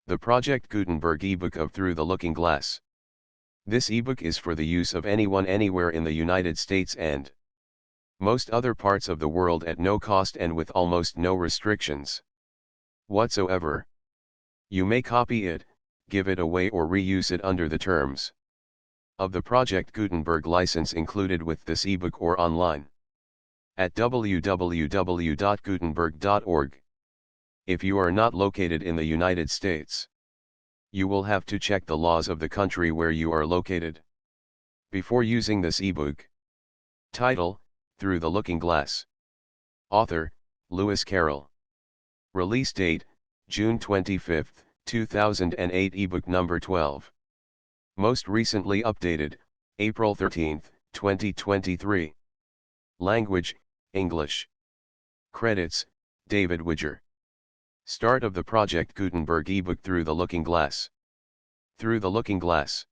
The Project Gutenberg ebook of Through the Looking Glass. This ebook is for the use of anyone anywhere in the United States and most other parts of the world at no cost and with almost no restrictions whatsoever. You may copy it, give it away or reuse it under the terms of the Project Gutenberg license included with this ebook or online at www.gutenberg.org. If you are not located in the United States, you will have to check the laws of the country where you are located before using this ebook. Title: Through the Looking Glass. Author: Lewis Carroll. Release date: June 25, 2008. Ebook number 12. Most recently updated, April 13, 2023. Language: English. Credits: David Widger. Start of the Project Gutenberg ebook Through the Looking Glass. Through the Looking Glass.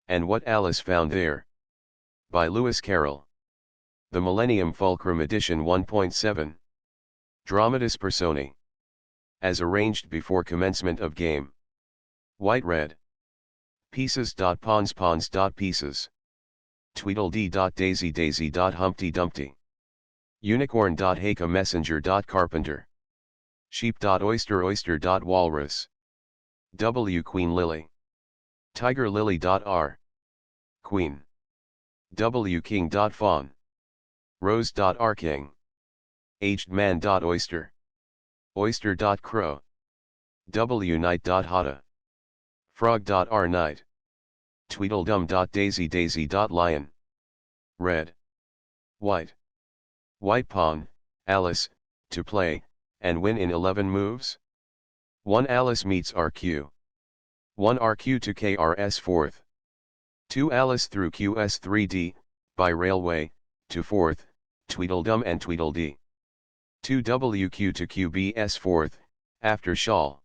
And What Alice Found There. By Lewis Carroll. The Millennium Fulcrum Edition 1.7. Dramatis Personae. As arranged before commencement of game. White red. Pieces.pawns.pieces. Tweedledee.daisy. Humpty. Unicorn.haka messenger.carpenter. Sheep.oyster. Walrus. W. Queen Lily. Tiger Lily.r. Queen. W. King. Fawn. Rose.r. King. Aged man.oyster. Oyster.crow. W. Knight.hata. Frog.r. Knight. Tweedledum.daisy. Lion. Red. White. White pawn, Alice, to play, and win in 11 moves? 1 Alice meets RQ. 1 RQ to KRS 4th. 2 Alice through QS 3D, by railway, to 4th, Tweedledum and Tweedledee. 2 WQ to QBS 4th, after shawl.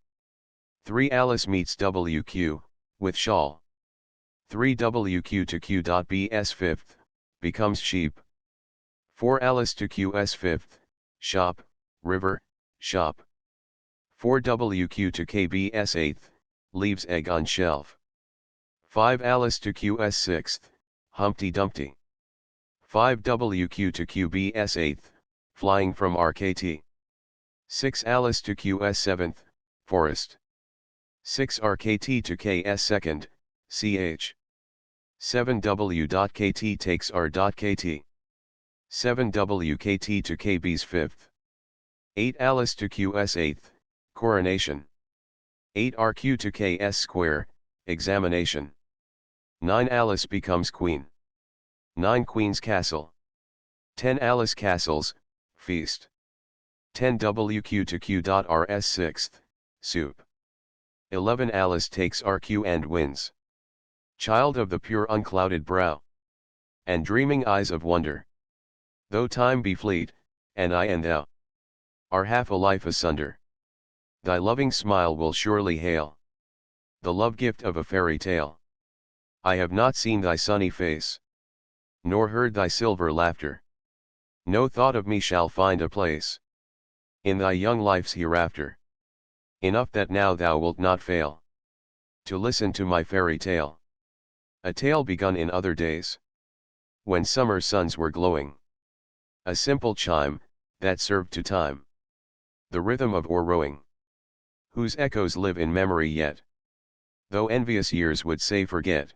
3 Alice meets WQ, with shawl. 3 WQ to Q.BS 5th, becomes sheep. 4 Alice to QS 5th, shop, river, shop. 4 WQ to KBS 8th, leaves egg on shelf. 5 Alice to QS 6th, Humpty Dumpty. 5 WQ to QBS 8th, flying from RKT. 6 Alice to QS 7th, forest. 6 RKT to KS 2nd, CH. 7 W.KT takes R.KT. 7 WKT to KB's 5th. 8 Alice to QS 8th, coronation. 8 RQ to KS square, examination. 9 Alice becomes queen. 9 Queen's Castle. 10 Alice Castles, feast. 10 WQ to Q.RS 6th, soup. 11 Alice takes RQ and wins. Child of the pure unclouded brow. And dreaming eyes of wonder. Though time be fleet, and I and thou are half a life asunder, thy loving smile will surely hail the love gift of a fairy tale. I have not seen thy sunny face, nor heard thy silver laughter. No thought of me shall find a place in thy young life's hereafter. Enough that now thou wilt not fail to listen to my fairy tale. A tale begun in other days, when summer suns were glowing. A simple chime, that served to time the rhythm of oar rowing, whose echoes live in memory yet, though envious years would say forget.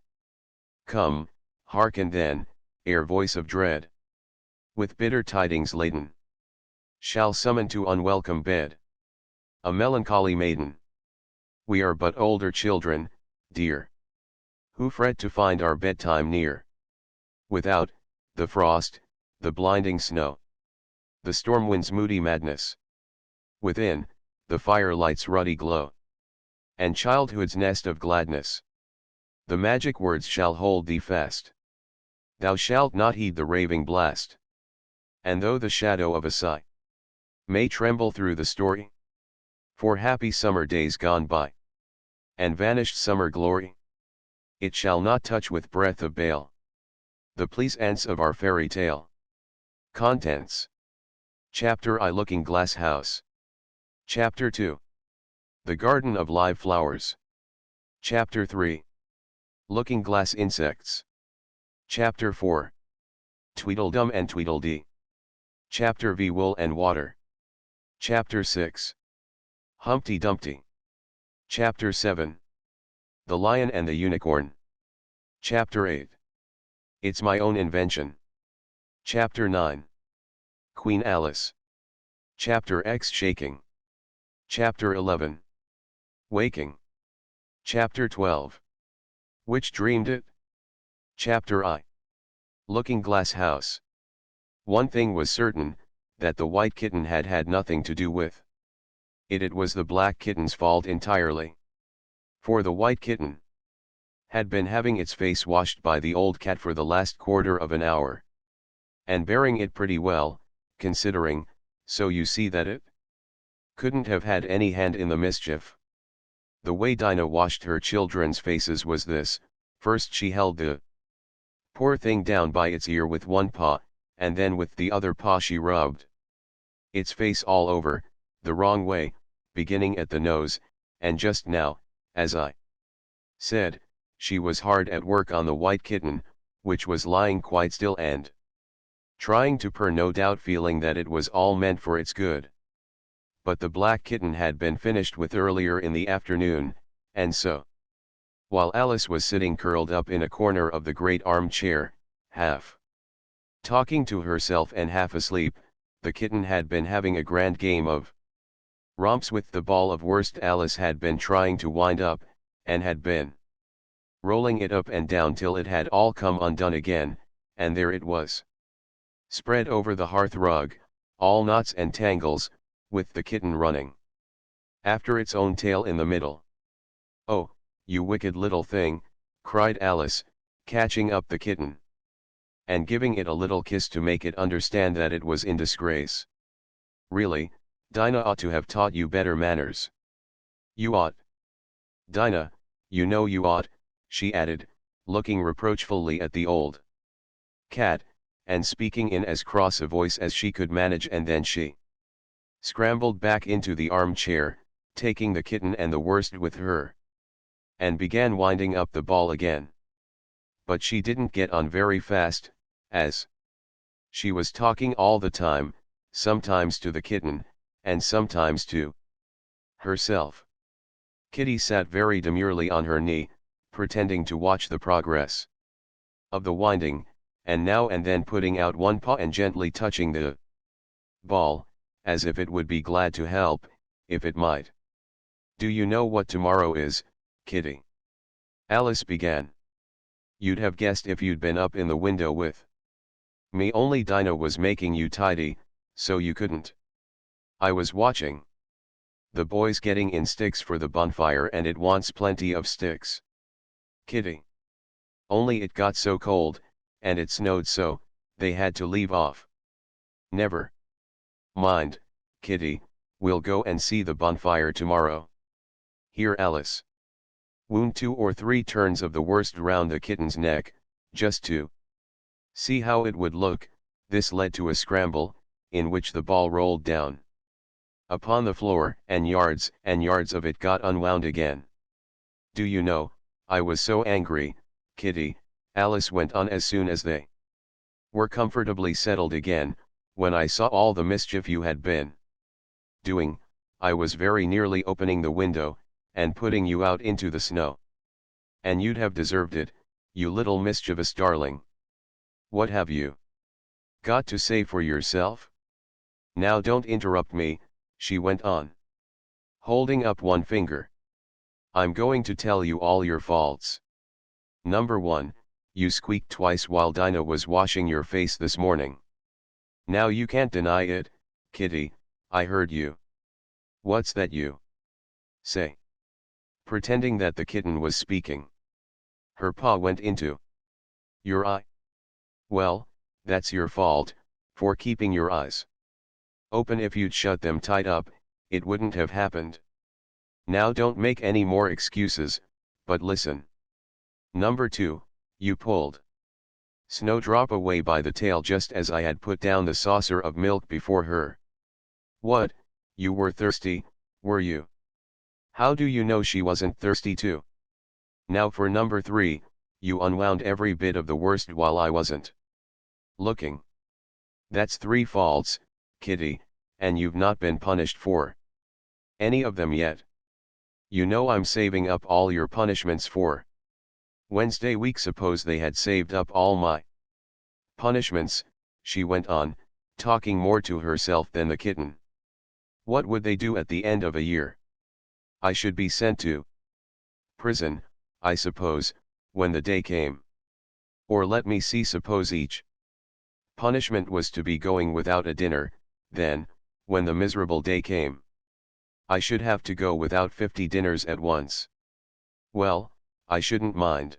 Come, hearken then, ere voice of dread, with bitter tidings laden, shall summon to unwelcome bed a melancholy maiden. We are but older children, dear, who fret to find our bedtime near. Without, the frost, the blinding snow, the storm wind's moody madness. Within, the firelight's ruddy glow, and childhood's nest of gladness. The magic words shall hold thee fast. Thou shalt not heed the raving blast. And though the shadow of a sigh may tremble through the story, for happy summer days gone by, and vanished summer glory, it shall not touch with breath of bale the pleasance of our fairy tale. Contents. Chapter I Looking Glass House. Chapter 2. The Garden of Live Flowers. Chapter 3. Looking Glass Insects. Chapter 4. Tweedledum and Tweedledee. Chapter V. Wool and Water. Chapter 6. Humpty Dumpty. Chapter 7. The Lion and the Unicorn. Chapter 8. It's My Own Invention. Chapter 9. Queen Alice. Chapter X. Shaking. Chapter 11. Waking. Chapter 12. Which dreamed it? Chapter I. Looking Glass House. One thing was certain, that the white kitten had had nothing to do with it. It was the black kitten's fault entirely. For the white kitten had been having its face washed by the old cat for the last quarter of an hour. And bearing it pretty well, considering, so you see that it couldn't have had any hand in the mischief. The way Dinah washed her children's faces was this: first she held the poor thing down by its ear with one paw, and then with the other paw she rubbed its face all over, the wrong way, beginning at the nose, and just now, as I said, she was hard at work on the white kitten, which was lying quite still and trying to purr, no doubt feeling that it was all meant for its good. But the black kitten had been finished with earlier in the afternoon, and so, while Alice was sitting curled up in a corner of the great armchair, half talking to herself and half asleep, the kitten had been having a grand game of romps with the ball of worsted Alice had been trying to wind up, and had been rolling it up and down till it had all come undone again, and there it was, spread over the hearth rug, all knots and tangles, with the kitten running after its own tail in the middle. "Oh, you wicked little thing," cried Alice, catching up the kitten and giving it a little kiss to make it understand that it was in disgrace. "Really, Dinah ought to have taught you better manners." "You ought, Dinah, you know you ought," she added, looking reproachfully at the old cat, and speaking in as cross a voice as she could manage, and then she scrambled back into the armchair, taking the kitten and the worsted with her, and began winding up the ball again. But she didn't get on very fast, as she was talking all the time, sometimes to the kitten, and sometimes to herself. Kitty sat very demurely on her knee, pretending to watch the progress of the winding, and now and then putting out one paw and gently touching the ball, as if it would be glad to help, if it might. "Do you know what tomorrow is, Kitty?" Alice began. "You'd have guessed if you'd been up in the window with me, only Dinah was making you tidy, so you couldn't. I was watching the boys getting in sticks for the bonfire, and it wants plenty of sticks, Kitty. Only it got so cold, and it snowed so, they had to leave off." "Never mind, Kitty, we'll go and see the bonfire tomorrow." Here Alice wound 2 or 3 turns of the worsted round the kitten's neck, just to see how it would look. This led to a scramble, in which the ball rolled down upon the floor, and yards of it got unwound again. "Do you know, I was so angry, Kitty," Alice went on as soon as they were comfortably settled again, "when I saw all the mischief you had been doing. I was very nearly opening the window, and putting you out into the snow. And you'd have deserved it, you little mischievous darling. What have you got to say for yourself? Now don't interrupt me," she went on, holding up one finger. "I'm going to tell you all your faults. Number 1, you squeaked twice while Dinah was washing your face this morning. Now you can't deny it, Kitty, I heard you. What's that you say?" Pretending that the kitten was speaking, her paw went into your eye. "Well, that's your fault, for keeping your eyes open. If you'd shut them tight up, it wouldn't have happened. Now don't make any more excuses, but listen. Number 2, you pulled Snowdrop away by the tail just as I had put down the saucer of milk before her. What, you were thirsty, were you? How do you know she wasn't thirsty too? Now for number 3, you unwound every bit of the worst while I wasn't looking. That's 3 faults, Kitty, and you've not been punished for any of them yet. You know I'm saving up all your punishments for Wednesday week. Suppose they had saved up all my punishments, she went on, talking more to herself than the kitten. What would they do at the end of a year? I should be sent to prison, I suppose, when the day came. Or let me see, suppose each punishment was to be going without a dinner, then, when the miserable day came, I should have to go without 50 dinners at once. Well, I shouldn't mind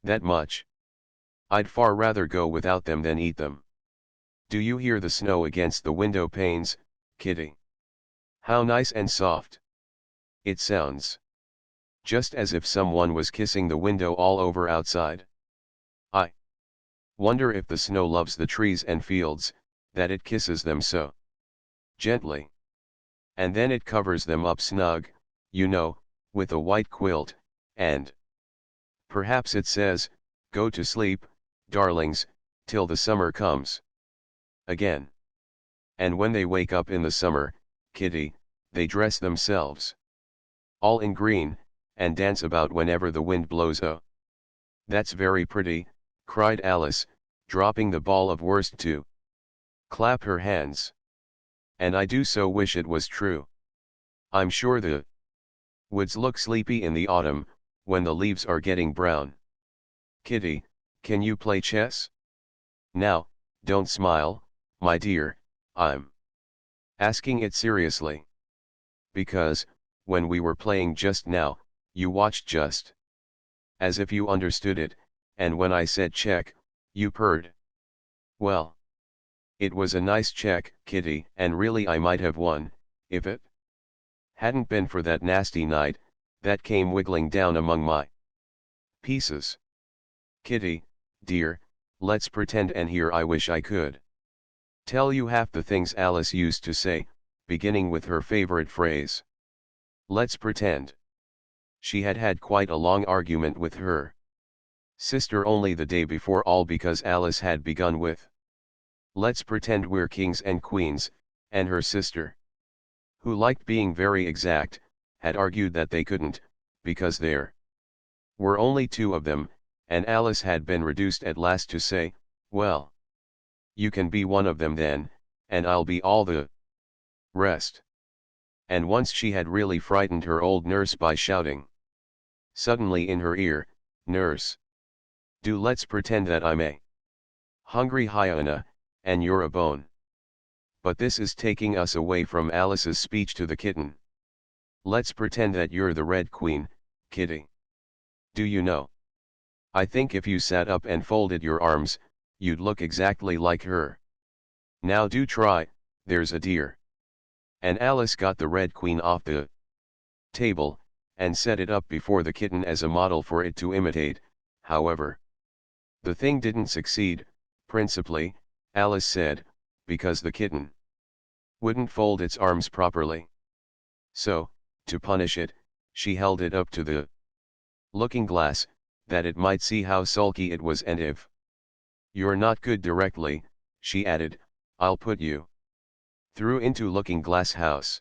that much. I'd far rather go without them than eat them. Do you hear the snow against the window panes, Kitty? How nice and soft it sounds. Just as if someone was kissing the window all over outside. I wonder if the snow loves the trees and fields, that it kisses them so gently. And then it covers them up snug, you know, with a white quilt, and perhaps it says, "Go to sleep, darlings, till the summer comes again." And when they wake up in the summer, Kitty, they dress themselves all in green, and dance about whenever the wind blows. Oh, that's very pretty, cried Alice, dropping the ball of worsted to clap her hands. And I do so wish it was true. I'm sure the woods look sleepy in the autumn, when the leaves are getting brown. Kitty, can you play chess? Now, don't smile, my dear, I'm asking it seriously. Because, when we were playing just now, you watched just as if you understood it, and when I said check, you purred. Well, it was a nice check, Kitty, and really I might have won, if it hadn't been for that nasty knight, that came wiggling down among my pieces. Kitty, dear, let's pretend, and here I wish I could tell you half the things Alice used to say, beginning with her favorite phrase. Let's pretend. She had had quite a long argument with her sister only the day before, all because Alice had begun with, "Let's pretend we're kings and queens," and her sister, who liked being very exact, had argued that they couldn't, because there were only 2 of them, and Alice had been reduced at last to say, "Well, you can be one of them then, and I'll be all the rest." And once she had really frightened her old nurse by shouting suddenly in her ear, "Nurse, do let's pretend that I'm a hungry hyena, and you're a bone." But this is taking us away from Alice's speech to the kitten. Let's pretend that you're the Red Queen, Kitty. Do you know? I think if you sat up and folded your arms, you'd look exactly like her. Now do try, there's a dear. And Alice got the Red Queen off the table, and set it up before the kitten as a model for it to imitate. However, the thing didn't succeed, principally, Alice said, because the kitten wouldn't fold its arms properly. So, to punish it, she held it up to the looking glass, that it might see how sulky it was, and if you're not good directly, she added, I'll put you through into looking glass house.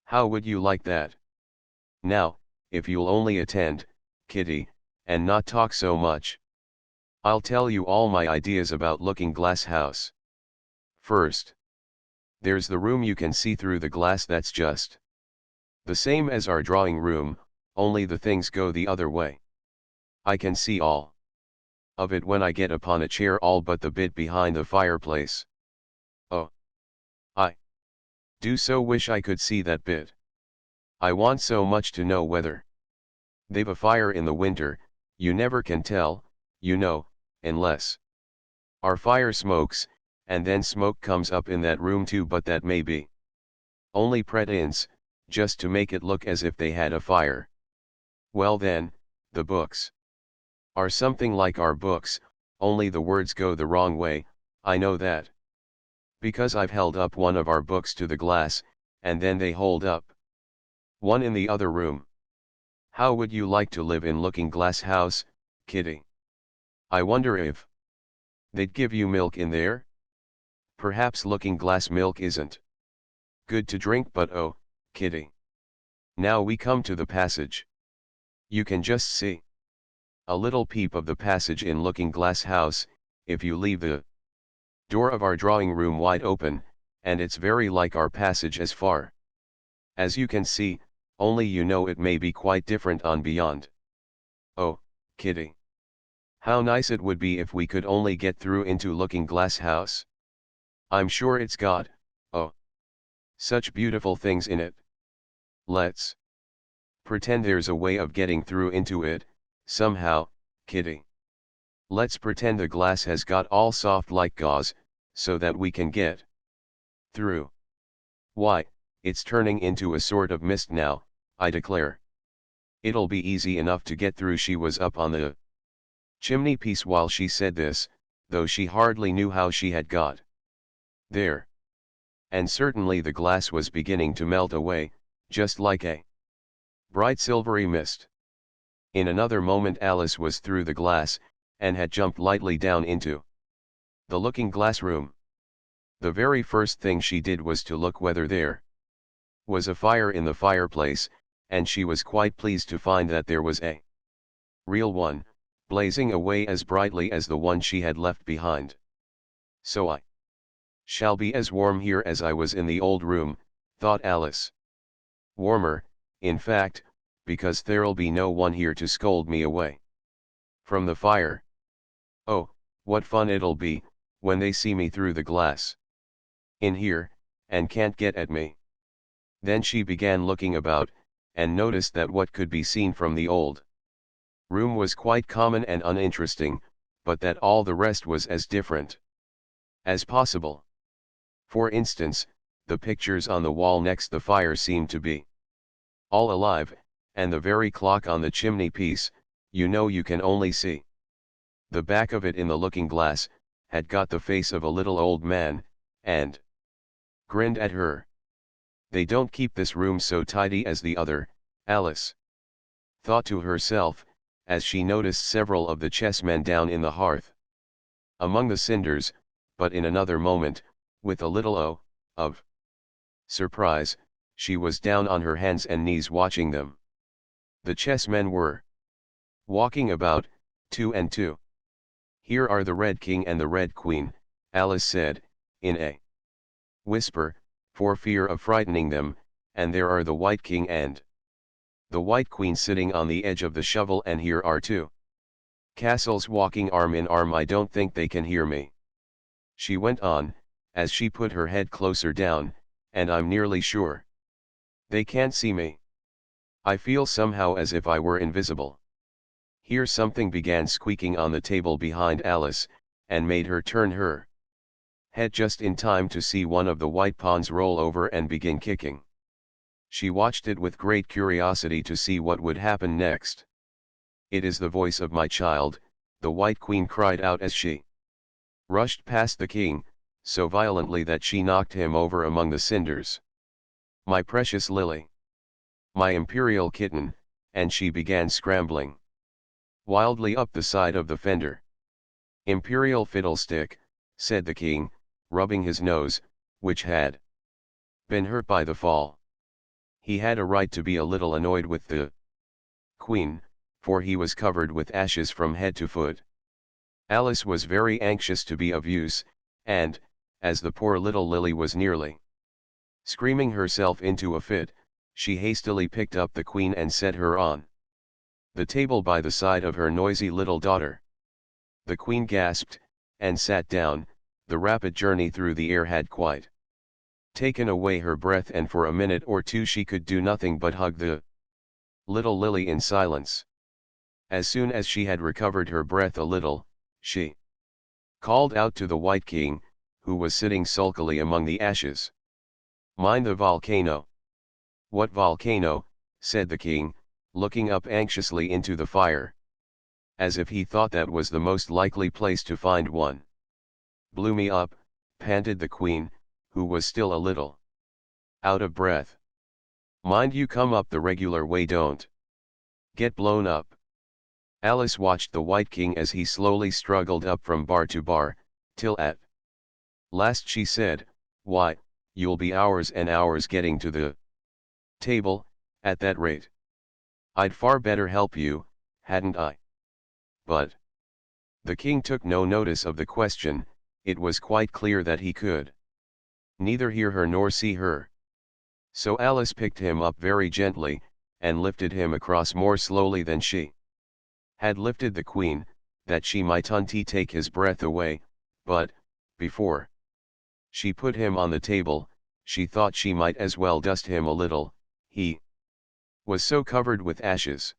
How would you like that? Now, if you'll only attend, Kitty, and not talk so much, I'll tell you all my ideas about looking glass house. First, there's the room you can see through the glass. That's just the same as our drawing room, only the things go the other way. I can see all of it when I get upon a chair, all but the bit behind the fireplace. Oh, I do so wish I could see that bit. I want so much to know whether they've a fire in the winter. You never can tell, you know, unless our fire smokes, and then smoke comes up in that room too, but that may be only pretense, just to make it look as if they had a fire. Well then, the books are something like our books, only the words go the wrong way. I know that because I've held up one of our books to the glass, and then they hold up One in the other room. How would you like to live in Looking Glass house, Kitty? I wonder if they'd give you milk in there? Perhaps Looking Glass milk isn't good to drink, but oh, Kitty. Now we come to the passage. You can just see a little peep of the passage in Looking Glass house, if you leave the door of our drawing room wide open, and it's very like our passage as far as you can see, only you know it may be quite different on beyond. Oh, Kitty. How nice it would be if we could only get through into Looking Glass house. I'm sure it's got, oh, such beautiful things in it. Let's pretend there's a way of getting through into it, somehow, Kitty. Let's pretend the glass has got all soft like gauze, so that we can get through. Why, it's turning into a sort of mist now, I declare. It'll be easy enough to get through. She was up on the chimney piece while she said this, though she hardly knew how she had got there. And certainly the glass was beginning to melt away, just like a bright silvery mist. In another moment Alice was through the glass, and had jumped lightly down into the Looking Glass room. The very first thing she did was to look whether there was a fire in the fireplace, and she was quite pleased to find that there was a real one, blazing away as brightly as the one she had left behind. So I shall be as warm here as I was in the old room, thought Alice. Warmer, in fact, because there'll be no one here to scold me away from the fire. Oh, what fun it'll be, when they see me through the glass in here, and can't get at me. Then she began looking about, and noticed that what could be seen from the old room was quite common and uninteresting, but that all the rest was as different as possible. For instance, the pictures on the wall next the fire seemed to be all alive, and the very clock on the chimney piece, you know you can only see the back of it in the looking glass, had got the face of a little old man, and grinned at her. They don't keep this room so tidy as the other, Alice thought to herself, as she noticed several of the chessmen down in the hearth among the cinders, but in another moment, with a little of surprise, she was down on her hands and knees watching them. The chessmen were walking about, two and two. Here are the Red King and the Red Queen, Alice said, in a whisper, for fear of frightening them, and there are the White King and the White Queen sitting on the edge of the shovel, and here are two castles walking arm in arm. I don't think they can hear me, she went on, as she put her head closer down, and I'm nearly sure they can't see me. I feel somehow as if I were invisible. Here something began squeaking on the table behind Alice, and made her turn her head just in time to see one of the white pawns roll over and begin kicking. She watched it with great curiosity to see what would happen next. It is the voice of my child, the White Queen cried out as she rushed past the king, so violently that she knocked him over among the cinders. My precious Lily! My imperial kitten, and she began scrambling wildly up the side of the fender. Imperial fiddlestick, said the king, rubbing his nose, which had been hurt by the fall. He had a right to be a little annoyed with the queen, for he was covered with ashes from head to foot. Alice was very anxious to be of use, and, as the poor little Lily was nearly screaming herself into a fit, she hastily picked up the queen and set her on the table by the side of her noisy little daughter. The queen gasped, and sat down. The rapid journey through the air had quite taken away her breath, and for a minute or two she could do nothing but hug the little Lily in silence. As soon as she had recovered her breath a little, she called out to the White King, who was sitting sulkily among the ashes. Mind the volcano. What volcano? Said the king, looking up anxiously into the fire, as if he thought that was the most likely place to find one. Blew me up, panted the queen, who was still a little out of breath. Mind you come up the regular way, don't get blown up. Alice watched the White King as he slowly struggled up from bar to bar, till at last she said, "Why, you'll be hours and hours getting to the table, at that rate. I'd far better help you, hadn't I?" But the king took no notice of the question. It was quite clear that he could neither hear her nor see her. So Alice picked him up very gently, and lifted him across more slowly than she had lifted the queen, that she might take his breath away. But, before she put him on the table, she thought she might as well dust him a little, he was so covered with ashes.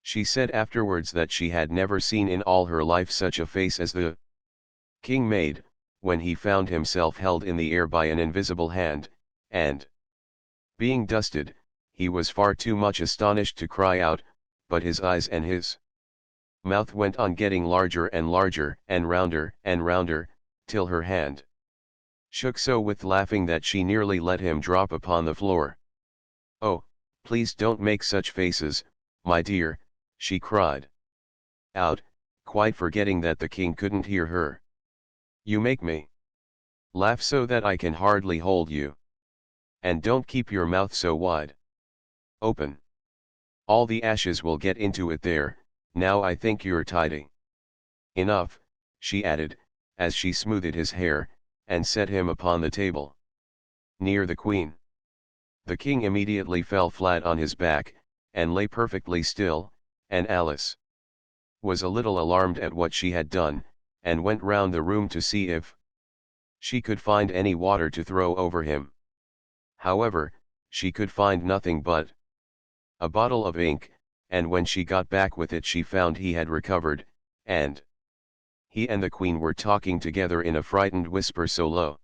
She said afterwards that she had never seen in all her life such a face as the king made, when he found himself held in the air by an invisible hand, and being dusted, he was far too much astonished to cry out, but his eyes and his mouth went on getting larger and larger and rounder, till her hand shook so with laughing that she nearly let him drop upon the floor. "Oh, please don't make such faces, my dear," she cried out, quite forgetting that the king couldn't hear her. "You make me laugh so that I can hardly hold you. And don't keep your mouth so wide open. All the ashes will get into it there. Now I think you're tidy enough," she added, as she smoothed his hair, and set him upon the table near the queen. The king immediately fell flat on his back, and lay perfectly still, and Alice was a little alarmed at what she had done, and went round the room to see if she could find any water to throw over him. However, she could find nothing but a bottle of ink, and when she got back with it she found he had recovered, and he and the queen were talking together in a frightened whisper so low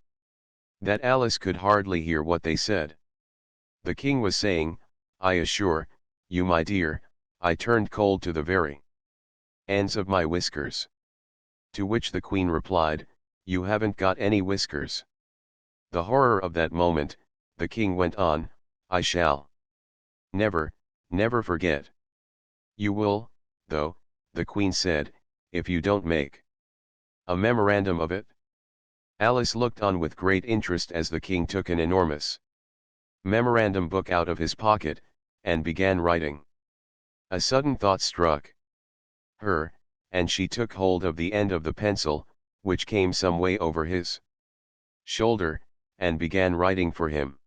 that Alice could hardly hear what they said. The king was saying, "I assure you, my dear, I turned cold to the very ends of my whiskers." To which the queen replied, "You haven't got any whiskers." The horror of that moment, the king went on, "I shall never, never forget." "You will, though," the queen said, "if you don't make a memorandum of it." Alice looked on with great interest as the king took an enormous memorandum book out of his pocket, and began writing. A sudden thought struck her, and she took hold of the end of the pencil, which came some way over his shoulder, and began writing for him.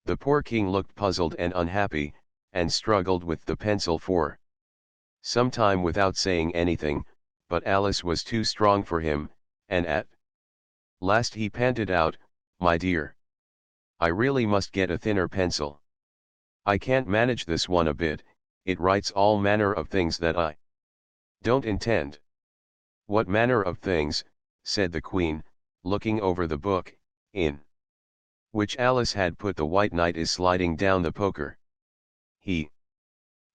The poor king looked puzzled and unhappy, and struggled with the pencil for some time without saying anything, but Alice was too strong for him, and at last he panted out, "My dear, I really must get a thinner pencil. I can't manage this one a bit, it writes all manner of things that I don't intend." "What manner of things?" said the queen, looking over the book, in which Alice had put the White Knight is sliding down the poker. "He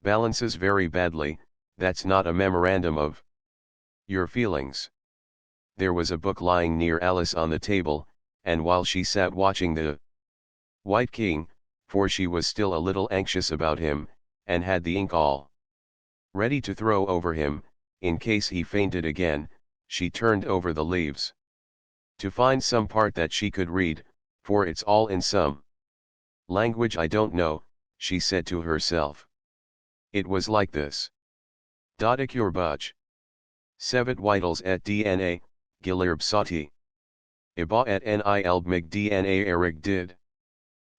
balances very badly, that's not a memorandum of your feelings." There was a book lying near Alice on the table, and while she sat watching the White King, for she was still a little anxious about him, and had the ink all ready to throw over him, in case he fainted again, she turned over the leaves to find some part that she could read, for it's all in some language I don't know, she said to herself. It was like this. Dodik your budge. Sevet vitals et dna, gilirb sati. Iba et nilbmig dna erig did.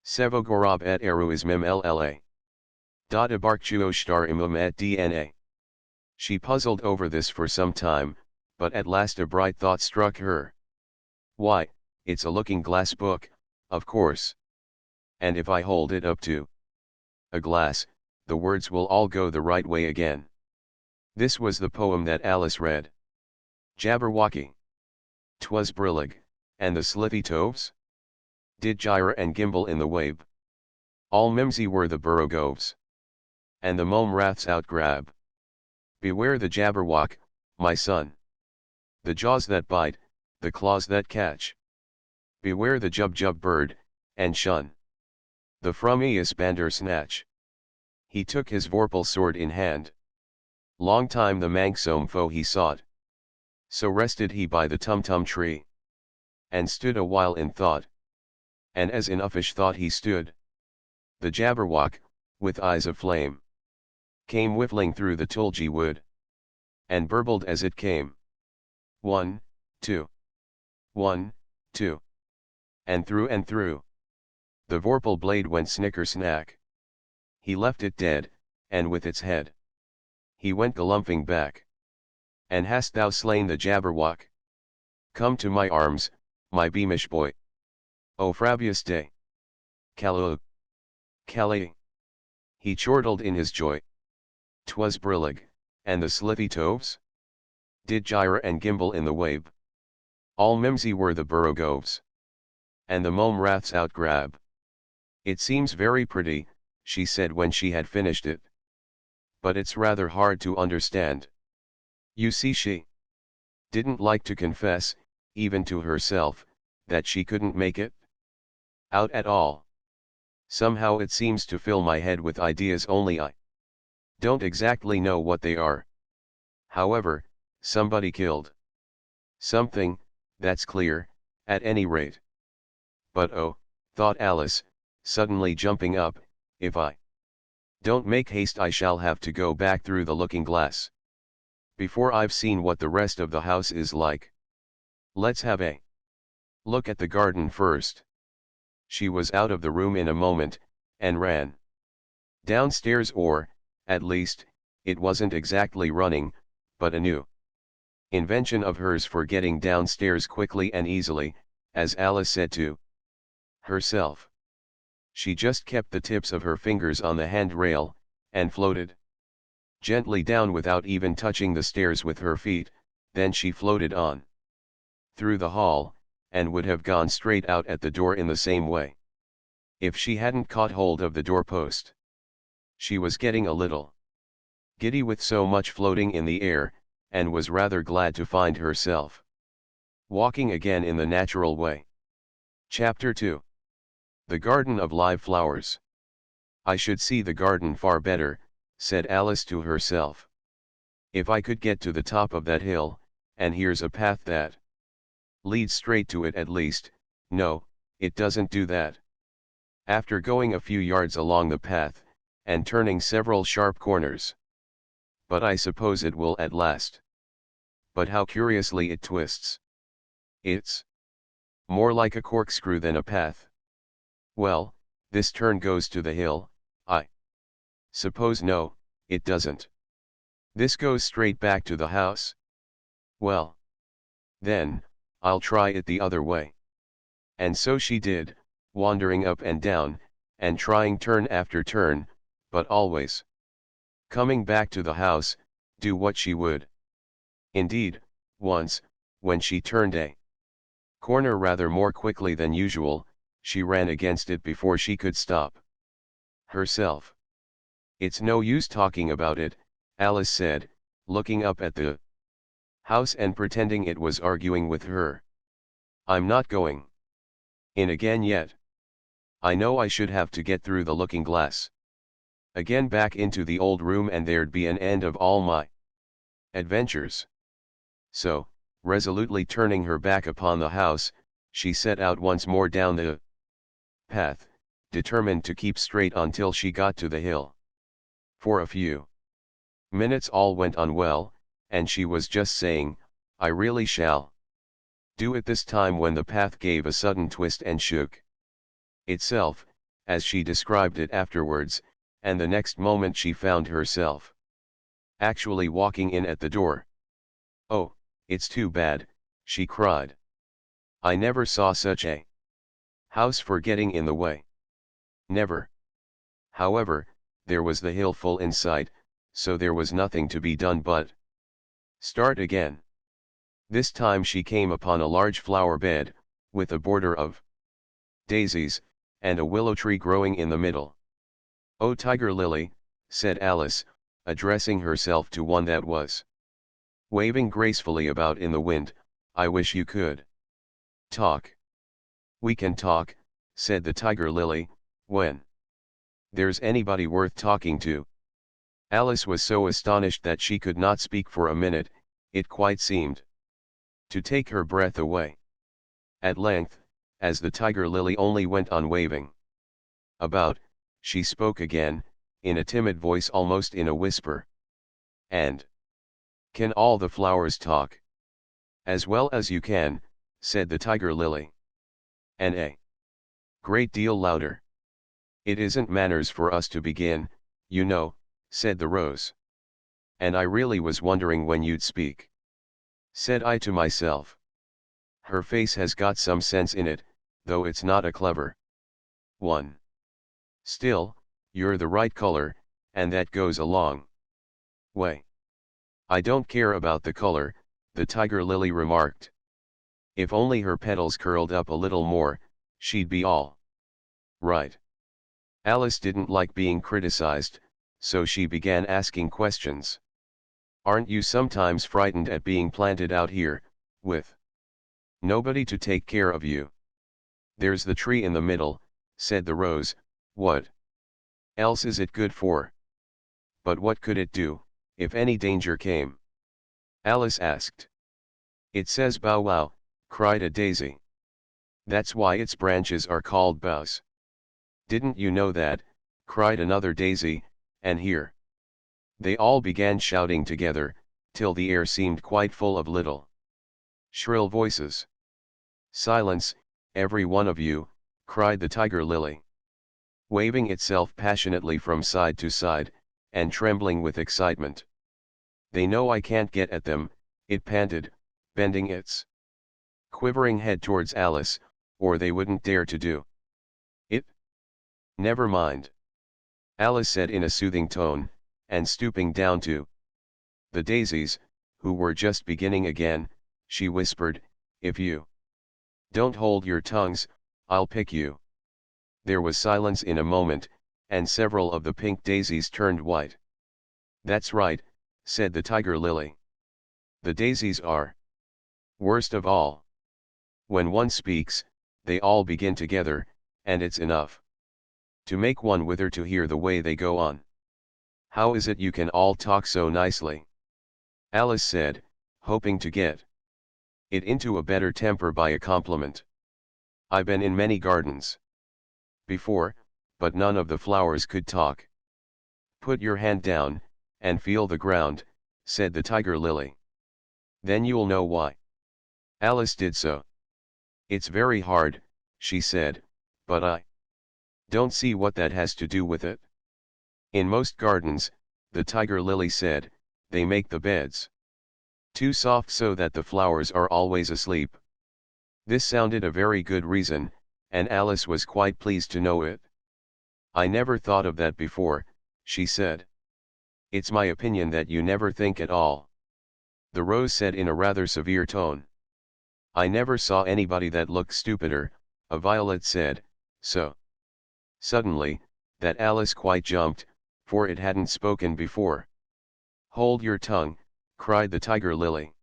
Sevogorab et eruismim lla. Dada barkchuo star imum et dna. She puzzled over this for some time, but at last a bright thought struck her. Why, it's a looking-glass book, of course. And if I hold it up to a glass, the words will all go the right way again. This was the poem that Alice read. Jabberwocky. 'Twas brillig, and the slithy toves did gyre and gimble in the wabe. All mimsy were the borogoves, and the mome raths outgrab. Beware the jabberwock, my son. The jaws that bite, the claws that catch. Beware the jub bird, and shun The Frumius Bandersnatch. He took his vorpal sword in hand. Long time the manxome foe he sought. So rested he by the tumtum tree. And stood a while in thought. And as in uffish thought he stood, the Jabberwock, with eyes of flame, came whiffling through the tulgey wood. And burbled as it came. 1, 2. 1, 2. And through. The vorpal blade went snicker-snack. He left it dead, and with its head he went galumphing back. And hast thou slain the Jabberwock? Come to my arms, my beamish boy. O Frabius day! Callooh! Calais! He chortled in his joy. 'Twas brillig, and the slithy toves did gyre and gimble in the wabe. All mimsy were the borogoves, and the mome raths outgrab. It seems very pretty, she said when she had finished it. But it's rather hard to understand. You see, she didn't like to confess, even to herself, that she couldn't make it out at all. Somehow it seems to fill my head with ideas, only I don't exactly know what they are. However, somebody killed something, that's clear, at any rate. But oh, thought Alice, suddenly jumping up, if I don't make haste I shall have to go back through the looking-glass before I've seen what the rest of the house is like. Let's have a look at the garden first. She was out of the room in a moment, and ran downstairs, or, at least, it wasn't exactly running, but a new invention of hers for getting downstairs quickly and easily, as Alice said to herself. She just kept the tips of her fingers on the handrail, and floated gently down without even touching the stairs with her feet. Then she floated on through the hall, and would have gone straight out at the door in the same way, if she hadn't caught hold of the doorpost. She was getting a little giddy with so much floating in the air, and was rather glad to find herself walking again in the natural way. Chapter 2. The Garden of Live Flowers. I should see the garden far better, said Alice to herself, if I could get to the top of that hill, and here's a path that leads straight to it at least. No, it doesn't do that. After going a few yards along the path, and turning several sharp corners. But I suppose it will at last. But how curiously it twists. It's more like a corkscrew than a path. Well, this turn goes to the hill, I suppose. No, it doesn't. This goes straight back to the house. Well, then, I'll try it the other way. And so she did, wandering up and down, and trying turn after turn, but always coming back to the house, do what she would. Indeed, once, when she turned a corner rather more quickly than usual, she ran against it before she could stop herself. It's no use talking about it, Alice said, looking up at the house and pretending it was arguing with her. I'm not going in again yet. I know I should have to get through the looking-glass again back into the old room, and there'd be an end of all my adventures. So, resolutely turning her back upon the house, she set out once more down the path, determined to keep straight until she got to the hill. For a few minutes all went on well, and she was just saying, I really shall do it this time, when the path gave a sudden twist and shook itself, as she described it afterwards, and the next moment she found herself actually walking in at the door. Oh, it's too bad, she cried. I never saw such a house for getting in the way. Never. However, there was the hill full in sight, so there was nothing to be done but start again. This time she came upon a large flower bed, with a border of daisies, and a willow tree growing in the middle. Oh, tiger lily, said Alice, addressing herself to one that was waving gracefully about in the wind, I wish you could talk. We can talk, said the tiger lily, when There's anybody worth talking to. Alice was so astonished that she could not speak for a minute, it quite seemed to take her breath away. At length, as the tiger lily only went on waving about, she spoke again, in a timid voice almost in a whisper. And can all the flowers talk? As well as you can, said the tiger lily. And a great deal louder. It isn't manners for us to begin, you know, said the rose. And I really was wondering when you'd speak. Said I to myself. Her face has got some sense in it, though it's not a clever one. Still, you're the right color, and that goes a long way. I don't care about the color, the tiger lily remarked. If only her petals curled up a little more, she'd be all right. Alice didn't like being criticized, so she began asking questions. Aren't you sometimes frightened at being planted out here, with nobody to take care of you? There's the tree in the middle, said the rose. What else is it good for? But what could it do, if any danger came? Alice asked. It says bow wow, cried a daisy. That's why its branches are called boughs. Didn't you know that? Cried another daisy, and here they all began shouting together, till the air seemed quite full of little shrill voices. Silence, every one of you, cried the tiger lily, waving itself passionately from side to side, and trembling with excitement. They know I can't get at them, it panted, bending its quivering head towards Alice, or they wouldn't dare to do it. Never mind, Alice said in a soothing tone, and stooping down to the daisies, who were just beginning again, she whispered, if you don't hold your tongues, I'll pick you. There was silence in a moment, and several of the pink daisies turned white. That's right, said the tiger lily. The daisies are worst of all. When one speaks, they all begin together, and it's enough to make one wither to hear the way they go on. How is it you can all talk so nicely? Alice said, hoping to get it into a better temper by a compliment. I've been in many gardens before, but none of the flowers could talk. Put your hand down, and feel the ground, said the tiger lily. Then you'll know why. Alice did so. It's very hard, she said, but I don't see what that has to do with it. In most gardens, the tiger lily said, they make the beds too soft so that the flowers are always asleep. This sounded a very good reason, and Alice was quite pleased to know it. I never thought of that before, she said. It's my opinion that you never think at all, the rose said in a rather severe tone. I never saw anybody that looked stupider, a violet said, so suddenly, that Alice quite jumped, for it hadn't spoken before. Hold your tongue, cried the tiger lily.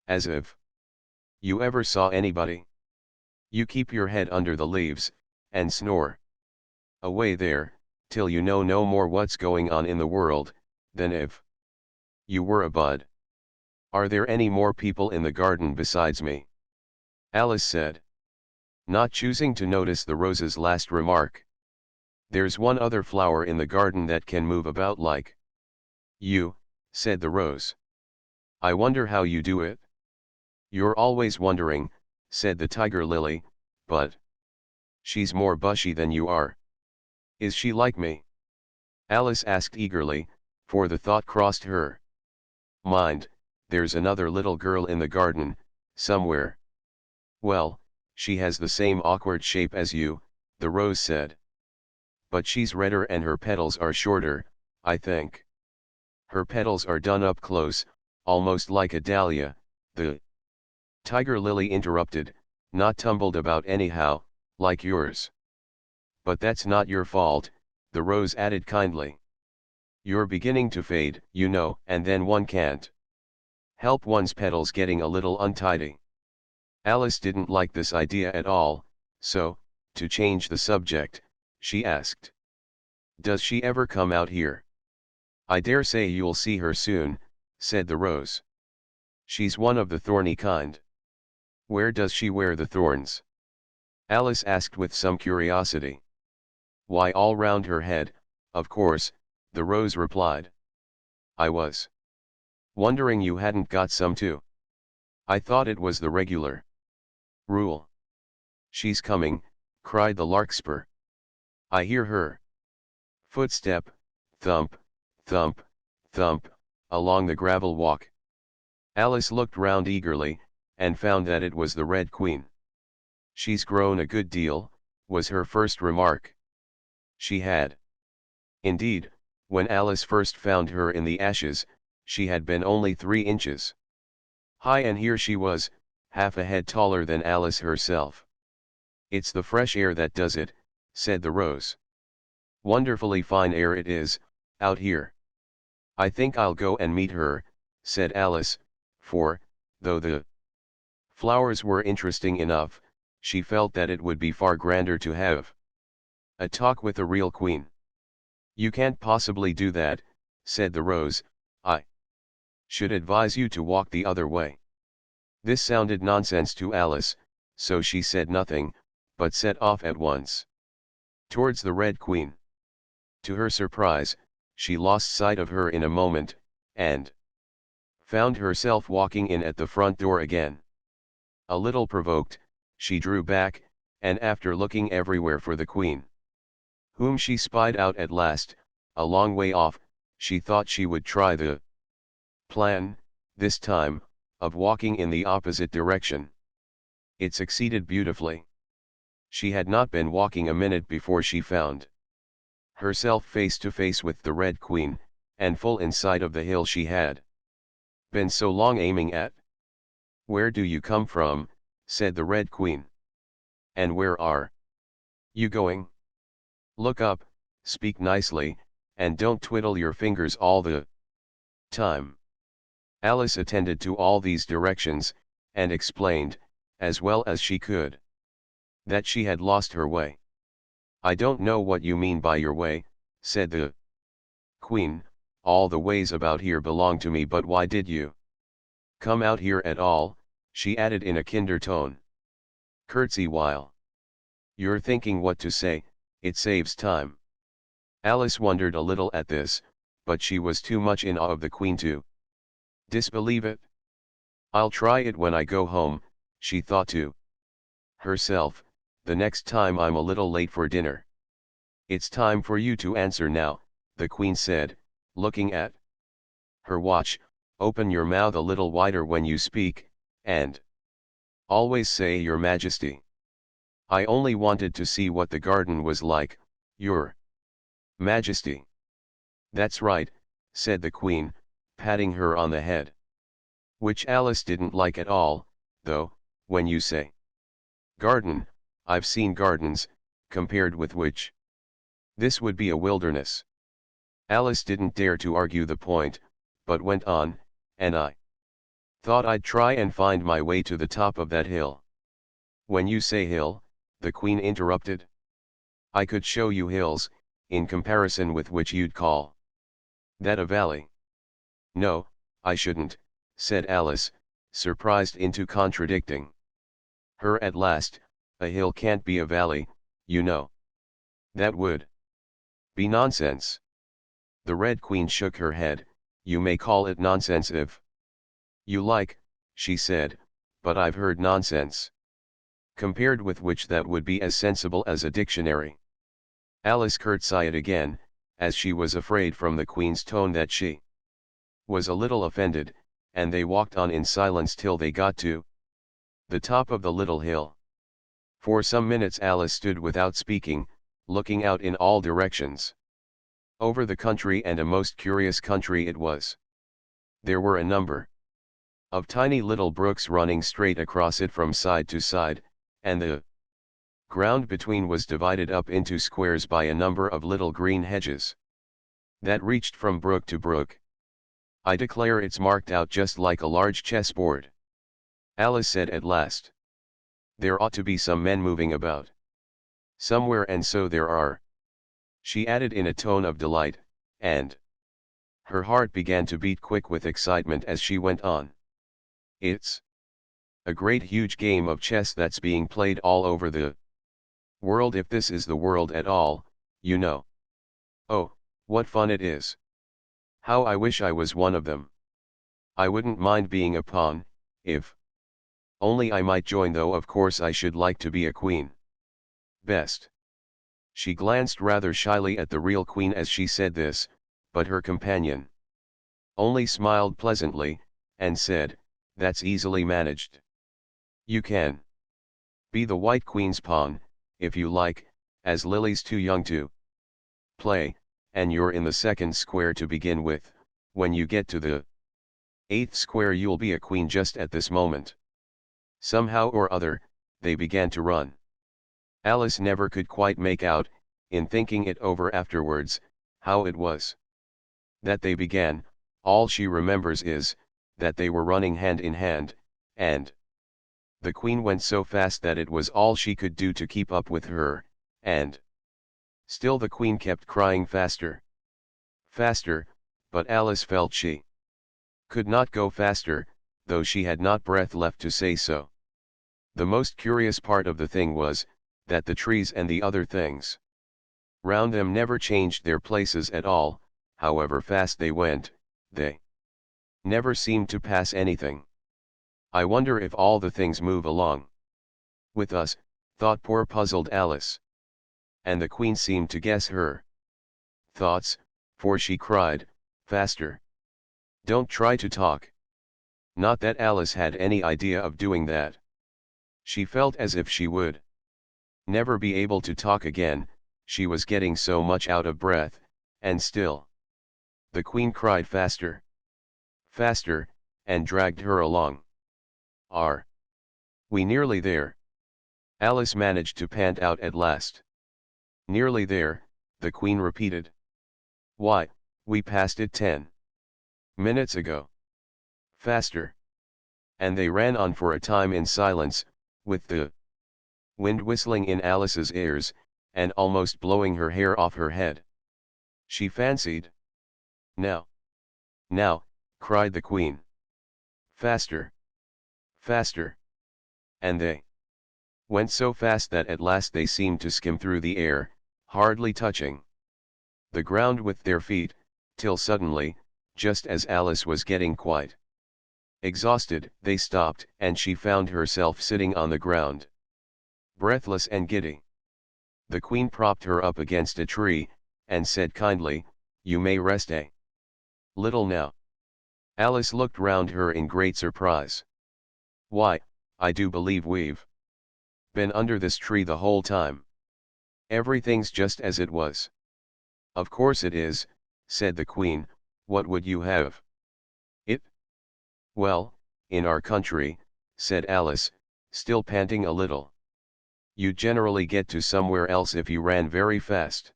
As if you ever saw anybody. You keep your head under the leaves, and snore away there, till you know no more what's going on in the world, than if you were a bud. Are there any more people in the garden besides me? Alice said, not choosing to notice the rose's last remark. There's one other flower in the garden that can move about like you, said the rose. I wonder how you do it. You're always wondering, said the tiger lily, but she's more bushy than you are. Is she like me? Alice asked eagerly, for the thought crossed her mind, there's another little girl in the garden, somewhere. Well, she has the same awkward shape as you, the rose said. But she's redder and her petals are shorter, I think. Her petals are done up close, almost like a dahlia, the tiger lily interrupted, not tumbled about anyhow, like yours. But that's not your fault, the rose added kindly. You're beginning to fade, you know, and then one can't help one's petals getting a little untidy. Alice didn't like this idea at all, so, to change the subject, she asked, Does she ever come out here? I dare say you'll see her soon, said the rose. She's one of the thorny kind. Where does she wear the thorns? Alice asked with some curiosity. Why, all round her head, of course, the rose replied. I was wondering you hadn't got some too. I thought it was the regular rule. She's coming, cried the larkspur. I hear her footstep, thump, thump, thump, along the gravel walk. Alice looked round eagerly, and found that it was the Red Queen. She's grown a good deal, was her first remark. She had. Indeed, when Alice first found her in the ashes, she had been only 3 inches high, and here she was, half a head taller than Alice herself. It's the fresh air that does it, said the rose. Wonderfully fine air it is, out here. I think I'll go and meet her, said Alice, for, though the flowers were interesting enough, she felt that it would be far grander to have a talk with a real queen. You can't possibly do that, said the rose. I should advise you to walk the other way. This sounded nonsense to Alice, so she said nothing, but set off at once towards the Red Queen. To her surprise, she lost sight of her in a moment, and found herself walking in at the front door again. A little provoked, she drew back, and after looking everywhere for the Queen, whom she spied out at last, a long way off, she thought she would try the plan, this time, of walking in the opposite direction. It succeeded beautifully. She had not been walking a minute before she found herself face to face with the Red Queen, and full in sight of the hill she had been so long aiming at. Where do you come from? Said the Red Queen. And where are you going? Look up, speak nicely, and don't twiddle your fingers all the time. Alice attended to all these directions, and explained, as well as she could, that she had lost her way. I don't know what you mean by your way, said the Queen. All the ways about here belong to me, but why did you come out here at all? She added in a kinder tone. Curtsy while you're thinking what to say, it saves time. Alice wondered a little at this, but she was too much in awe of the Queen to disbelieve it. I'll try it when I go home, she thought to herself, the next time I'm a little late for dinner. It's time for you to answer now, the Queen said, looking at her watch. Open your mouth a little wider when you speak, and always say Your Majesty. I only wanted to see what the garden was like, Your Majesty. That's right, said the Queen, patting her on the head. Which Alice didn't like at all, though, when you say garden, I've seen gardens, compared with which this would be a wilderness. Alice didn't dare to argue the point, but went on, and I thought I'd try and find my way to the top of that hill. When you say hill, the Queen interrupted, I could show you hills, in comparison with which you'd call that a valley. No, I shouldn't, said Alice, surprised into contradicting her at last. A hill can't be a valley, you know. That would be nonsense. The Red Queen shook her head. You may call it nonsense if you like, she said, but I've heard nonsense compared with which that would be as sensible as a dictionary. Alice curtsied again, as she was afraid from the Queen's tone that she was a little offended, and they walked on in silence till they got to the top of the little hill. For some minutes Alice stood without speaking, looking out in all directions over the country, and a most curious country it was. There were a number of tiny little brooks running straight across it from side to side, and the ground between was divided up into squares by a number of little green hedges that reached from brook to brook. I declare it's marked out just like a large chessboard, Alice said at last. There ought to be some men moving about somewhere, and so there are. she added in a tone of delight, and her heart began to beat quick with excitement as she went on. It's a great huge game of chess that's being played all over the world, if this is the world at all, you know. Oh, what fun it is. How I wish I was one of them. I wouldn't mind being a pawn, if only I might join, though of course I should like to be a queen. Best. She glanced rather shyly at the real queen as she said this, but her companion only smiled pleasantly, and said, "That's easily managed. You can be the White Queen's pawn, if you like, as Lily's too young to play, and you're in the second square to begin with. When you get to the 8th square you'll be a queen just at this moment." Somehow or other, they began to run. Alice never could quite make out, in thinking it over afterwards, how it was that they began. All she remembers is, that they were running hand in hand, and the queen went so fast that it was all she could do to keep up with her, and still the queen kept crying faster. Faster, but Alice felt she could not go faster, though she had not breath left to say so. The most curious part of the thing was, that the trees and the other things round them never changed their places at all, however fast they went. They never seemed to pass anything. "I wonder if all the things move along with us," thought poor puzzled Alice. And the queen seemed to guess her thoughts, for she cried, "Faster! Don't try to talk." Not that Alice had any idea of doing that. She felt as if she would never be able to talk again, she was getting so much out of breath, and still the queen cried faster, faster, and dragged her along. "Are we nearly there?" Alice managed to pant out at last. "Nearly there," the queen repeated. "Why, we passed it 10 minutes ago." "Faster." And they ran on for a time in silence, with the wind whistling in Alice's ears, and almost blowing her hair off her head. She fancied. "Now! Now!" cried the queen. "Faster! Faster!" And they went so fast that at last they seemed to skim through the air, hardly touching the ground with their feet, till suddenly, just as Alice was getting quite exhausted, they stopped, and she found herself sitting on the ground, breathless and giddy. The queen propped her up against a tree, and said kindly, "You may rest a little now." Alice looked round her in great surprise. "Why, I do believe we've been under this tree the whole time. Everything's just as it was." "Of course it is," said the queen. "What would you have it?" "Well, in our country," said Alice, still panting a little, "you generally get to somewhere else if you ran very fast.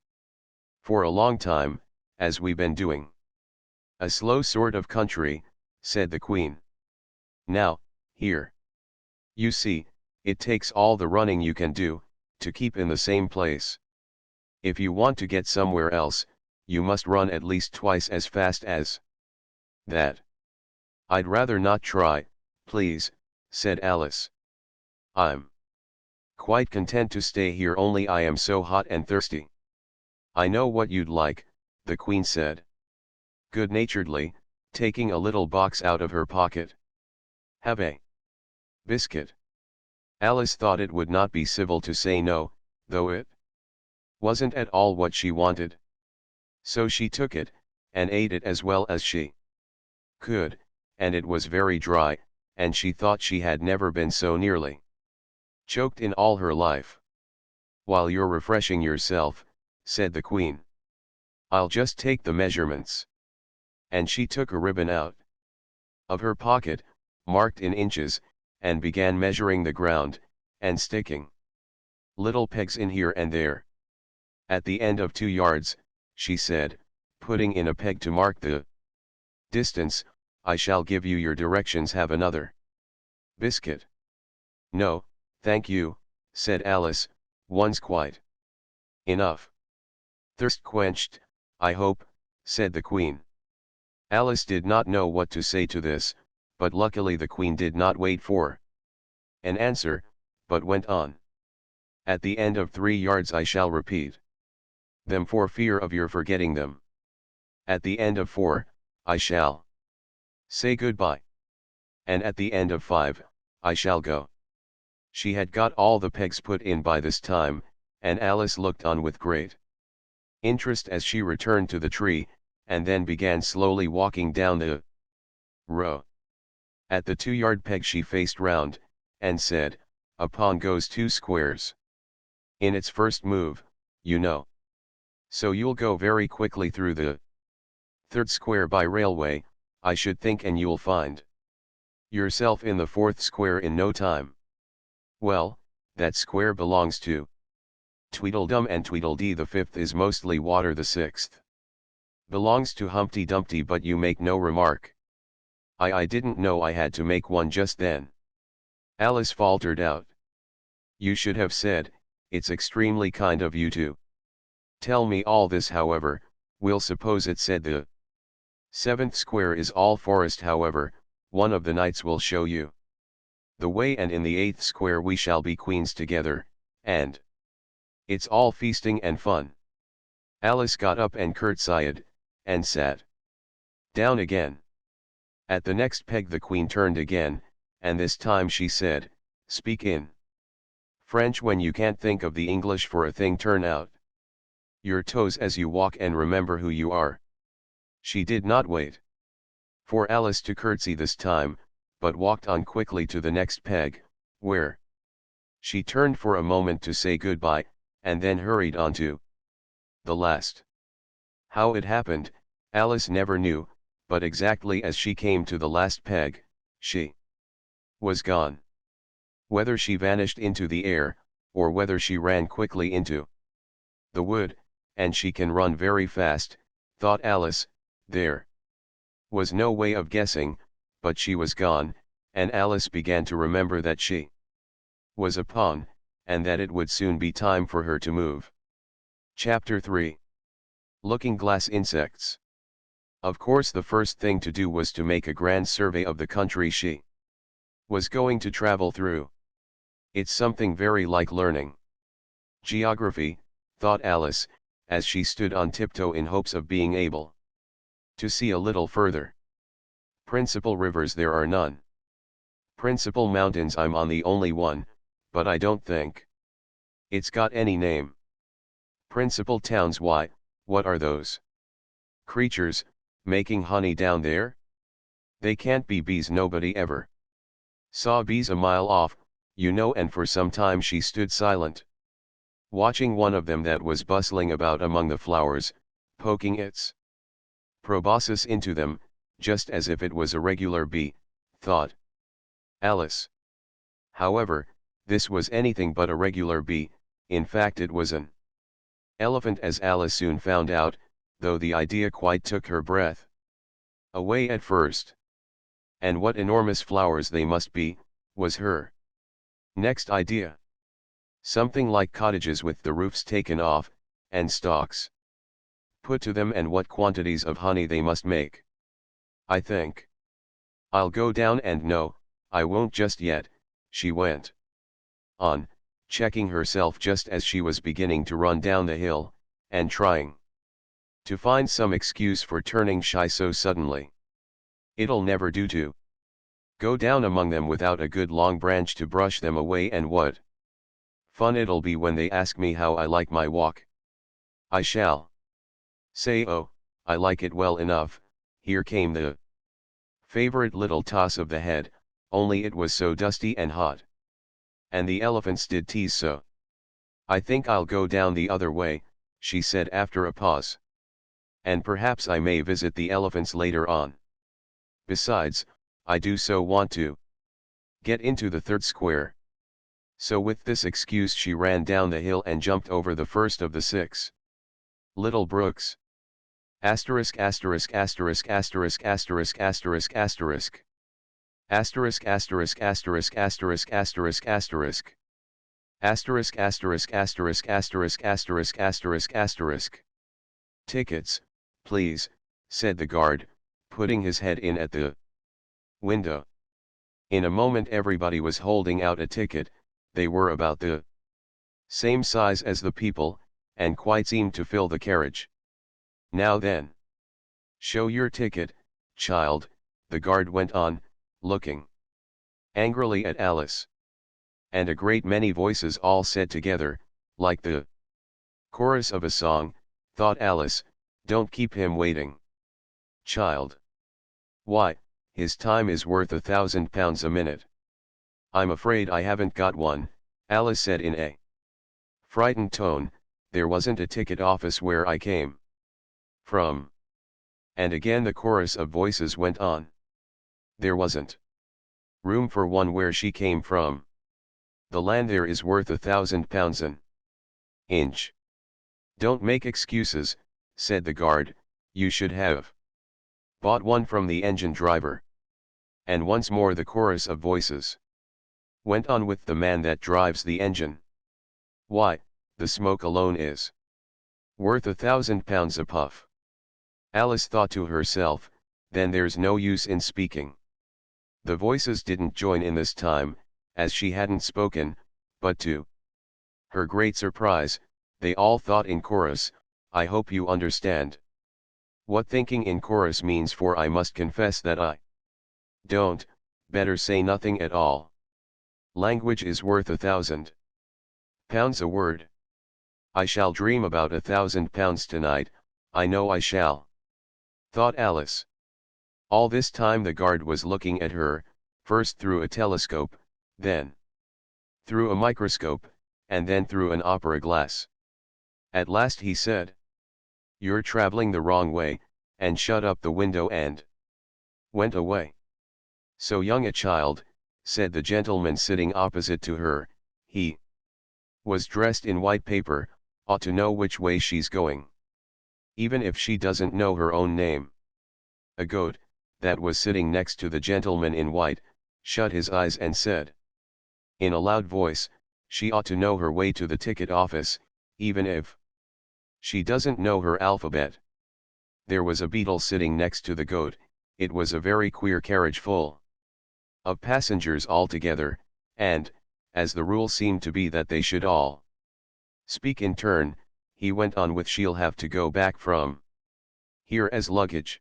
For a long time, as we been doing." "A slow sort of country," said the queen. "Now, here. You see, it takes all the running you can do, to keep in the same place. If you want to get somewhere else, you must run at least twice as fast as that." "I'd rather not try, please," said Alice. "I'm quite content to stay here, only I am so hot and thirsty." "I know what you'd like," the queen said good-naturedly, taking a little box out of her pocket. "Have a biscuit." Alice thought it would not be civil to say no, though it wasn't at all what she wanted. So she took it, and ate it as well as she could, and it was very dry, and she thought she had never been so nearly choked in all her life. "While you're refreshing yourself," said the queen, "I'll just take the measurements." And she took a ribbon out of her pocket, marked in inches, and began measuring the ground, and sticking little pegs in here and there. "At the end of 2 yards," she said, putting in a peg to mark the distance, "I shall give you your directions. Have another biscuit?" "No, thank you," said Alice, "one's quite enough." Thirst quenched, I hope, said the queen. Alice did not know what to say to this, but luckily the queen did not wait for an answer, but went on. At the end of 3 yards I shall repeat them for fear of your forgetting them. At the end of 4, I shall say goodbye. And at the end of 5, I shall go. She had got all the pegs put in by this time, and Alice looked on with great interest as she returned to the tree, and then began slowly walking down the row. At the 2-yard peg she faced round, and said, "Upon goes 2 squares. In its first move, you know. So you'll go very quickly through the 3rd square by railway, I should think, and you'll find yourself in the 4th square in no time. Well, that square belongs to Tweedledum and Tweedledee, the 5th is mostly water, the 6th belongs to Humpty Dumpty, but you make no remark." I didn't know I had to make one just then," Alice faltered out. "You should have said, it's extremely kind of you to tell me all this. However, we'll suppose it said the 7th square is all forest. However, one of the knights will show you the way, and in the 8th square we shall be queens together, and it's all feasting and fun." Alice got up and curtsied, and sat down again. At the next peg the queen turned again, and this time she said, "Speak in French when you can't think of the English for a thing. Turn out your toes as you walk and remember who you are." She did not wait for Alice to curtsy this time, but walked on quickly to the next peg, where she turned for a moment to say goodbye, and then hurried on to the last. How it happened, Alice never knew, but exactly as she came to the last peg, she was gone. Whether she vanished into the air, or whether she ran quickly into the wood, and she can run very fast, thought Alice, there was no way of guessing, but she was gone, and Alice began to remember that she was a pawn, and that it would soon be time for her to move. Chapter 3. Looking Glass Insects. Of course the first thing to do was to make a grand survey of the country she was going to travel through. It's something very like learning geography, thought Alice, as she stood on tiptoe in hopes of being able to see a little further. Principal rivers there are none. Principal mountains I'm on the only one, but I don't think it's got any name. Principal towns, why, what are those creatures making honey down there? They can't be bees. Nobody ever saw bees a mile off, you know. And for some time she stood silent, watching one of them that was bustling about among the flowers, poking its proboscis into them, just as if it was a regular bee, thought Alice. However, this was anything but a regular bee. In fact it was an elephant, as Alice soon found out, though the idea quite took her breath away at first. And what enormous flowers they must be, was her next idea. Something like cottages with the roofs taken off, and stalks put to them, and what quantities of honey they must make. I think I'll go down, and no, I won't just yet, she went on, checking herself just as she was beginning to run down the hill, and trying to find some excuse for turning shy so suddenly. It'll never do to go down among them without a good long branch to brush them away, and what fun it'll be when they ask me how I like my walk. I shall say, oh, I like it well enough. Here came the favorite little toss of the head, only it was so dusty and hot. And the elephants did tease so. I think I'll go down the other way, she said after a pause. And perhaps I may visit the elephants later on. Besides, I do so want to get into the 3rd square. So with this excuse she ran down the hill and jumped over the first of the 6 little brooks. Asterisk asterisk asterisk asterisk asterisk asterisk asterisk. Asterisk asterisk asterisk asterisk asterisk asterisk. Asterisk asterisk asterisk asterisk asterisk asterisk asterisk. Tickets, please, said the guard, putting his head in at the window. In a moment everybody was holding out a ticket. They were about the same size as the people, and quite seemed to fill the carriage. Now then, show your ticket, child, the guard went on, looking angrily at Alice. And a great many voices all said together, like the chorus of a song, thought Alice, don't keep him waiting. Child. Why, his time is worth £1,000 a minute. I'm afraid I haven't got one, Alice said in a frightened tone. There wasn't a ticket office where I came from. And again the chorus of voices went on. There wasn't room for one where she came from. The land there is worth £1,000 an inch. Don't make excuses, said the guard, you should have bought one from the engine driver. And once more the chorus of voices went on with the man that drives the engine. Why, the smoke alone is worth £1,000 a puff. Alice thought to herself, then there's no use in speaking. The voices didn't join in this time, as she hadn't spoken, but to her great surprise, they all thought in chorus, I hope you understand what thinking in chorus means, for I must confess that I don't, better say nothing at all. Language is worth £1,000 a word. I shall dream about £1,000 tonight, I know I shall, thought Alice. All this time the guard was looking at her, first through a telescope, then through a microscope, and then through an opera glass. At last he said, you're traveling the wrong way, and shut up the window and went away. So young a child, said the gentleman sitting opposite to her, he was dressed in white paper, ought to know which way she's going. Even if she doesn't know her own name. A goat, that was sitting next to the gentleman in white, shut his eyes and said, in a loud voice, she ought to know her way to the ticket office, even if she doesn't know her alphabet. There was a beetle sitting next to the goat. It was a very queer carriage full of passengers altogether, and, as the rule seemed to be that they should all speak in turn, he went on with, she'll have to go back from here as luggage.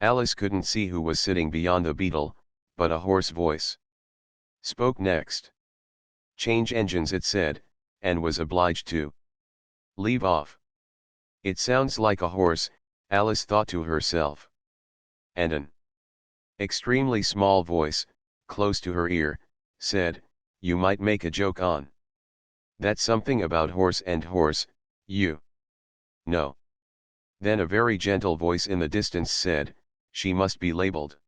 Alice couldn't see who was sitting beyond the beetle, but a hoarse voice spoke next. Change engines, it said, and was obliged to leave off. It sounds like a horse, Alice thought to herself. And an extremely small voice, close to her ear, said, you might make a joke on that, something about horse and horse, you know. Then a very gentle voice in the distance said, she must be labeled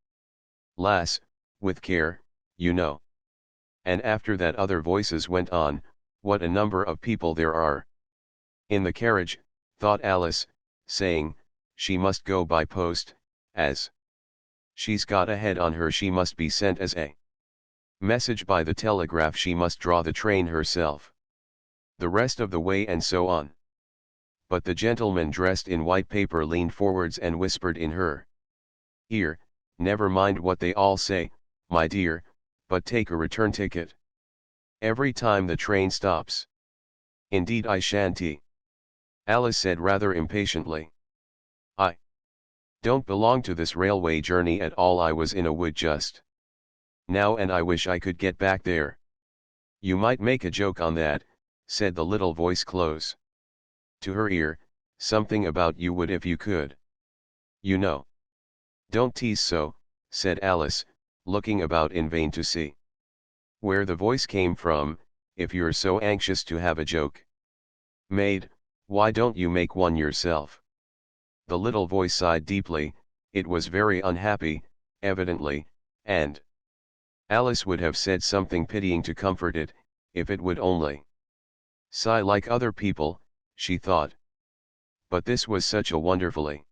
Lass, with care, you know. And after that other voices went on, what a number of people there are in the carriage, thought Alice, saying, she must go by post, as she's got a head on her, she must be sent as a message by the telegraph, she must draw the train herself the rest of the way, and so on. But the gentleman dressed in white paper leaned forwards and whispered in her ear, never mind what they all say, my dear, but take a return ticket every time the train stops. Indeed I shan't, Alice said rather impatiently. I don't belong to this railway journey at all. I was in a wood just now and I wish I could get back there. You might make a joke on that, said the little voice close to her ear, something about you would if you could. You know. Don't tease so, said Alice, looking about in vain to see where the voice came from. If you're so anxious to have a joke made, why don't you make one yourself? The little voice sighed deeply. It was very unhappy, evidently, and Alice would have said something pitying to comfort it, if it would only sigh like other people, she thought. But this was such a wonderfully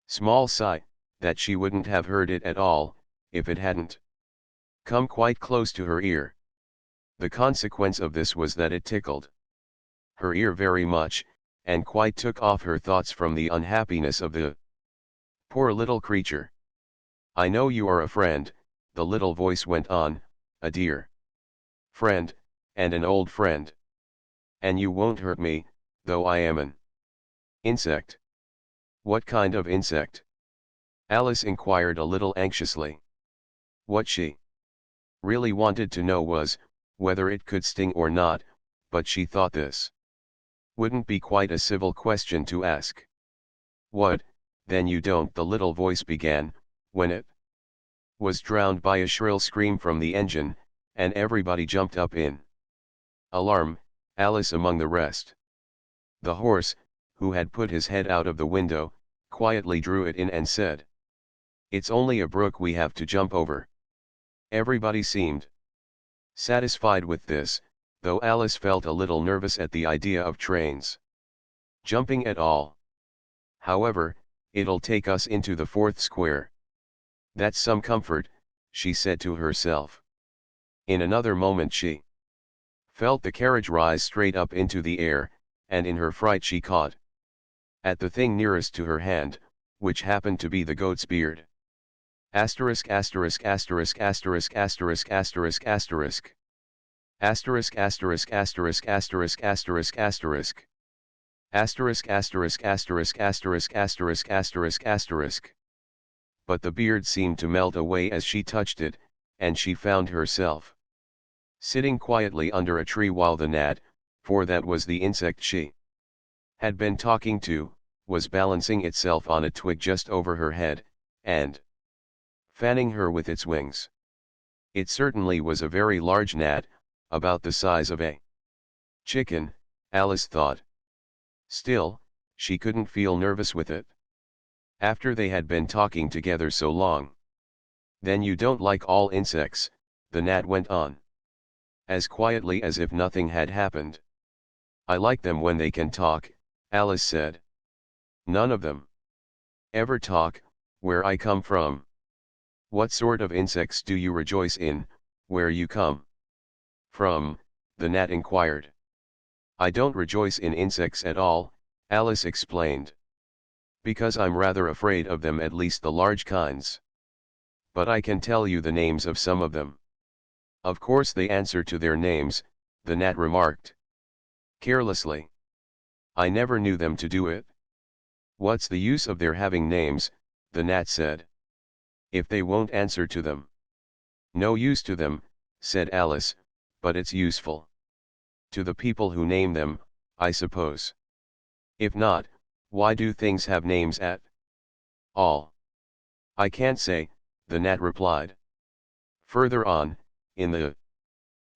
small sigh, that she wouldn't have heard it at all, if it hadn't come quite close to her ear. The consequence of this was that it tickled her ear very much, and quite took off her thoughts from the unhappiness of the poor little creature. "I know you are a friend," the little voice went on, "a dear friend, and an old friend. And you won't hurt me, though I am an insect." "What kind of insect?" Alice inquired a little anxiously. What she really wanted to know was, whether it could sting or not, but she thought this wouldn't be quite a civil question to ask. "What, then you don't?" the little voice began, when it was drowned by a shrill scream from the engine, and everybody jumped up in alarm, Alice among the rest. The horse, who had put his head out of the window, quietly drew it in and said, "It's only a brook we have to jump over." Everybody seemed satisfied with this, though Alice felt a little nervous at the idea of trains jumping at all. "However, it'll take us into the fourth square. That's some comfort," she said to herself. In another moment she felt the carriage rise straight up into the air, and in her fright she caught at the thing nearest to her hand, which happened to be the goat's beard. Asterisk asterisk asterisk asterisk asterisk asterisk asterisk. Asterisk asterisk asterisk asterisk asterisk asterisk. Asterisk asterisk asterisk asterisk asterisk asterisk asterisk. But the beard seemed to melt away as she touched it, and she found herself sitting quietly under a tree while the gnat, for that was the insect she had been talking to, was balancing itself on a twig just over her head, and fanning her with its wings. It certainly was a very large gnat, about the size of a chicken, Alice thought. Still, she couldn't feel nervous with it. After they had been talking together so long. "Then you don't like all insects," the gnat went on, as quietly as if nothing had happened. "I like them when they can talk," Alice said. "None of them ever talk, where I come from." "What sort of insects do you rejoice in, where you come from?" the gnat inquired. "I don't rejoice in insects at all," Alice explained. "Because I'm rather afraid of them, at least the large kinds. But I can tell you the names of some of them." "Of course they answer to their names," the gnat remarked carelessly. "I never knew them to do it." "What's the use of their having names?" the gnat said, "if they won't answer to them?" "No use to them," said Alice, "but it's useful to the people who name them, I suppose. If not, why do things have names at all?" "I can't say," the gnat replied. "Further on, in the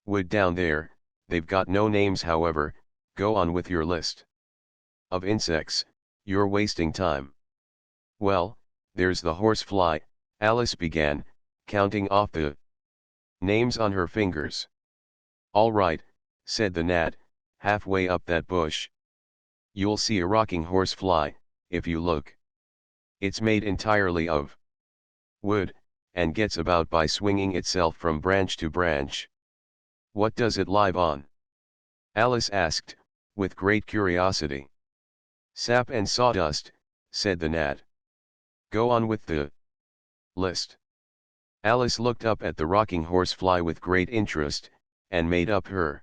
wood down there, they've got no names. However, go on with your list of insects, you're wasting time." "Well, there's the horsefly," Alice began, counting off the names on her fingers. "All right," said the gnat, "halfway up that bush you'll see a rocking horsefly, if you look. It's made entirely of wood, and gets about by swinging itself from branch to branch." "What does it live on?" Alice asked, with great curiosity. "Sap and sawdust," said the gnat. "Go on with the list." Alice looked up at the rocking horsefly with great interest, and made up her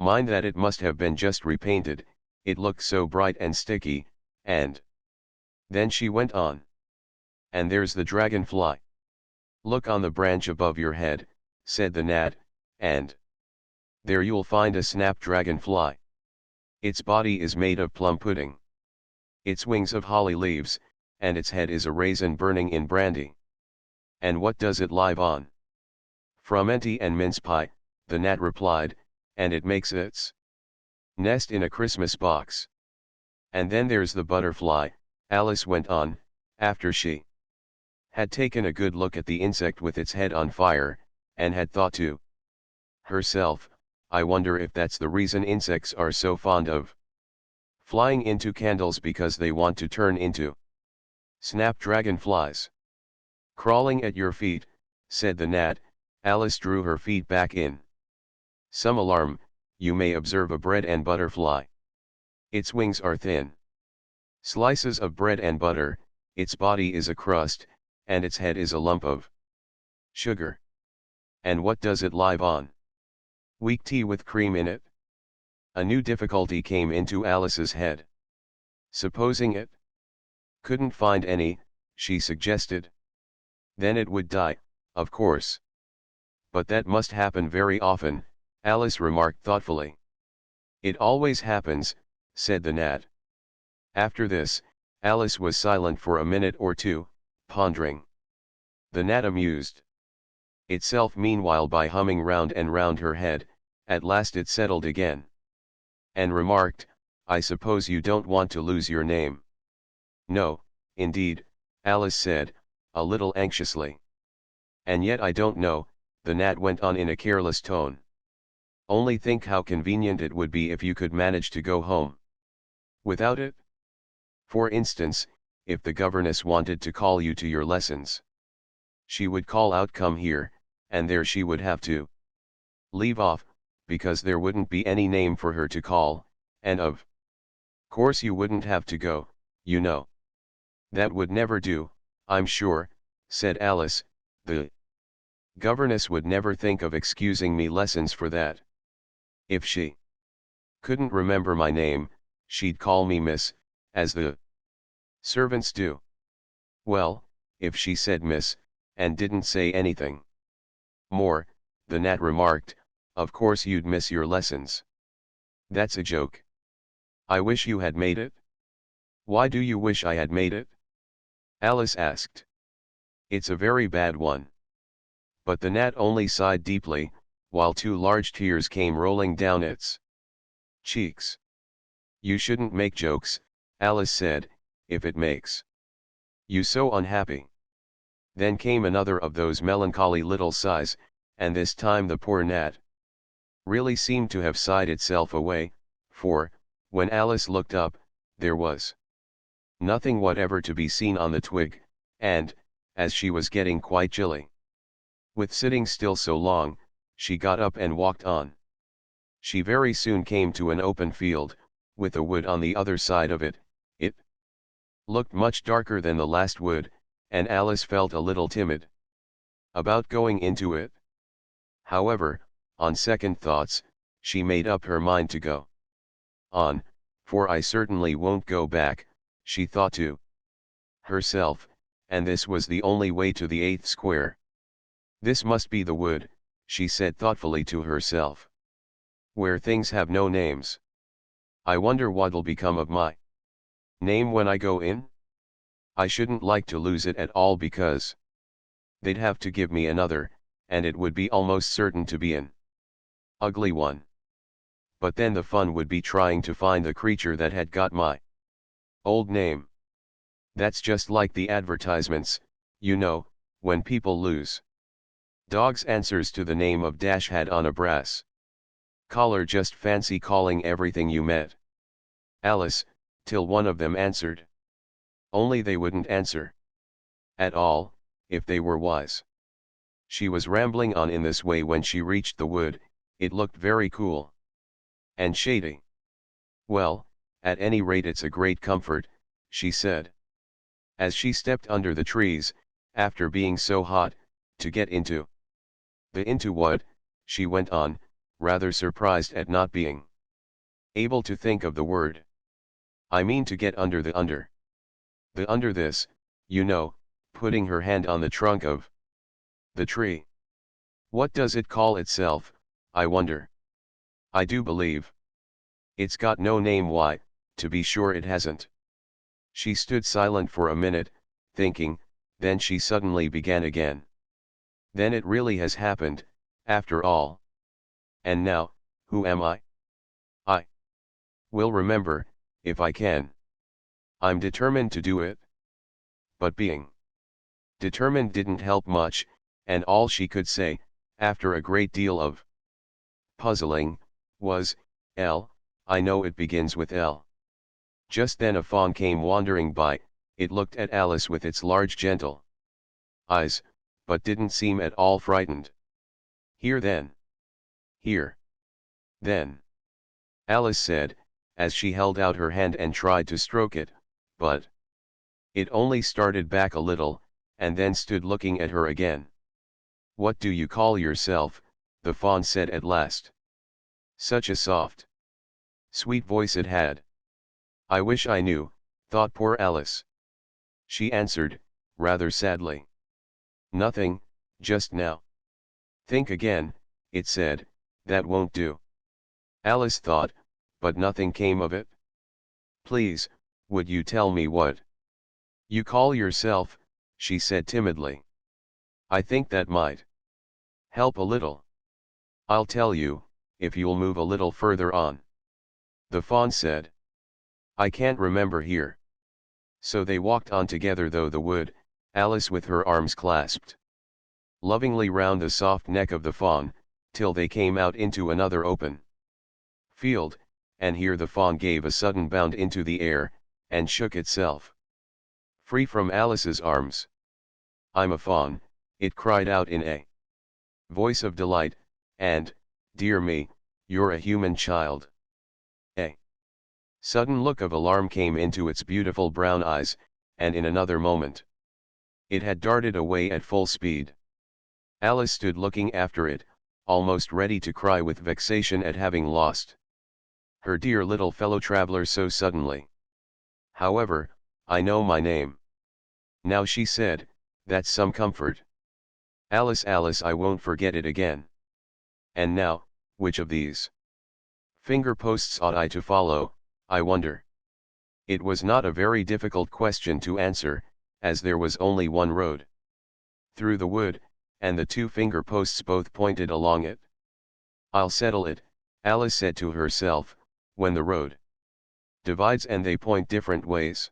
mind that it must have been just repainted, it looked so bright and sticky, and then she went on. "And there's the dragonfly. Look on the branch above your head," said the gnat, "and there you'll find a snapdragonfly. Its body is made of plum pudding, its wings of holly leaves, and its head is a raisin burning in brandy." "And what does it live on?" "Frumenty and mince pie," the gnat replied, "and it makes its nest in a Christmas box." "And then there's the butterfly," Alice went on, after she had taken a good look at the insect with its head on fire, and had thought to herself, "I wonder if that's the reason insects are so fond of flying into candles, because they want to turn into snapdragonflies." "Crawling at your feet," said the gnat. Alice drew her feet back in some alarm. "You may observe a bread and butter fly." Its wings are thin slices of bread and butter, its body is a crust, and its head is a lump of sugar. And what does it live on? Weak tea with cream in it? A new difficulty came into Alice's head. Supposing it couldn't find any, she suggested. Then it would die, of course. But that must happen very often, Alice remarked thoughtfully. It always happens, said the gnat. After this, Alice was silent for a minute or two, pondering. The gnat amused itself meanwhile by humming round and round her head. At last it settled again. And remarked, I suppose you don't want to lose your name. No, indeed, Alice said, a little anxiously. And yet I don't know, the gnat went on in a careless tone. Only think how convenient it would be if you could manage to go home without it. For instance, if the governess wanted to call you to your lessons, she would call out, come here, and there she would have to leave off, because there wouldn't be any name for her to call, and of course you wouldn't have to go, you know. That would never do, I'm sure, said Alice. The governess would never think of excusing me lessons for that. If she couldn't remember my name, she'd call me miss, as the servants do. Well, if she said miss, and didn't say anything more, the gnat remarked, of course you'd miss your lessons. That's a joke. I wish you had made it. Why do you wish I had made it? Alice asked. It's a very bad one. But the gnat only sighed deeply, while two large tears came rolling down its cheeks. You shouldn't make jokes, Alice said, if it makes you so unhappy. Then came another of those melancholy little sighs, and this time the poor gnat really seemed to have sighed itself away, for, when Alice looked up, there was nothing whatever to be seen on the twig, and, as she was getting quite chilly with sitting still so long, she got up and walked on. She very soon came to an open field, with a wood on the other side of it. It looked much darker than the last wood, and Alice felt a little timid about going into it. However, on second thoughts, she made up her mind to go on, for I certainly won't go back, she thought to herself, and this was the only way to the 8th square. This must be the wood, she said thoughtfully to herself, where things have no names. I wonder what'll become of my name when I go in? I shouldn't like to lose it at all, because they'd have to give me another, and it would be almost certain to be an ugly one. But then the fun would be trying to find the creature that had got my old name. That's just like the advertisements, you know, when people lose dogs' answers to the name of dash had on a brass collar. Just fancy calling everything you met Alice, till one of them answered. Only they wouldn't answer at all, if they were wise. She was rambling on in this way when she reached the wood. It looked very cool and shady. Well, at any rate it's a great comfort, she said, as she stepped under the trees, after being so hot, to get into what, she went on, rather surprised at not being able to think of the word. I mean to get under the under this, you know, putting her hand on the trunk of the tree. What does it call itself, I wonder? I do believe it's got no name. Why, to be sure it hasn't. She stood silent for a minute, thinking, then she suddenly began again. Then it really has happened, after all. And now, who am I? I will remember, if I can. I'm determined to do it. But being determined didn't help much, and all she could say, after a great deal of puzzling, was, L, I know it begins with L. Just then a fawn came wandering by. It looked at Alice with its large gentle eyes, but didn't seem at all frightened. Here then. Here. Then. Alice said, as she held out her hand and tried to stroke it, but it only started back a little, and then stood looking at her again. "What do you call yourself?" the fawn said at last. Such a soft, sweet voice it had. "I wish I knew," thought poor Alice. She answered, rather sadly. "Nothing, just now." "Think again," it said, "that won't do." Alice thought, but nothing came of it. "Please, would you tell me what you call yourself?" she said timidly. "I think that might help a little." "I'll tell you, if you'll move a little further on," the fawn said. "I can't remember here." So they walked on together through the wood, Alice with her arms clasped lovingly round the soft neck of the fawn, till they came out into another open field, and here the fawn gave a sudden bound into the air, and shook itself free from Alice's arms. "I'm a fawn," it cried out in a voice of delight, "and, dear me, you're a human child." A sudden look of alarm came into its beautiful brown eyes, and in another moment it had darted away at full speed. Alice stood looking after it, almost ready to cry with vexation at having lost her dear little fellow traveler so suddenly. "However, I know my name now," she said. "That's some comfort. Alice, Alice, I won't forget it again. And now, which of these finger posts ought I to follow, I wonder?" It was not a very difficult question to answer, as there was only one road through the wood, and the two finger posts both pointed along it. "I'll settle it," Alice said to herself, "when the road divides and they point different ways."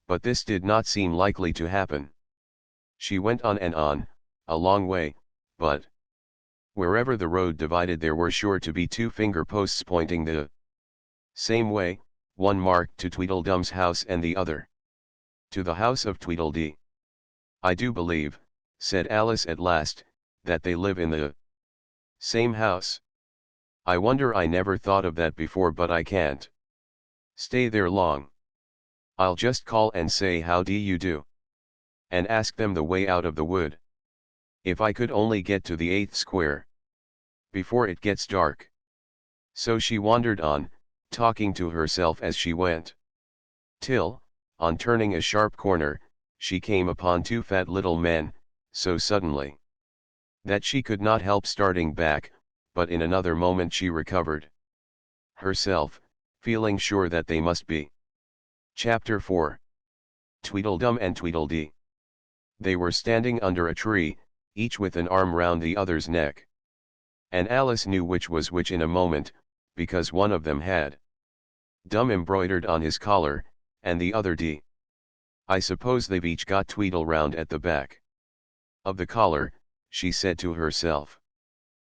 But this did not seem likely to happen. She went on and on, a long way, but wherever the road divided there were sure to be two finger posts pointing the same way, one marked to Tweedledum's house and the other to the house of Tweedledee. "I do believe," said Alice at last, "that they live in the same house. I wonder I never thought of that before, but I can't stay there long. I'll just call and say how do you do, and ask them the way out of the wood. If I could only get to the 8th square before it gets dark." So she wandered on, talking to herself as she went, till, on turning a sharp corner, she came upon two fat little men, so suddenly that she could not help starting back, but in another moment she recovered herself, feeling sure that they must be. Chapter 4 Tweedledum and Tweedledee. They were standing under a tree, each with an arm round the other's neck. And Alice knew which was which in a moment, because one of them had Dum embroidered on his collar, and the other D. "I suppose they've each got Tweedle round at the back of the collar," she said to herself.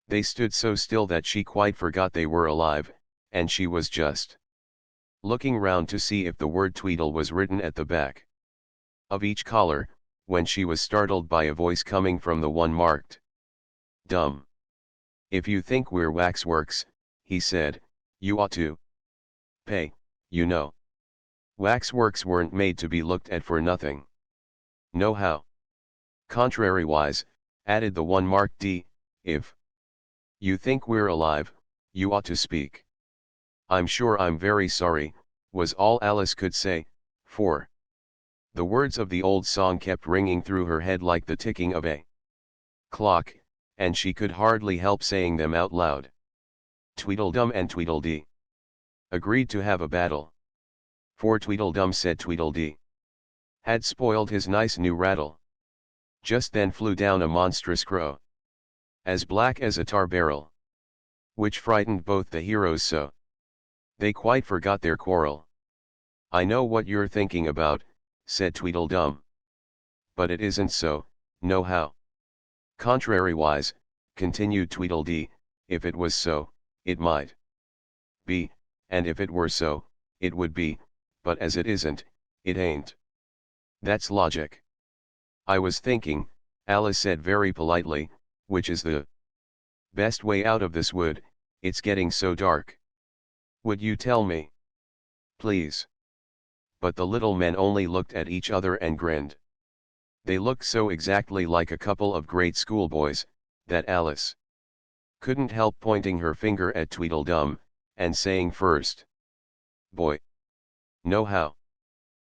They stood so still that she quite forgot they were alive, and she was just looking round to see if the word Tweedle was written at the back of each collar, when she was startled by a voice coming from the one marked Dum. "If you think we're waxworks," he said, "you ought to pay, you know. Waxworks weren't made to be looked at for nothing. Know how? Contrariwise," added the one marked D, "if you think we're alive, you ought to speak." "I'm sure I'm very sorry," was all Alice could say, for the words of the old song kept ringing through her head like the ticking of a clock, and she could hardly help saying them out loud. Tweedledum and Tweedledee agreed to have a battle. For Tweedledum said Tweedledee had spoiled his nice new rattle. Just then flew down a monstrous crow, as black as a tar barrel, which frightened both the heroes so they quite forgot their quarrel. "I know what you're thinking about," said Tweedledum. "But it isn't so, nohow. Contrariwise," continued Tweedledee, "if it was so, it might be, and if it were so, it would be, but as it isn't, it ain't. That's logic." "I was thinking," Alice said very politely, "which is the best way out of this wood, it's getting so dark. Would you tell me?" Please. But the little men only looked at each other and grinned. They looked so exactly like a couple of great schoolboys, that Alice couldn't help pointing her finger at Tweedledum, and saying first, "Boy. Know how."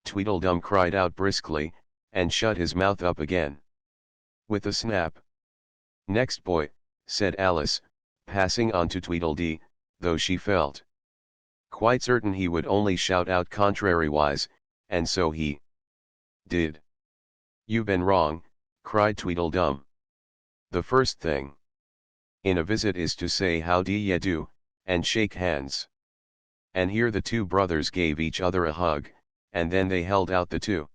Tweedledum cried out briskly, and shut his mouth up again. With a snap. "Next boy," said Alice, passing on to Tweedledee, though she felt quite certain he would only shout out contrariwise, and so he did. "You been wrong," cried Tweedledum. "The first thing in a visit is to say how d'ye do, and shake hands." And here the two brothers gave each other a hug, and then they held out the two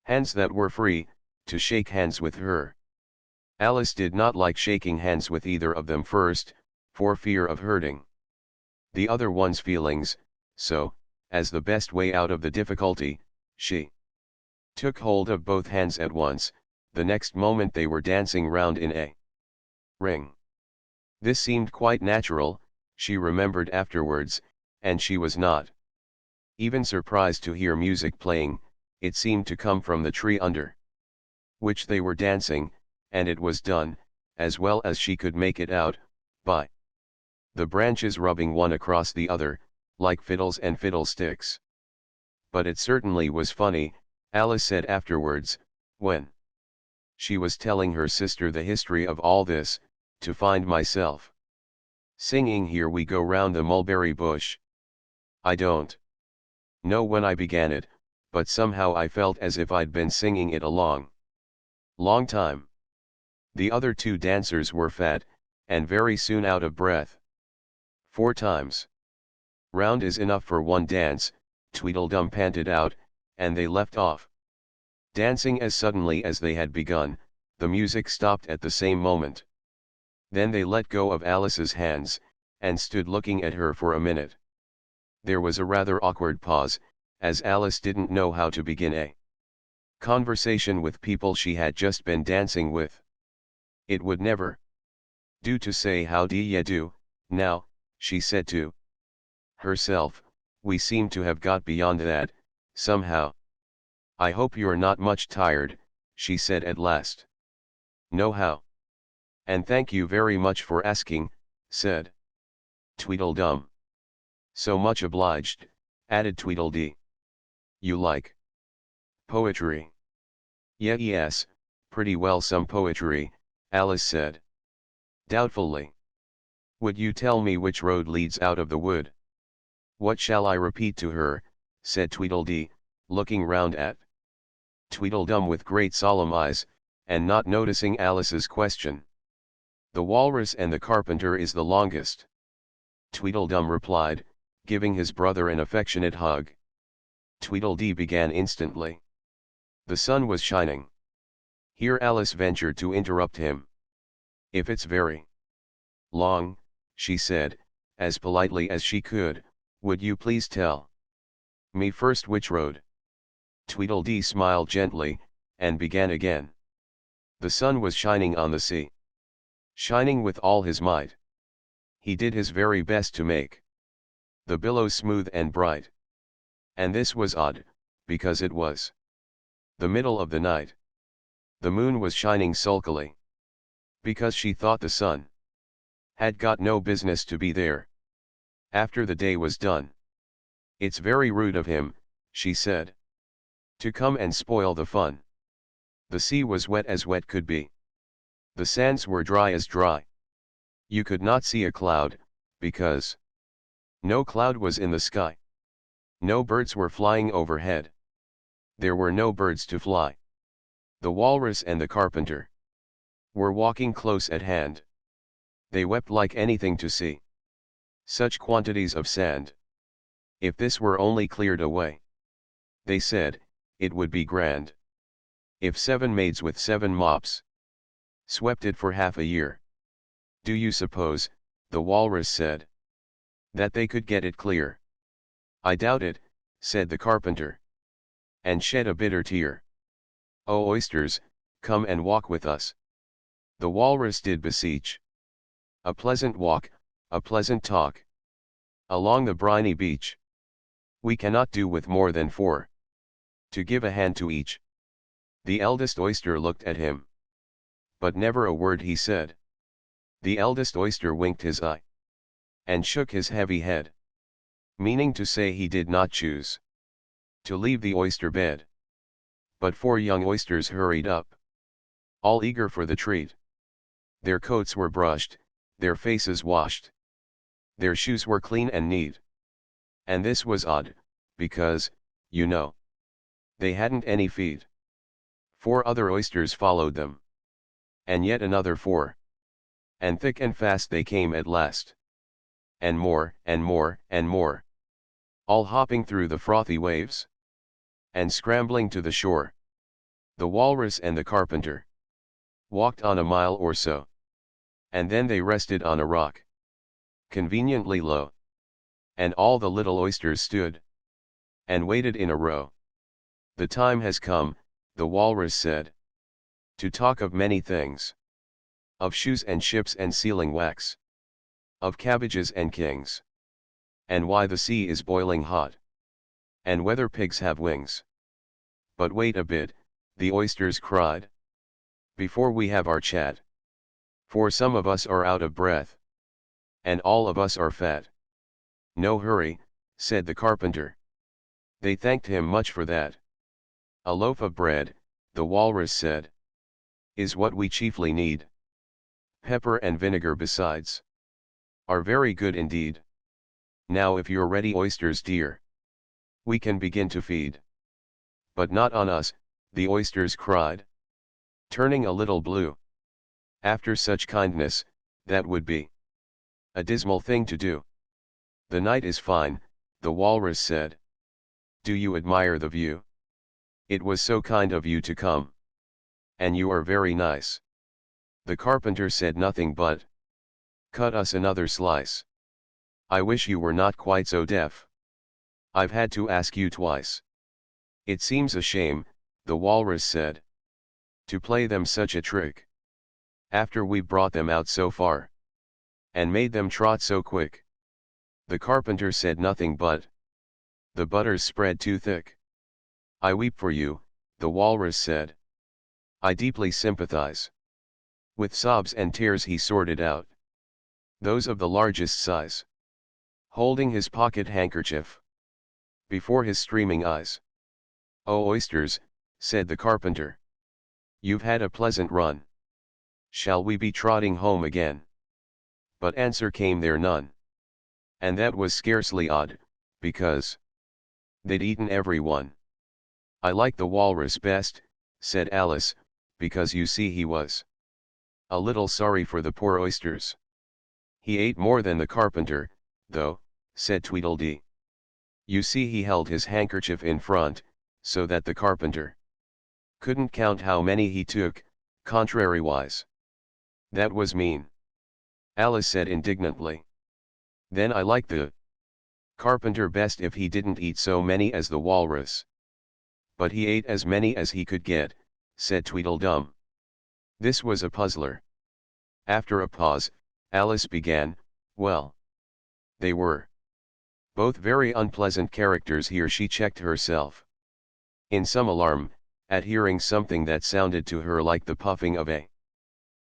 hands that were free, to shake hands with her. Alice did not like shaking hands with either of them first, for fear of hurting the other one's feelings, so, as the best way out of the difficulty, she took hold of both hands at once. The next moment they were dancing round in a ring. This seemed quite natural, she remembered afterwards, and she was not even surprised to hear music playing. It seemed to come from the tree under which they were dancing, and it was done, as well as she could make it out, by the branches rubbing one across the other, like fiddles and fiddlesticks. But it certainly was funny, Alice said afterwards, when she was telling her sister the history of all this, to find myself singing "Here We Go Round the Mulberry Bush." I don't know when I began it, but somehow I felt as if I'd been singing it a long time. The other two dancers were fat, and very soon out of breath. 4 times round is enough for one dance, Tweedledum panted out, and they left off dancing as suddenly as they had begun. The music stopped at the same moment. Then they let go of Alice's hands, and stood looking at her for a minute. There was a rather awkward pause, as Alice didn't know how to begin a conversation with people she had just been dancing with. It would never do to say "How d'ye do," now, she said to herself. We seem to have got beyond that, somehow. "I hope you're not much tired," she said at last. "No how. And thank you very much for asking," said Tweedledum. "So much obliged," added Tweedledee. "You like poetry?" Yes, pretty well some poetry," Alice said doubtfully. "Would you tell me which road leads out of the wood?" "What shall I repeat to her?" said Tweedledee, looking round at Tweedledum with great solemn eyes, and not noticing Alice's question. "The Walrus and the Carpenter is the longest," Tweedledum replied, giving his brother an affectionate hug. Tweedledee began instantly. The sun was shining. Here Alice ventured to interrupt him. "If it's very long," she said, as politely as she could, "would you please tell me first which road?" Tweedledee smiled gently, and began again. The sun was shining on the sea. Shining with all his might. He did his very best to make the billows smooth and bright. And this was odd, because it was the middle of the night. The moon was shining sulkily, because she thought the sun had got no business to be there. After the day was done. "It's very rude of him," she said, "to come and spoil the fun." The sea was wet as wet could be. The sands were dry as dry. You could not see a cloud, because no cloud was in the sky. No birds were flying overhead. There were no birds to fly. The Walrus and the Carpenter were walking close at hand. They wept like anything to see such quantities of sand. If this were only cleared away, they said, it would be grand. If 7 maids with 7 mops swept it for half a year. "Do you suppose," the Walrus said, "that they could get it clear?" "I doubt it," said the Carpenter, and shed a bitter tear. "Oh oysters, come and walk with us," the Walrus did beseech. A pleasant walk, a pleasant talk, along the briny beach. We cannot do with more than 4. To give a hand to each. The eldest oyster looked at him. But never a word he said. The eldest oyster winked his eye. And shook his heavy head. Meaning to say he did not choose to leave the oyster bed. But 4 young oysters hurried up. All eager for the treat. Their coats were brushed, their faces washed. Their shoes were clean and neat. And this was odd, because, you know, they hadn't any feet. 4 other oysters followed them. And yet another 4. And thick and fast they came at last. And more, and more, and more. All hopping through the frothy waves. And scrambling to the shore. The walrus and the carpenter walked on a mile or so. And then they rested on a rock, conveniently low. And all the little oysters stood and waited in a row. The time has come, the walrus said, to talk of many things. Of shoes and ships and sealing wax. Of cabbages and kings. And why the sea is boiling hot. And whether pigs have wings. But wait a bit, the oysters cried. Before we have our chat. For some of us are out of breath. And all of us are fat. No hurry, said the carpenter. They thanked him much for that. A loaf of bread, the walrus said, is what we chiefly need. Pepper and vinegar besides are very good indeed. Now if you're ready, oysters dear, we can begin to feed. But not on us, the oysters cried, turning a little blue. After such kindness, that would be a dismal thing to do. The night is fine, the walrus said. Do you admire the view? It was so kind of you to come. And you are very nice. The carpenter said nothing but, cut us another slice. I wish you were not quite so deaf. I've had to ask you twice. It seems a shame, the walrus said, to play them such a trick. After we brought them out so far. And made them trot so quick. The carpenter said nothing but, the butter's spread too thick. I weep for you, the walrus said. I deeply sympathize. With sobs and tears he sorted out those of the largest size, holding his pocket handkerchief before his streaming eyes. Oh oysters, said the carpenter. You've had a pleasant run. Shall we be trotting home again? But answer came there none. And that was scarcely odd, because they'd eaten every one. I like the walrus best, said Alice, because you see he was a little sorry for the poor oysters. He ate more than the carpenter, though, said Tweedledee. You see he held his handkerchief in front, so that the carpenter couldn't count how many he took, contrariwise. That was mean. Alice said indignantly. Then I like the carpenter best if he didn't eat so many as the walrus. But he ate as many as he could get, said Tweedledum. This was a puzzler. After a pause, Alice began, well, they were both very unpleasant characters. Here she checked herself in some alarm, at hearing something that sounded to her like the puffing of a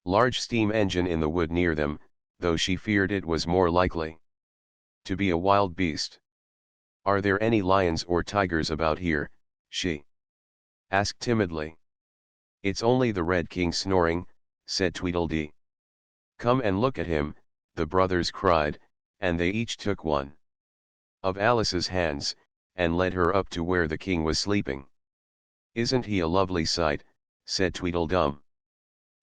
large steam engine in the wood near them, though she feared it was more likely to be a wild beast. Are there any lions or tigers about here? She asked timidly. It's only the Red King snoring, said Tweedledee. Come and look at him, the brothers cried, and they each took one of Alice's hands, and led her up to where the king was sleeping. Isn't he a lovely sight? Said Tweedledum.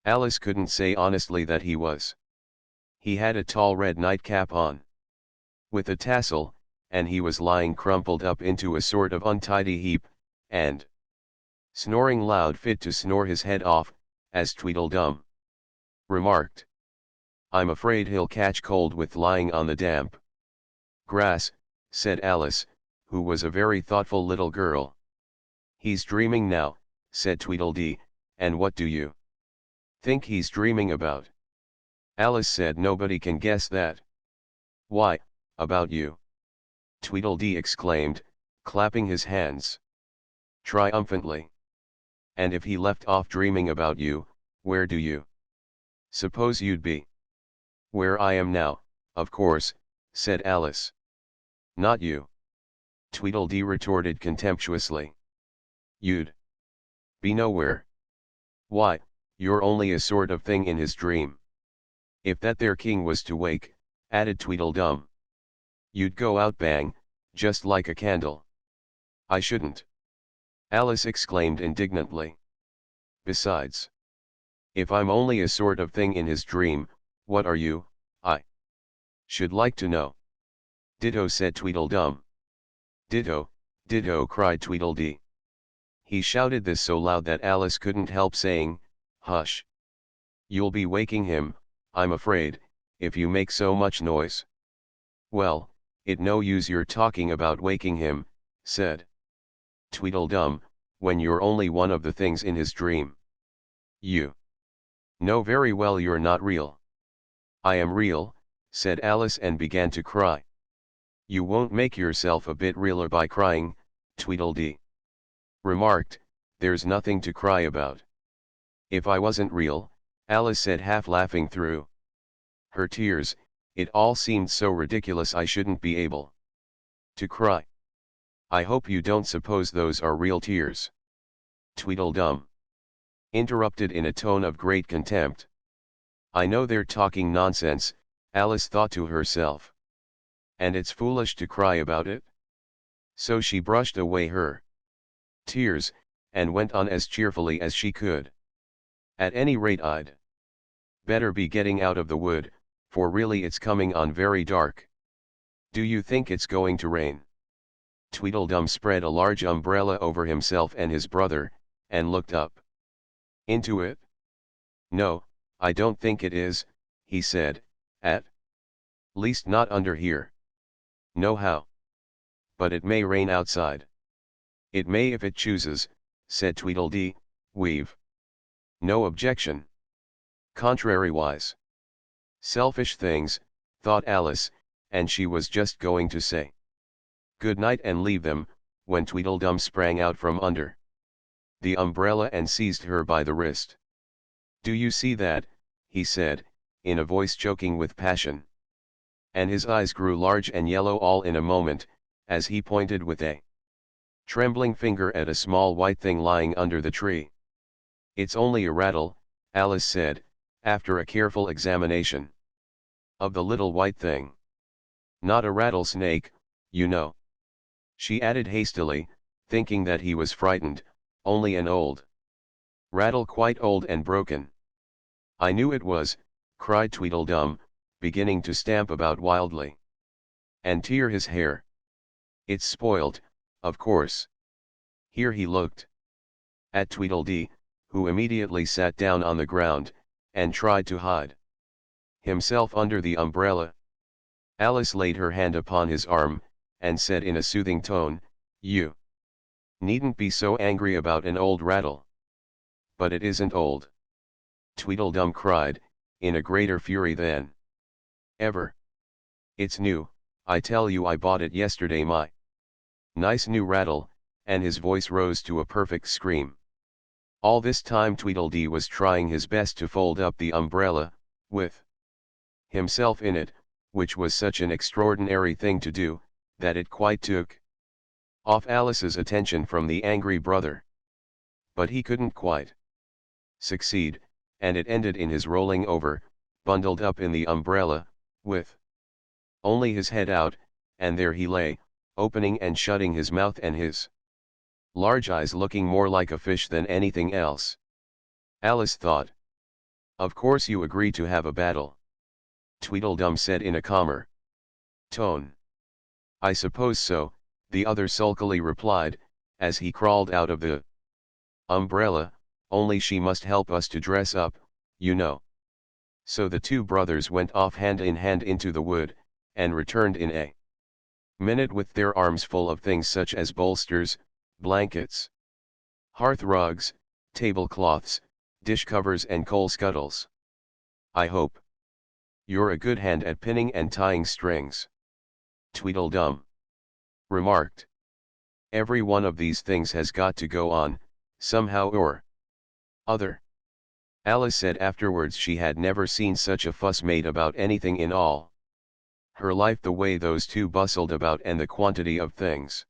Alice couldn't say honestly that he was. He had a tall red nightcap on, with a tassel, and he was lying crumpled up into a sort of untidy heap, and snoring loud, fit to snore his head off, as Tweedledum remarked. I'm afraid he'll catch cold with lying on the damp grass, said Alice, who was a very thoughtful little girl. He's dreaming now, said Tweedledee, and what do you think he's dreaming about? Alice said nobody can guess that. Why, about you, Tweedledee exclaimed, clapping his hands triumphantly. And if he left off dreaming about you, where do you suppose you'd be? Where I am now, of course, said Alice. Not you. Tweedledee retorted contemptuously. You'd be nowhere. Why, you're only a sort of thing in his dream. If that there king was to wake, added Tweedledum, you'd go out bang, just like a candle. I shouldn't. Alice exclaimed indignantly. Besides, if I'm only a sort of thing in his dream, what are you? I should like to know. Ditto, said Tweedledum. Ditto, ditto, cried Tweedledee. He shouted this so loud that Alice couldn't help saying, hush. You'll be waking him, I'm afraid, if you make so much noise. Well, it no use your talking about waking him, said Tweedledum, when you're only one of the things in his dream. You know very well you're not real. I am real, said Alice and began to cry. You won't make yourself a bit realer by crying, Tweedledee remarked. There's nothing to cry about. If I wasn't real, Alice said, half laughing through her tears, it all seemed so ridiculous I shouldn't be able to cry. I hope you don't suppose those are real tears. Tweedledum interrupted in a tone of great contempt. I know they're talking nonsense, Alice thought to herself. And it's foolish to cry about it. So she brushed away her tears, and went on as cheerfully as she could. At any rate, I'd better be getting out of the wood, for really it's coming on very dark. Do you think it's going to rain? Tweedledum spread a large umbrella over himself and his brother, and looked up into it. No, I don't think it is, he said, at least not under here. No how. But it may rain outside. It may if it chooses, said Tweedledee, we've no objection. Contrariwise. Selfish things, thought Alice, and she was just going to say good night and leave them, when Tweedledum sprang out from under the umbrella and seized her by the wrist. Do you see that? He said, in a voice choking with passion. And his eyes grew large and yellow all in a moment, as he pointed with a trembling finger at a small white thing lying under the tree. It's only a rattle, Alice said, after a careful examination of the little white thing. Not a rattlesnake, you know. She added hastily, thinking that he was frightened, only an old rattle, quite old and broken. I knew it was, cried Tweedledum, beginning to stamp about wildly and tear his hair. It's spoilt, of course. Here he looked at Tweedledee, who immediately sat down on the ground, and tried to hide himself under the umbrella. Alice laid her hand upon his arm, and said in a soothing tone, you needn't be so angry about an old rattle. But it isn't old, Tweedledum cried, in a greater fury than ever. It's new, I tell you, I bought it yesterday, my nice new rattle, and his voice rose to a perfect scream. All this time Tweedledee was trying his best to fold up the umbrella, with himself in it, which was such an extraordinary thing to do, that it quite took off Alice's attention from the angry brother. But he couldn't quite succeed, and it ended in his rolling over, bundled up in the umbrella, with only his head out, and there he lay, opening and shutting his mouth and his large eyes looking more like a fish than anything else. Alice thought. Of course you agree to have a battle, Tweedledum said in a calmer tone. I suppose so, the other sulkily replied, as he crawled out of the umbrella, only she must help us to dress up, you know. So the two brothers went off hand in hand into the wood, and returned in a minute with their arms full of things such as bolsters, blankets, hearth rugs, tablecloths, dish covers and coal scuttles. I hope you're a good hand at pinning and tying strings, Tweedledum remarked. Every one of these things has got to go on, somehow or other. Alice said afterwards she had never seen such a fuss made about anything in all her life, the way those two bustled about and the quantity of things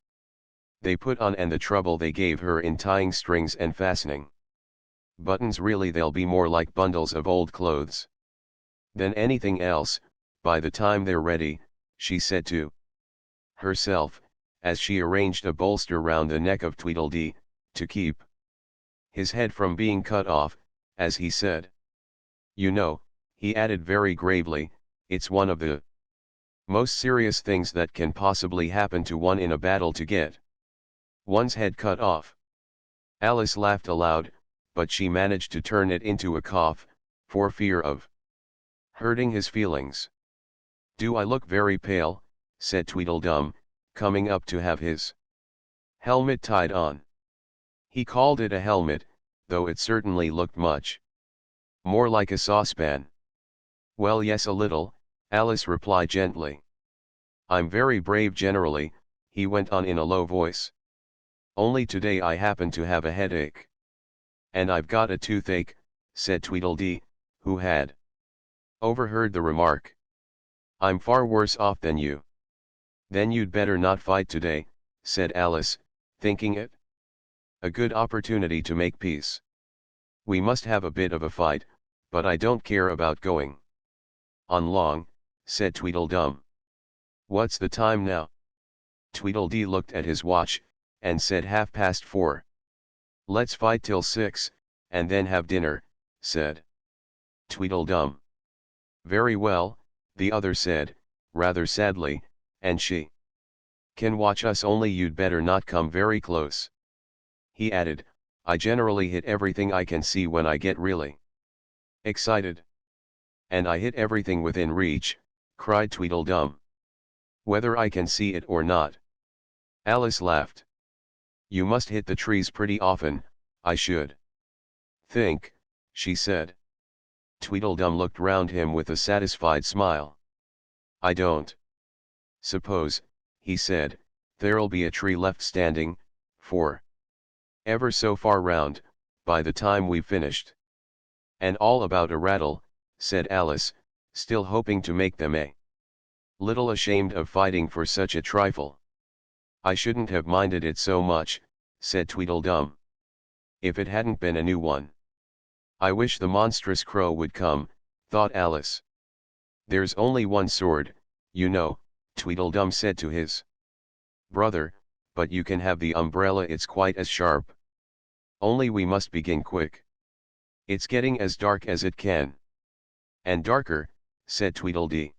they put on and the trouble they gave her in tying strings and fastening buttons. Really they'll be more like bundles of old clothes than anything else, by the time they're ready, she said to herself, as she arranged a bolster round the neck of Tweedledee, to keep his head from being cut off, as he said. You know, he added very gravely, it's one of the most serious things that can possibly happen to one in a battle to get one's head cut off. Alice laughed aloud, but she managed to turn it into a cough, for fear of hurting his feelings. Do I look very pale? Said Tweedledum, coming up to have his helmet tied on. He called it a helmet, though it certainly looked much more like a saucepan. Well, yes, a little, Alice replied gently. I'm very brave generally, he went on in a low voice. Only today I happen to have a headache. And I've got a toothache, said Tweedledee, who had overheard the remark. I'm far worse off than you. Then you'd better not fight today, said Alice, thinking it a good opportunity to make peace. We must have a bit of a fight, but I don't care about going on long, said Tweedledum. What's the time now? Tweedledee looked at his watch, and said 4:30. Let's fight till 6, and then have dinner, said Tweedledum. Very well, the other said, rather sadly, and she can watch us, only you'd better not come very close. He added, I generally hit everything I can see when I get really excited. And I hit everything within reach, cried Tweedledum. Whether I can see it or not. Alice laughed. You must hit the trees pretty often, I should think, she said. Tweedledum looked round him with a satisfied smile. I don't suppose, he said, there'll be a tree left standing, for ever so far round, by the time we've finished. And all about a rattle, said Alice, still hoping to make them a little ashamed of fighting for such a trifle. I shouldn't have minded it so much, said Tweedledum, if it hadn't been a new one. I wish the monstrous crow would come, thought Alice. There's only one sword, you know, Tweedledum said to his brother, but you can have the umbrella, it's quite as sharp. Only we must begin quick. It's getting as dark as it can. And darker, said Tweedledee.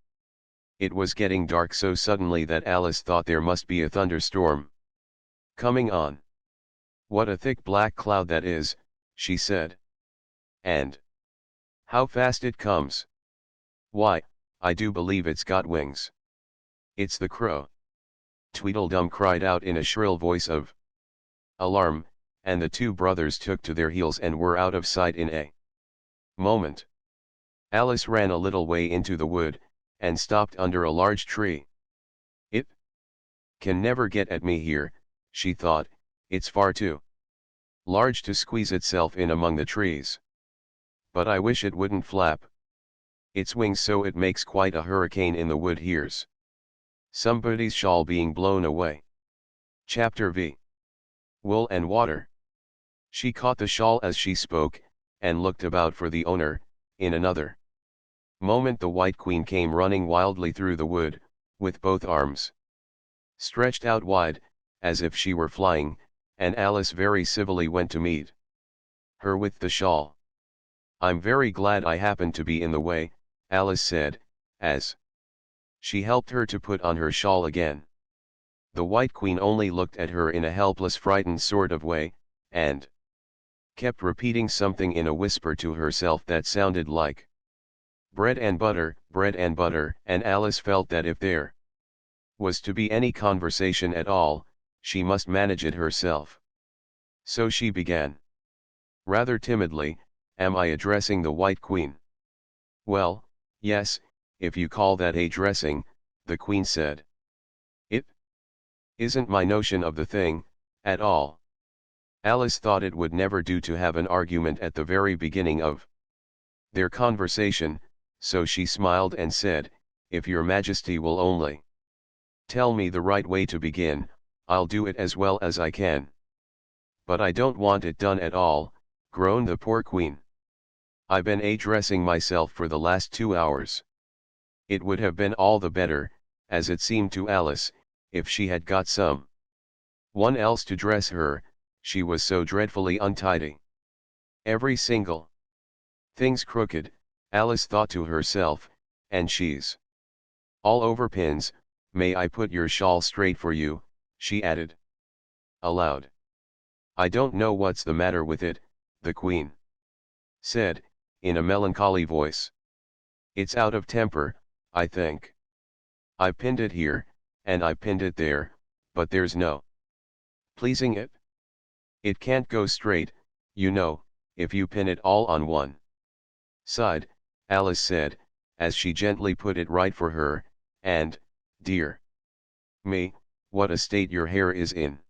It was getting dark so suddenly that Alice thought there must be a thunderstorm coming on. What a thick black cloud that is, she said. And how fast it comes. Why, I do believe it's got wings. It's the crow. Tweedledum cried out in a shrill voice of alarm, and the two brothers took to their heels and were out of sight in a moment. Alice ran a little way into the wood, and stopped under a large tree. It can never get at me here, she thought, it's far too large to squeeze itself in among the trees. But I wish it wouldn't flap its wings so it makes quite a hurricane in the wood. Here's somebody's shawl being blown away. Chapter V. Wool and Water. She caught the shawl as she spoke, and looked about for the owner. In another moment the White Queen came running wildly through the wood, with both arms stretched out wide, as if she were flying, and Alice very civilly went to meet her with the shawl. I'm very glad I happened to be in the way, Alice said, as she helped her to put on her shawl again. The White Queen only looked at her in a helpless, frightened sort of way, and kept repeating something in a whisper to herself that sounded like bread and butter, and Alice felt that if there was to be any conversation at all, she must manage it herself. So she began. Rather timidly, am I addressing the White Queen? Well, yes, if you call that addressing, the Queen said. It isn't my notion of the thing, At all. Alice thought it would never do to have an argument at the very beginning of their conversation, so she smiled and said, "If your Majesty will only tell me the right way to begin, I'll do it as well as I can." "But I don't want it done at all," groaned the poor Queen. "I've been dressing myself for the last 2 hours. It would have been all the better, as it seemed to Alice, if she had got some one else to dress her, she was so dreadfully untidy. Every single thing's crooked," Alice thought to herself, "and she's all over pins. May I put your shawl straight for you?" she added aloud. "I don't know what's the matter with it," the Queen said, in a melancholy voice. "It's out of temper, I think. I pinned it here, and I pinned it there, but there's no pleasing it. It can't go straight, you know, if you pin it all on one side," Alice said, as she gently put it right for her, "and, dear me, what a state your hair is in."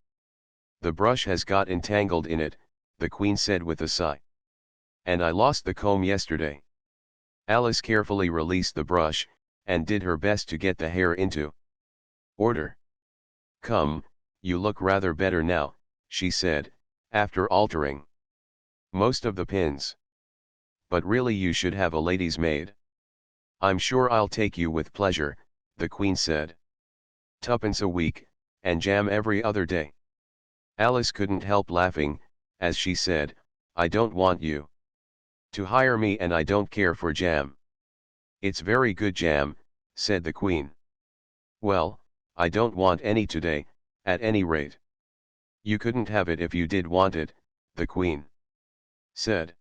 "The brush has got entangled in it," the Queen said with a sigh. "And I lost the comb yesterday." Alice carefully released the brush, and did her best to get the hair into order. "Come, you look rather better now," she said, after altering most of the pins. "But really you should have a lady's maid." "I'm sure I'll take you with pleasure," the Queen said. "Tuppence a week, and jam every other day." Alice couldn't help laughing, as she said, "I don't want you to hire me, and I don't care for jam." "It's very good jam," said the Queen. "Well, I don't want any today, at any rate." "You couldn't have it if you did want it," the Queen said.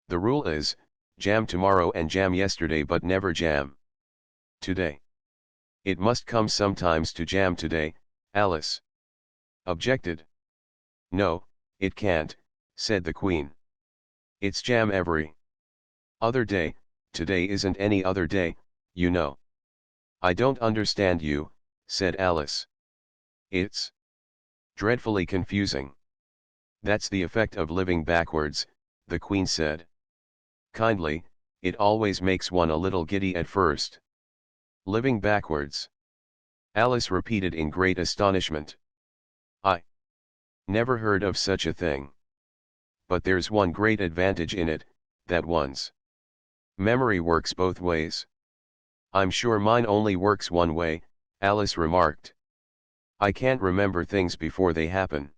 "The rule is, jam tomorrow and jam yesterday, but never jam today." "It must come sometimes to jam today," Alice objected. "No, it can't," said the Queen. "It's jam every other day. Today isn't any other day, you know." "I don't understand you," said Alice. "It's dreadfully confusing." "That's the effect of living backwards," the Queen said kindly. "It always makes one a little giddy at first." "Living backwards?" Alice repeated in great astonishment. "I never heard of such a thing. But there's one great advantage in it, that one's memory works both ways." "I'm sure mine only works one way," Alice remarked. "I can't remember things before they happen."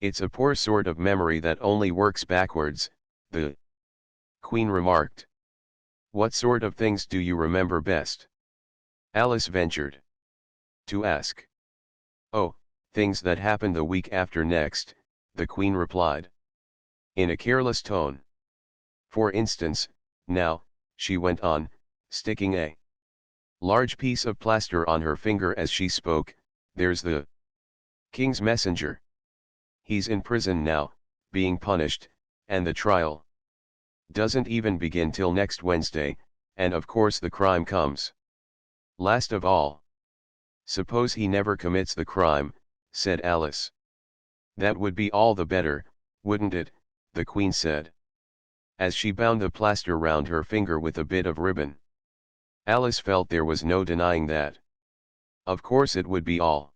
"It's a poor sort of memory that only works backwards," the Queen remarked. "What sort of things do you remember best?" Alice ventured to ask. "Oh, things that happened the week after next," the Queen replied, in a careless tone. "For instance, now," she went on, sticking a large piece of plaster on her finger as she spoke, "there's the King's messenger. He's in prison now, being punished, and the trial doesn't even begin till next Wednesday, and of course the crime comes last of all." "Suppose he never commits the crime," said Alice. "That would be all the better, wouldn't it?" the Queen said, as she bound the plaster round her finger with a bit of ribbon. Alice felt there was no denying that. Of course it would be all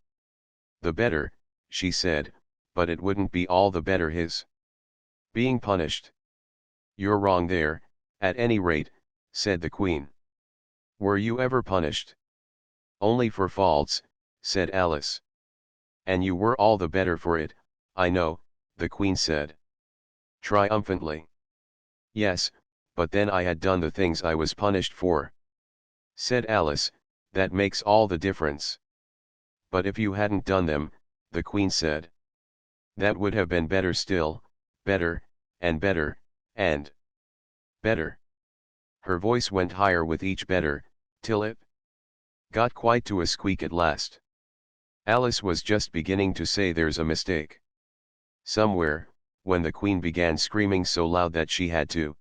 the better, she said, but it wouldn't be all the better his being punished. "You're wrong there, at any rate," said the Queen. "Were you ever punished?" "Only for faults," said Alice. "And you were all the better for it, I know," the Queen said triumphantly. "Yes, but then I had done the things I was punished for," said Alice. "That makes all the difference." "But if you hadn't done them," the Queen said, "that would have been better still, better, and better, and better." Her voice went higher with each better, till it got quite to a squeak at last. Alice was just beginning to say there's a mistake somewhere, when the Queen began screaming so loud that she had to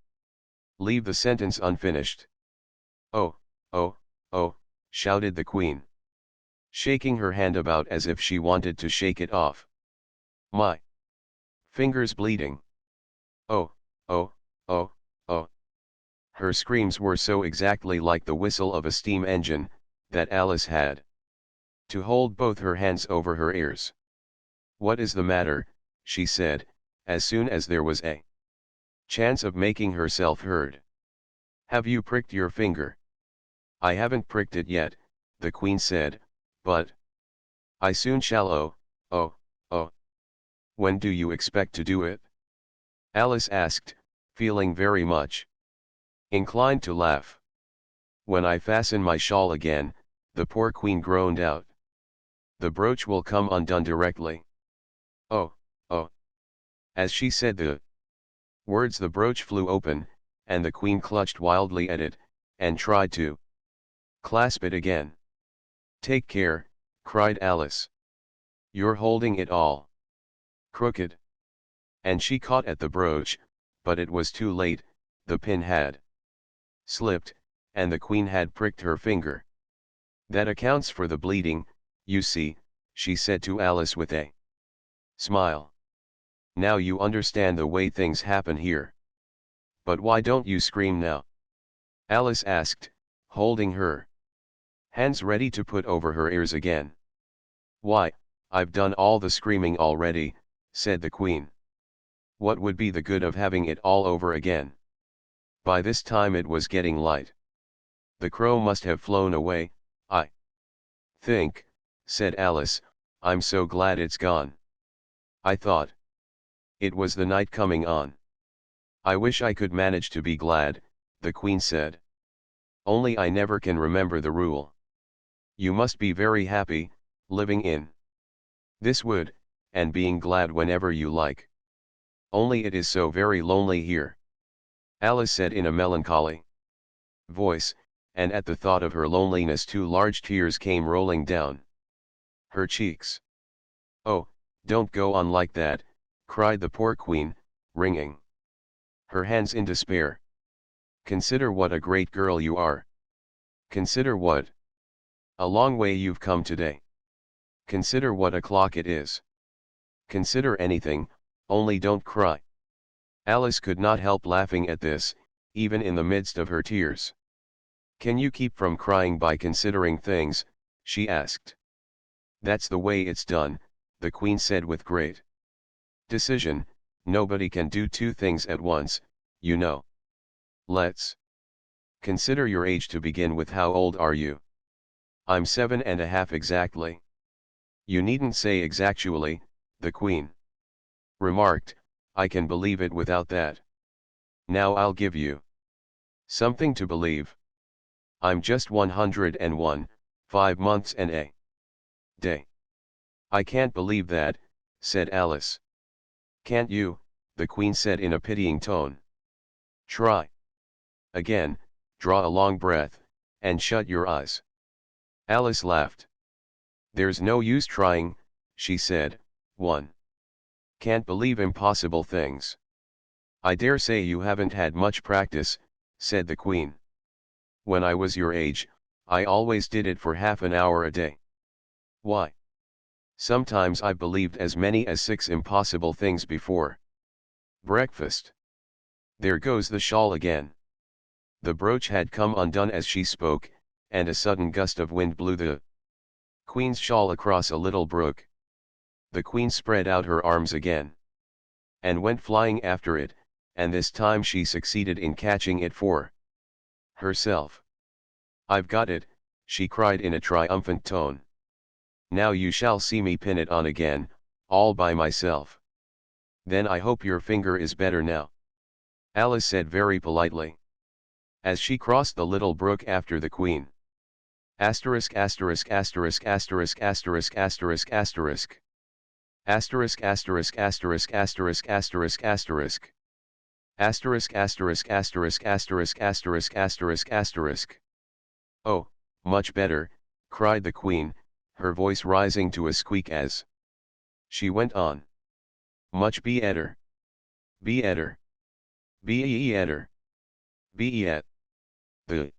leave the sentence unfinished. "Oh, oh, oh," shouted the Queen, shaking her hand about as if she wanted to shake it off. My fingers bleeding. Oh, oh, oh, oh. Her screams were so exactly like the whistle of a steam engine, that Alice had to hold both her hands over her ears. "What is the matter?" she said, as soon as there was a chance of making herself heard. "Have you pricked your finger?" "I haven't pricked it yet," the Queen said, "but I soon shall. Oh, oh, oh." "When do you expect to do it?" Alice asked, feeling very much inclined to laugh. "When I fasten my shawl again," the poor Queen groaned out. "The brooch will come undone directly." "Oh, oh." As she said the words, the brooch flew open, and the Queen clutched wildly at it, and tried to clasp it again. "Take care," cried Alice. "You're holding it all crooked." And she caught at the brooch, but it was too late, the pin had slipped, and the Queen had pricked her finger. "That accounts for the bleeding, you see," she said to Alice with a smile. "Now you understand the way things happen here." "But why don't you scream now?" Alice asked, holding her hands ready to put over her ears again. "Why, I've done all the screaming already," said the Queen. "What would be the good of having it all over again?" By this time it was getting light. "The crow must have flown away, I think," said Alice. "I'm so glad it's gone. I thought it was the night coming on." "I wish I could manage to be glad," the Queen said. "Only I never can remember the rule. You must be very happy, living in this wood, and being glad whenever you like. Only it is so very lonely here," Alice said in a melancholy voice, and at the thought of her loneliness 2 large tears came rolling down her cheeks. "Oh, don't go on like that," cried the poor Queen, wringing her hands in despair. "Consider what a great girl you are. Consider what a long way you've come today. Consider what o'clock it is. Consider anything, only don't cry." Alice could not help laughing at this, even in the midst of her tears. "Can you keep from crying by considering things?" she asked. "That's the way it's done," the Queen said with great decision. "Nobody can do 2 things at once, you know. Let's consider your age to begin with. How old are you?" "I'm 7½ exactly." "You needn't say exactually," the Queen remarked. "I can believe it without that. Now I'll give you something to believe. I'm just 101, 5 months and a day." "I can't believe that," said Alice. "Can't you?" the Queen said in a pitying tone. "Try again, draw a long breath, and shut your eyes." Alice laughed. "There's no use trying," she said. "One can't believe impossible things." "I dare say you haven't had much practice," said the Queen. "When I was your age, I always did it for half an hour a day. Why, sometimes I believed as many as 6 impossible things before breakfast." "There goes the shawl again." The brooch had come undone as she spoke, and a sudden gust of wind blew the Queen's shawl across a little brook. The Queen spread out her arms again and went flying after it, and this time she succeeded in catching it for herself. "I've got it," she cried in a triumphant tone. "Now you shall see me pin it on again, all by myself." "Then I hope your finger is better now," Alice said very politely, as she crossed the little brook after the Queen. Asterisk asterisk asterisk asterisk asterisk asterisk asterisk. Asterisk asterisk asterisk asterisk asterisk asterisk. Asterisk asterisk asterisk asterisk asterisk asterisk asterisk. "Oh, much better," cried the Queen, her voice rising to a squeak as she went on. "Much better. Better. Better. Beet." The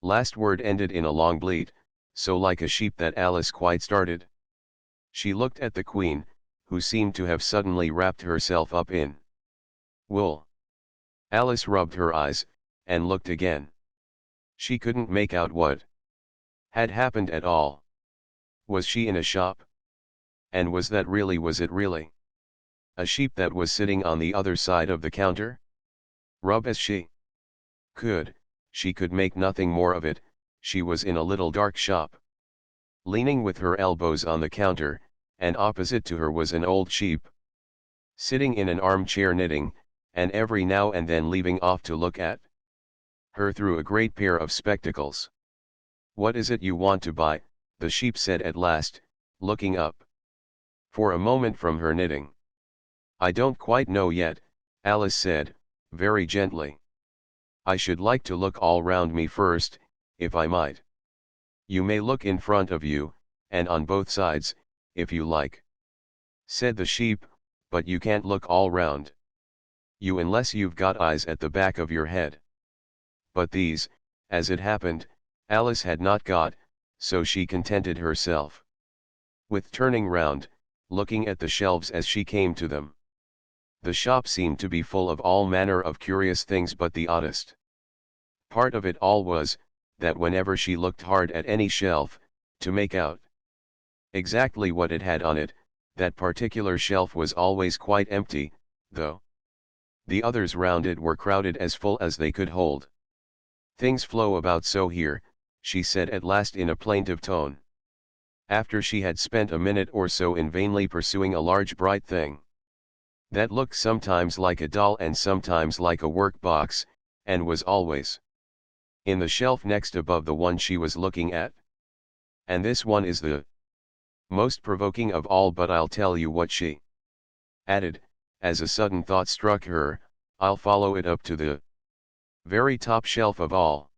last word ended in a long bleat, so like a sheep that Alice quite started. She looked at the Queen, who seemed to have suddenly wrapped herself up in wool. Alice rubbed her eyes, and looked again. She couldn't make out what had happened at all. Was she in a shop? And was it really a sheep that was sitting on the other side of the counter? Rub as she could, she could make nothing more of it. She was in a little dark shop. Leaning with her elbows on the counter, and opposite to her was an old sheep, sitting in an armchair knitting, and every now and then leaving off to look at her through a great pair of spectacles. "What is it you want to buy?" the sheep said at last, looking up for a moment from her knitting. "I don't quite know yet," Alice said, very gently. "I should like to look all round me first, if I might." "You may look in front of you, and on both sides, if you like," said the sheep, "but you can't look all round. Unless you've got eyes at the back of your head." But these, as it happened, Alice had not got, so she contented herself with turning round, looking at the shelves as she came to them. The shop seemed to be full of all manner of curious things, but the oddest part of it all was, that whenever she looked hard at any shelf, to make out exactly what it had on it, that particular shelf was always quite empty, though the others round it were crowded as full as they could hold. "Things flow about so here," she said at last in a plaintive tone, after she had spent a minute or so in vainly pursuing a large bright thing that looked sometimes like a doll and sometimes like a work box, and was always in the shelf next above the one she was looking at. "And this one is the most provoking of all, but I'll tell you what," she added, as a sudden thought struck her, "I'll follow it up to the very top shelf of all.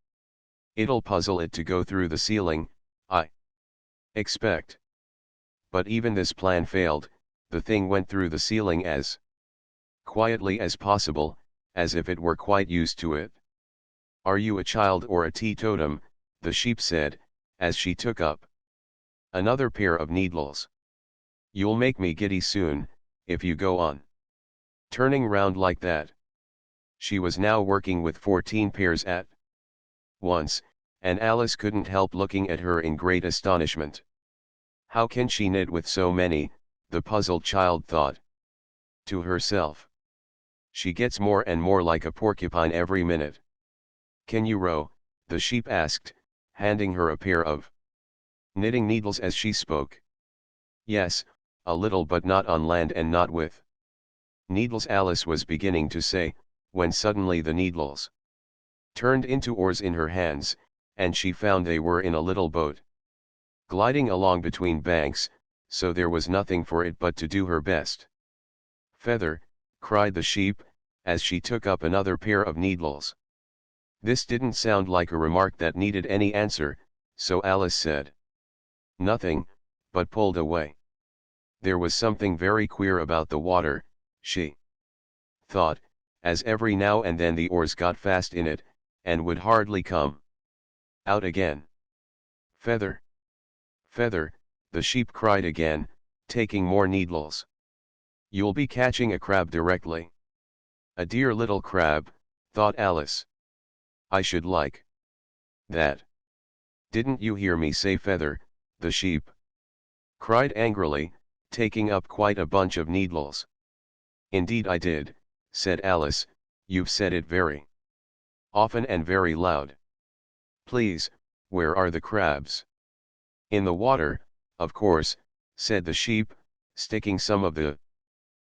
It'll puzzle it to go through the ceiling, I expect." But even this plan failed. The thing went through the ceiling as quietly as possible, as if it were quite used to it. "Are you a child or a teetotum?" the sheep said, as she took up another pair of needles. "You'll make me giddy soon, if you go on turning round like that." She was now working with 14 pairs at once, and Alice couldn't help looking at her in great astonishment. "How can she knit with so many?" the puzzled child thought to herself. "She gets more and more like a porcupine every minute." "Can you row?" the sheep asked, handing her a pair of knitting needles as she spoke. "Yes, a little, but not on land and not with needles," Alice was beginning to say, when suddenly the needles turned into oars in her hands, and she found they were in a little boat, gliding along between banks, so there was nothing for it but to do her best. "Feather," cried the sheep, as she took up another pair of needles. This didn't sound like a remark that needed any answer, so Alice said nothing, but pulled away. There was something very queer about the water, she thought, as every now and then the oars got fast in it, and would hardly come out again. "Feather! Feather!" the sheep cried again, taking more needles. "You'll be catching a crab directly." "A dear little crab," thought Alice. "I should like that." "Didn't you hear me say feather?" the sheep cried angrily, taking up quite a bunch of needles. "Indeed I did," said Alice. "You've said it very often and very loud." "Please, where are the crabs?" "In the water, of course," said the sheep, sticking some of the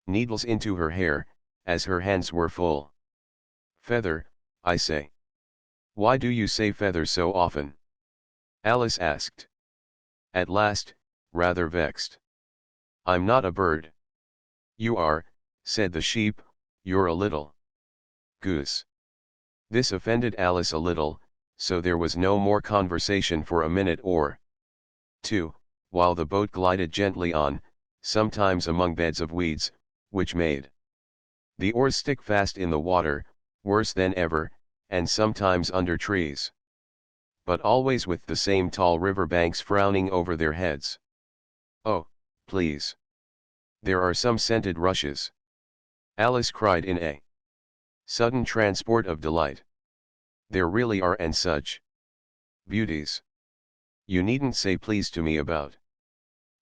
needles into her hair, as her hands were full. "Feather, I say." "Why do you say feather so often?" Alice asked at last, rather vexed. "I'm not a bird." "You are," said the sheep. "You're a little goose." This offended Alice a little, so there was no more conversation for a minute or two, while the boat glided gently on, sometimes among beds of weeds, which made the oars stick fast in the water, worse than ever, and sometimes under trees, but always with the same tall river banks frowning over their heads. "Oh, please! There are some scented rushes. Alice cried in a sudden transport of delight. There really are, and such beauties. You needn't say please to me about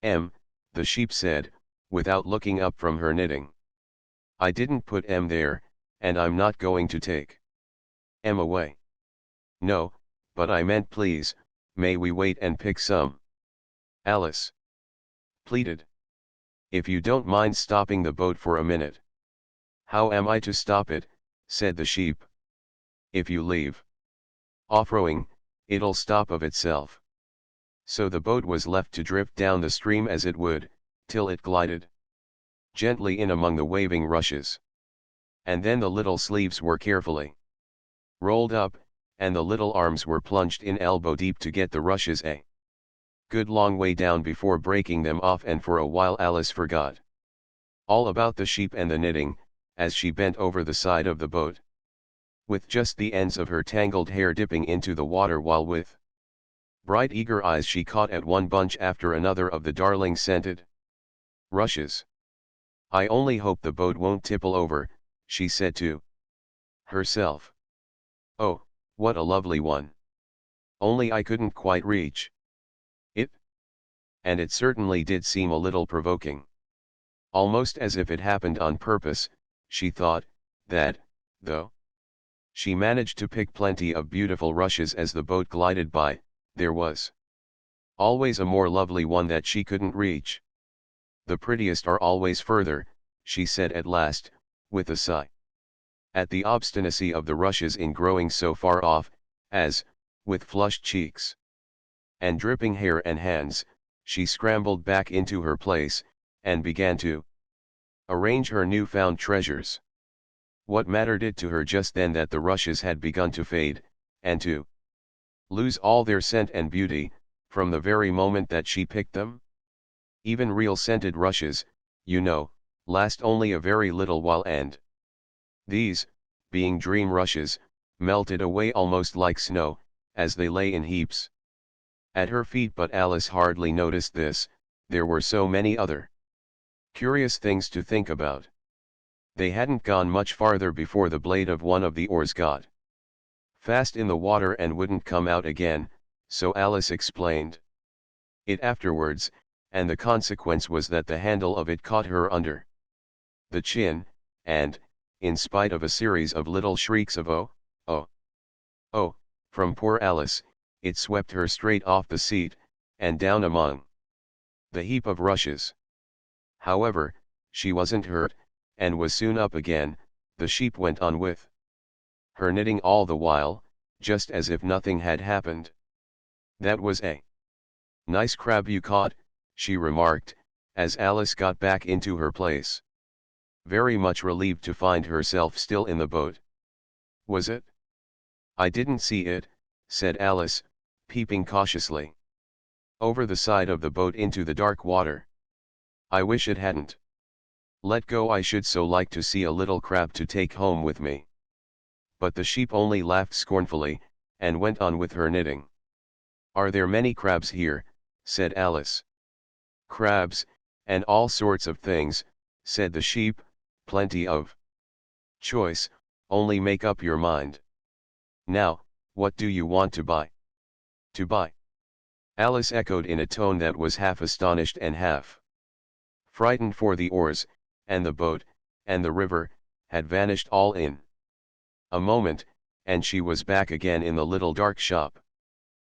the sheep said, without looking up from her knitting. I didn't put there, and I'm not going to take away. No, but I meant please, may we wait and pick some? Alice pleaded. If you don't mind stopping the boat for a minute. How am I to stop it? Said the sheep. If you leave off rowing, it'll stop of itself. So the boat was left to drift down the stream as it would, till it glided gently in among the waving rushes. And then the little sleeves were carefully rolled up, and the little arms were plunged in elbow deep to get the rushes a good long way down before breaking them off, and for a while Alice forgot all about the sheep and the knitting, as she bent over the side of the boat, with just the ends of her tangled hair dipping into the water, while with bright eager eyes she caught at one bunch after another of the darling scented rushes. I only hope the boat won't tipple over, she said to herself. Oh, what a lovely one. Only I couldn't quite reach it. And it certainly did seem a little provoking. Almost as if it happened on purpose, she thought, that, though she managed to pick plenty of beautiful rushes as the boat glided by, there was always a more lovely one that she couldn't reach. The prettiest are always further, she said at last, with a sigh. At the obstinacy of the rushes in growing so far off, as, with flushed cheeks and dripping hair and hands, she scrambled back into her place, and began to arrange her new-found treasures. What mattered it to her just then that the rushes had begun to fade, and to lose all their scent and beauty, from the very moment that she picked them? Even real scented rushes, you know, last only a very little while, and these, being dream rushes, melted away almost like snow, as they lay in heaps at her feet. But Alice hardly noticed this, there were so many other curious things to think about. They hadn't gone much farther before the blade of one of the oars got fast in the water and wouldn't come out again, so Alice explained it afterwards, and the consequence was that the handle of it caught her under the chin, and, in spite of a series of little shrieks of oh, oh, oh, from poor Alice, it swept her straight off the seat, and down among the heap of rushes. However, she wasn't hurt, and was soon up again. The sheep went on with her knitting all the while, just as if nothing had happened. That was a nice crab you caught, she remarked, as Alice got back into her place, very much relieved to find herself still in the boat. Was it? I didn't see it, said Alice, peeping cautiously over the side of the boat into the dark water. I wish it hadn't let go. I should so like to see a little crab to take home with me. But the sheep only laughed scornfully, and went on with her knitting. Are there many crabs here? Said Alice. Crabs, and all sorts of things, said the sheep, plenty of choice, only make up your mind. Now, what do you want to buy? To buy? Alice echoed in a tone that was half astonished and half frightened, for the oars, and the boat, and the river, had vanished all in a moment, and she was back again in the little dark shop.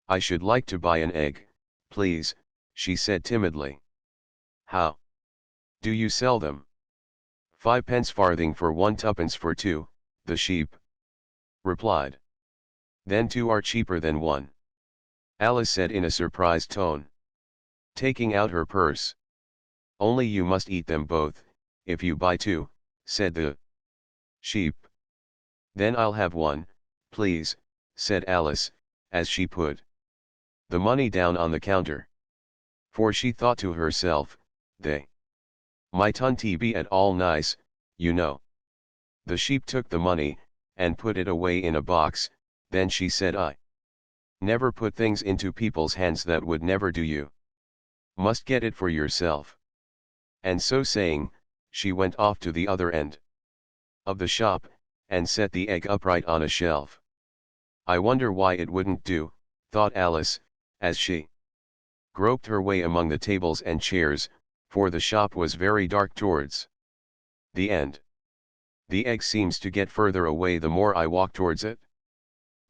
I should like to buy an egg, please, she said timidly. How do you sell them? 5 farthing for one, 2 for two, the sheep replied. Then 2 are cheaper than 1. Alice said in a surprised tone, taking out her purse. Only you must eat them both, if you buy 2, said the sheep. Then I'll have 1, please, said Alice, as she put the money down on the counter. For she thought to herself, they mightn't be at all nice, you know. The sheep took the money, and put it away in a box. Then she said, I never put things into people's hands that would never do. You must get it for yourself. And so saying, she went off to the other end of the shop, and set the egg upright on a shelf. I wonder why it wouldn't do, thought Alice, as she groped her way among the tables and chairs, for the shop was very dark towards the end. The egg seems to get further away the more I walk towards it.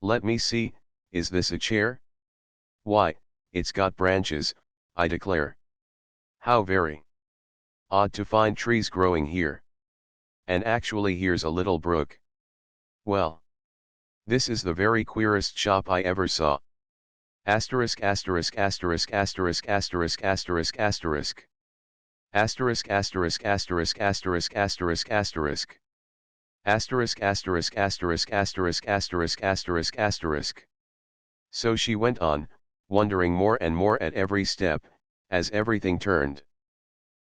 Let me see, is this a chair? Why, it's got branches, I declare. How very odd to find trees growing here. And actually here's a little brook. Well, this is the very queerest shop I ever saw. Asterisk asterisk asterisk asterisk asterisk asterisk asterisk. Asterisk asterisk asterisk asterisk asterisk asterisk. Asterisk asterisk asterisk asterisk asterisk asterisk asterisk. So she went on, wondering more and more at every step, as everything turned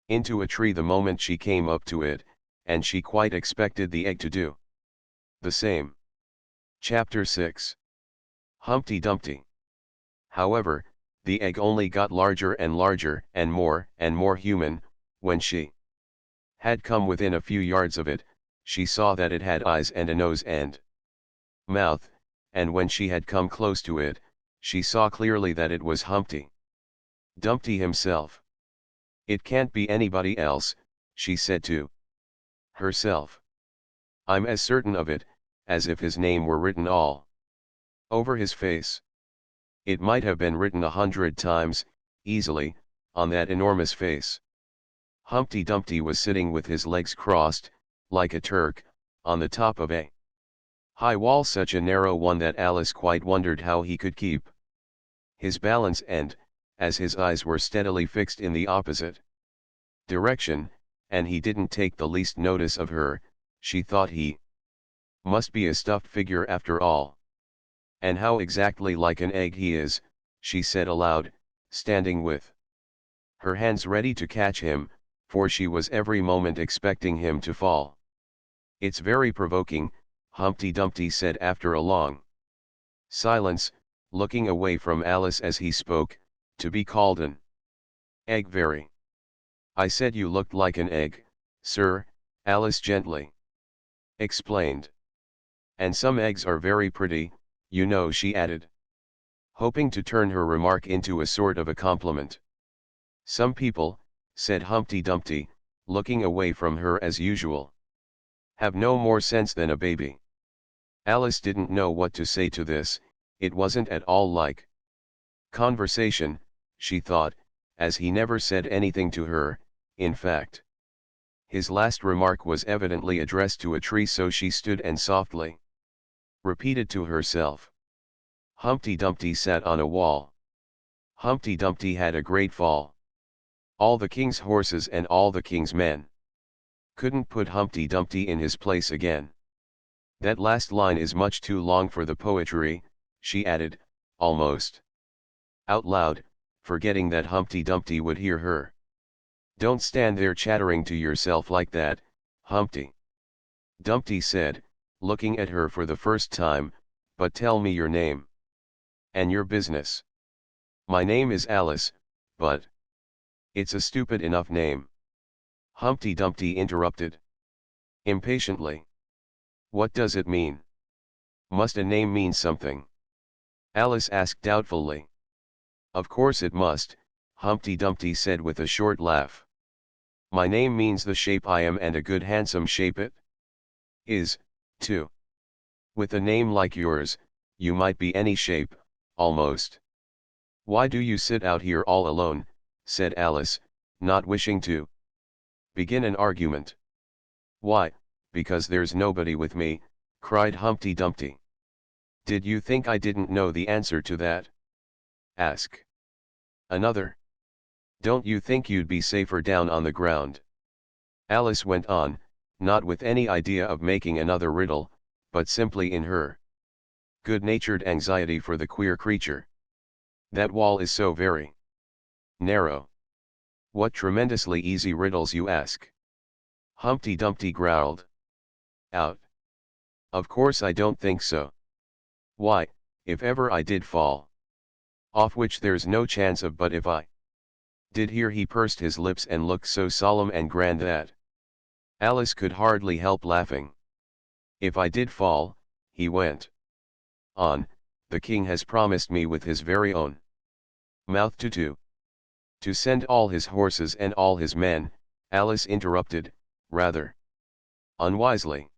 into a tree the moment she came up to it, and she quite expected the egg to do the same. Chapter 6. Humpty Dumpty. However, the egg only got larger and larger and more human. When she had come within a few yards of it, she saw that it had eyes and a nose and mouth, and when she had come close to it, she saw clearly that it was Humpty Dumpty himself. It can't be anybody else, she said to herself. I'm as certain of it, as if his name were written all over his face. It might have been written 100 times, easily, on that enormous face. Humpty Dumpty was sitting with his legs crossed, like a Turk, on the top of a high wall, such a narrow one that Alice quite wondered how he could keep his balance, and, as his eyes were steadily fixed in the opposite direction, and he didn't take the least notice of her, she thought he must be a stuffed figure after all. And how exactly like an egg he is, she said aloud, standing with her hands ready to catch him, for she was every moment expecting him to fall. It's very provoking, Humpty Dumpty said after a long silence, looking away from Alice as he spoke, to be called an egg. Very. I said you looked like an egg, sir, Alice gently explained. And some eggs are very pretty, you know, she added, hoping to turn her remark into a sort of a compliment. Some people, said Humpty Dumpty, looking away from her as usual, have no more sense than a baby. Alice didn't know what to say to this. It wasn't at all like conversation, she thought, as he never said anything to her. In fact, his last remark was evidently addressed to a tree, so she stood and softly repeated to herself, Humpty Dumpty sat on a wall. Humpty Dumpty had a great fall. All the king's horses and all the king's men couldn't put Humpty Dumpty in his place again. That last line is much too long for the poetry, she added, almost out loud, forgetting that Humpty Dumpty would hear her. Don't stand there chattering to yourself like that, Humpty Dumpty said, looking at her for the first time, but tell me your name and your business. My name is Alice, but it's a stupid enough name, Humpty Dumpty interrupted impatiently. What does it mean? Must a name mean something? Alice asked doubtfully. Of course it must, Humpty Dumpty said with a short laugh. My name means the shape I am, and a good handsome shape it is, too. With a name like yours, you might be any shape, almost. Why do you sit out here all alone? Said Alice, not wishing to begin an argument. Why, because there's nobody with me, cried Humpty Dumpty. Did you think I didn't know the answer to that? Ask another. Don't you think you'd be safer down on the ground? Alice went on, not with any idea of making another riddle, but simply in her good-natured anxiety for the queer creature. That wall is so very narrow. What tremendously easy riddles you ask. Humpty Dumpty growled out. Of course I don't think so. Why, if ever I did fall off, which there's no chance of, but if I Did hear he pursed his lips and looked so solemn and grand that Alice could hardly help laughing. If I did fall, he went on, the king has promised me with his very own mouth to send all his horses and all his men. Alice interrupted, rather unwisely.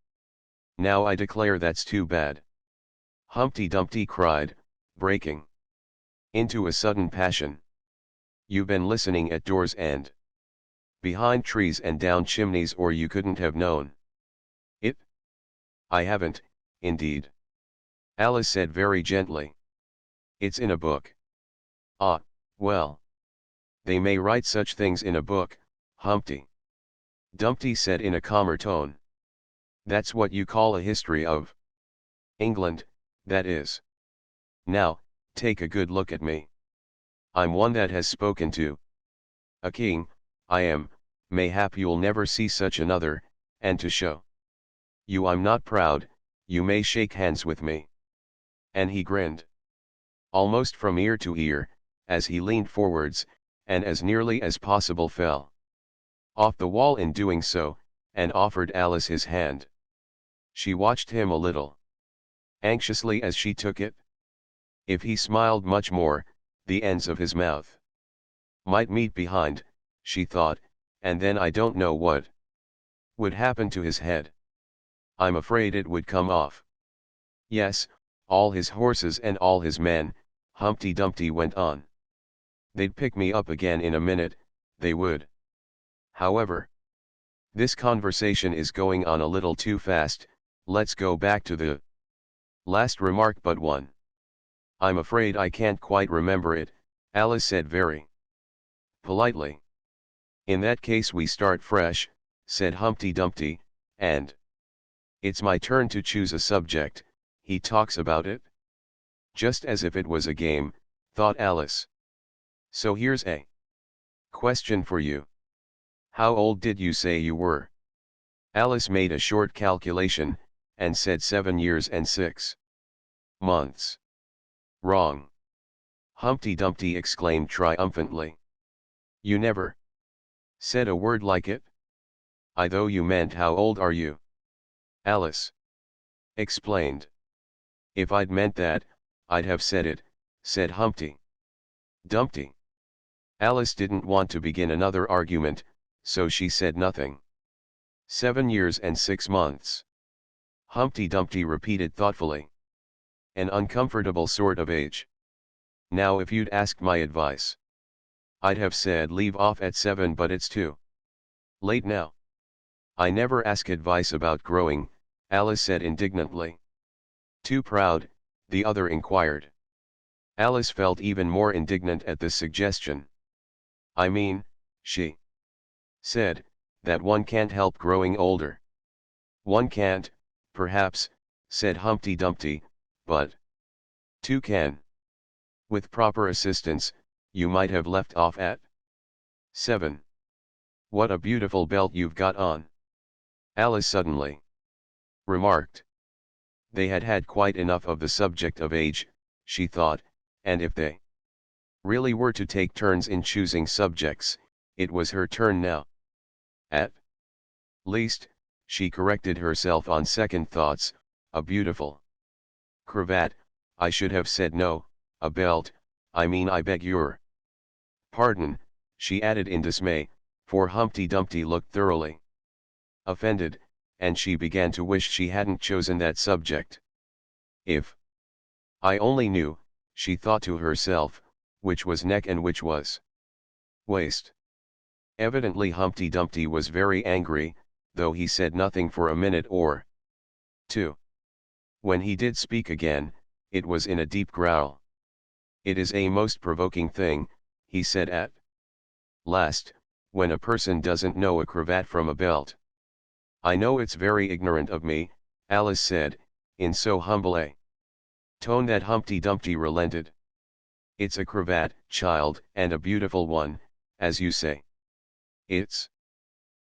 Now I declare that's too bad. Humpty Dumpty cried, breaking into a sudden passion. You been listening at doors and behind trees and down chimneys, or you couldn't have known it? I haven't, indeed. Alice said very gently. It's in a book. Ah, well. They may write such things in a book, Humpty Dumpty said in a calmer tone. That's what you call a history of England, that is. Now, take a good look at me. I'm one that has spoken to a king, I am, mayhap you'll never see such another, and to show you I'm not proud, you may shake hands with me. And he grinned almost from ear to ear, as he leaned forwards, and as nearly as possible fell off the wall in doing so, and offered Alice his hand. She watched him a little anxiously as she took it. If he smiled much more, the ends of his mouth might meet behind, she thought, and then I don't know what would happen to his head. I'm afraid it would come off. Yes, all his horses and all his men, Humpty Dumpty went on. They'd pick me up again in a minute, they would. However, this conversation is going on a little too fast, let's go back to the last remark but one. I'm afraid I can't quite remember it, Alice said very politely. In that case we start fresh, said Humpty Dumpty, and it's my turn to choose a subject. He talks about it? Just as if it was a game, thought Alice. So here's a question for you. How old did you say you were? Alice made a short calculation, and said 7 years and 6 months. Wrong. Humpty Dumpty exclaimed triumphantly. You never said a word like it. I thought you meant how old are you? Alice explained. If I'd meant that, I'd have said it, said Humpty Dumpty. Alice didn't want to begin another argument, so she said nothing. 7 years and 6 months. Humpty Dumpty repeated thoughtfully. An uncomfortable sort of age. Now if you'd asked my advice, I'd have said leave off at 7, but it's too late now. I never ask advice about growing, Alice said indignantly. Too proud, the other inquired. Alice felt even more indignant at this suggestion. I mean, she said, that one can't help growing older. One can't, perhaps, said Humpty Dumpty, but two can. With proper assistance, you might have left off at 7. What a beautiful belt you've got on, Alice suddenly remarked. They had had quite enough of the subject of age, she thought, and if they really were to take turns in choosing subjects, it was her turn now. At least, she corrected herself on second thoughts, a beautiful cravat, I should have said no, a belt, I mean I beg your pardon, she added in dismay, for Humpty Dumpty looked thoroughly offended, and she began to wish she hadn't chosen that subject. If I only knew, she thought to herself, which was neck and which was waist. Evidently Humpty Dumpty was very angry, though he said nothing for a minute or two. When he did speak again, it was in a deep growl. It is a most provoking thing, he said at last, when a person doesn't know a cravat from a belt. I know it's very ignorant of me, Alice said, in so humble a tone that Humpty Dumpty relented. It's a cravat, child, and a beautiful one, as you say. It's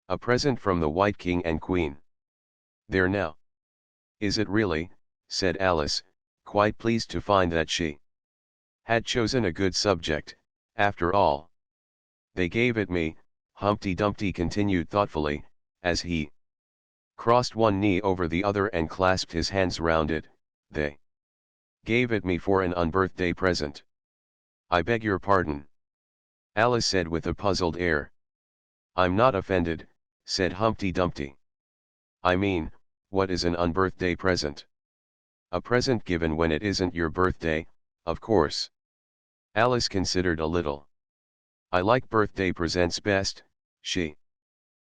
a present from the White King and Queen. There now. Is it really, said Alice, quite pleased to find that she had chosen a good subject, after all. They gave it me, Humpty Dumpty continued thoughtfully, as he crossed one knee over the other and clasped his hands round it. They gave it me for an unbirthday present. I beg your pardon, Alice said with a puzzled air. I'm not offended, said Humpty Dumpty. I mean, what is an unbirthday present? A present given when it isn't your birthday, of course. Alice considered a little. I like birthday presents best, she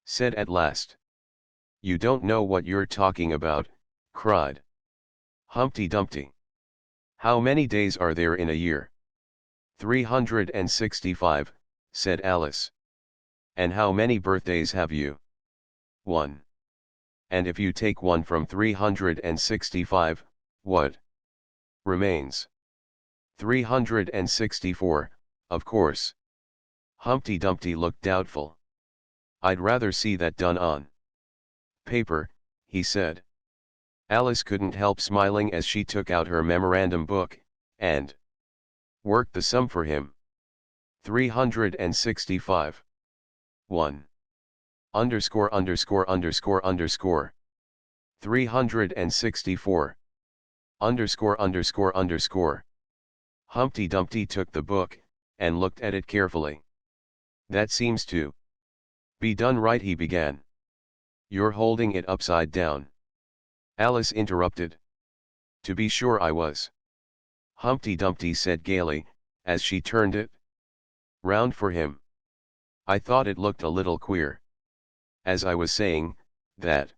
said at last. You don't know what you're talking about, cried Humpty Dumpty. How many days are there in a year? 365, said Alice. And how many birthdays have you? 1. And if you take 1 from 365, what remains? 364, of course. Humpty Dumpty looked doubtful. I'd rather see that done on paper, he said. Alice couldn't help smiling as she took out her memorandum book, and worked the sum for him. 365. 1. Underscore underscore underscore underscore. 364. Underscore underscore underscore. Humpty Dumpty took the book, and looked at it carefully. That seems to be done right, he began. You're holding it upside down, Alice interrupted. To be sure I was, Humpty Dumpty said gaily, as she turned it round for him. I thought it looked a little queer. As I was saying, that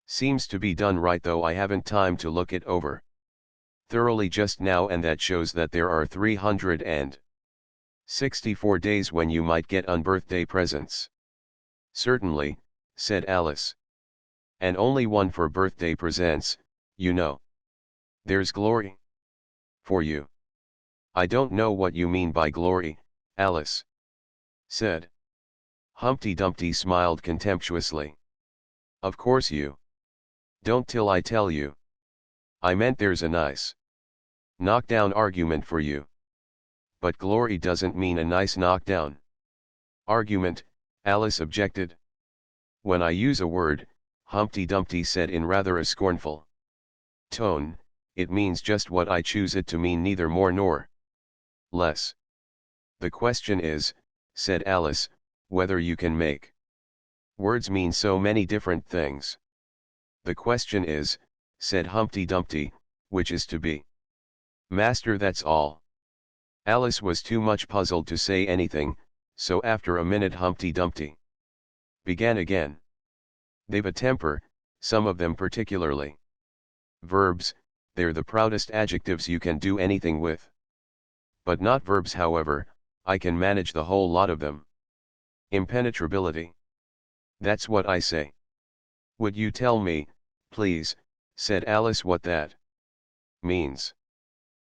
seems to be done right, though I haven't time to look it over thoroughly just now, and that shows that there are 364 days when you might get unbirthday presents. Certainly, said Alice. And only 1 for birthday presents, you know. There's glory for you. I don't know what you mean by glory, Alice said. Humpty Dumpty smiled contemptuously. Of course you don't till I tell you. I meant there's a nice knockdown argument for you. But glory doesn't mean a nice knockdown argument, Alice objected. When I use a word, Humpty Dumpty said in rather a scornful tone, it means just what I choose it to mean, neither more nor less. The question is, said Alice, whether you can make words mean so many different things. The question is, said Humpty Dumpty, which is to be master, that's all. Alice was too much puzzled to say anything, so after a minute Humpty Dumpty began again. They've a temper, some of them particularly. Verbs, they're the proudest adjectives you can do anything with. But not verbs, however, I can manage the whole lot of them. Impenetrability. That's what I say. Would you tell me, please, said Alice, what that means?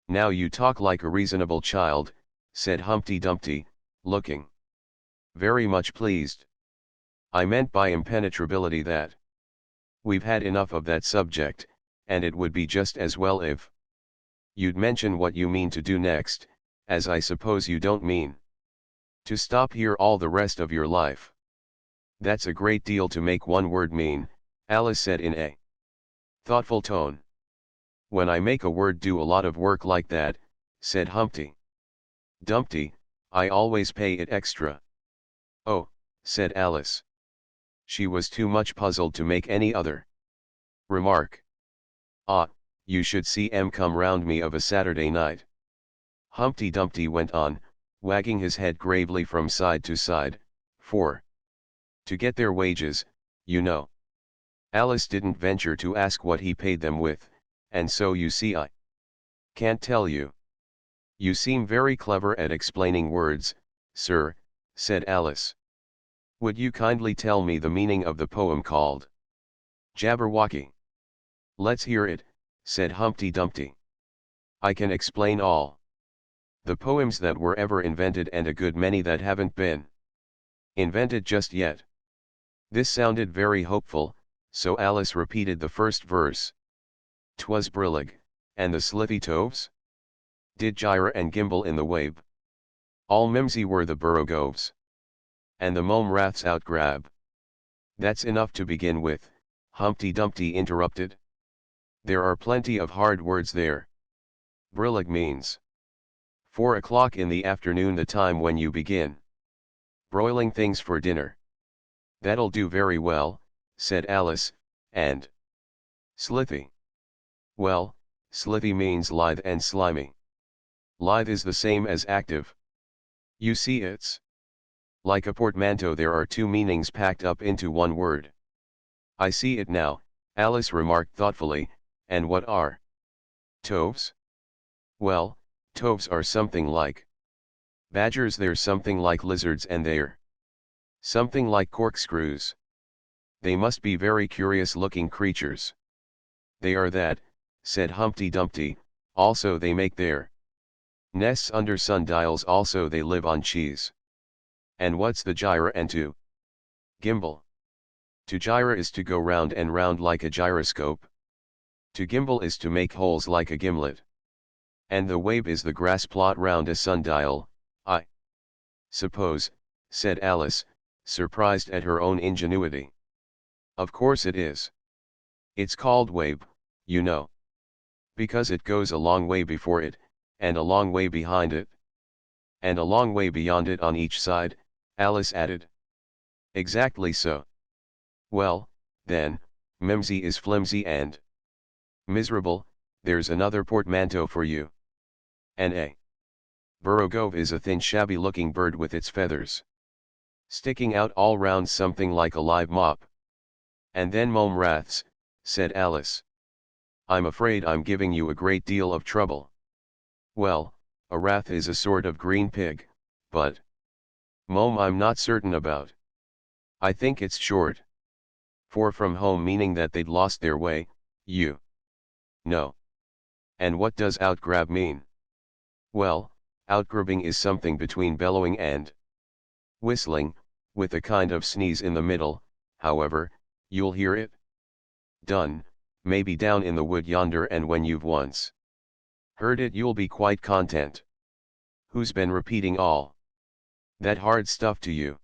Now you talk like a reasonable child, said Humpty Dumpty, looking very much pleased. I meant by impenetrability that we've had enough of that subject, and it would be just as well if you'd mention what you mean to do next, as I suppose you don't mean to stop here all the rest of your life. That's a great deal to make one word mean, Alice said in a thoughtful tone. When I make a word do a lot of work like that, said Humpty Dumpty, I always pay it extra. Oh, said Alice. She was too much puzzled to make any other remark. Ah, you should see 'em come round me of a Saturday night, Humpty Dumpty went on, wagging his head gravely from side to side, for to get their wages, you know. Alice didn't venture to ask what he paid them with, and so you see I can't tell you. You seem very clever at explaining words, sir, said Alice. Would you kindly tell me the meaning of the poem called Jabberwocky? Let's hear it, said Humpty Dumpty. I can explain all the poems that were ever invented, and a good many that haven't been invented just yet. This sounded very hopeful, so Alice repeated the first verse. 'Twas brillig, and the slithy toves did gyre and gimble in the wabe. All mimsy were the borogoves. And the mome raths out grab. That's enough to begin with, Humpty Dumpty interrupted. There are plenty of hard words there. Brillig means 4 o'clock in the afternoon, the time when you begin broiling things for dinner. That'll do very well, said Alice, and slithy. Well, slithy means lithe and slimy. Lithe is the same as active. You see, it's like a portmanteau, there are two meanings packed up into one word. I see it now, Alice remarked thoughtfully, and what are toves? Well, toves are something like badgers, they're something like lizards, and they're something like corkscrews. They must be very curious looking creatures. They are that, said Humpty Dumpty, also they make their nests under sundials, also they live on cheese. And what's the gyre and to gimbal? To gyre is to go round and round like a gyroscope. To gimbal is to make holes like a gimlet. And the wabe is the grass plot round a sundial, I suppose, said Alice, surprised at her own ingenuity. Of course it is. It's called wabe, you know. Because it goes a long way before it, and a long way behind it. And a long way beyond it on each side, Alice added. Exactly so. Well, then, mimsy is flimsy and miserable, there's another portmanteau for you. And a borougove is a thin shabby looking bird with its feathers sticking out all round, something like a live mop. And then mome raths, said Alice. I'm afraid I'm giving you a great deal of trouble. Well, a rath is a sort of green pig, but mome I'm not certain about. I think it's short for from home, meaning that they'd lost their way, you know. And what does outgrab mean? Well, outgrabbing is something between bellowing and whistling, with a kind of sneeze in the middle. However, you'll hear it done, maybe down in the wood yonder, and when you've once heard it you'll be quite content. Who's been repeating all that hard stuff to you?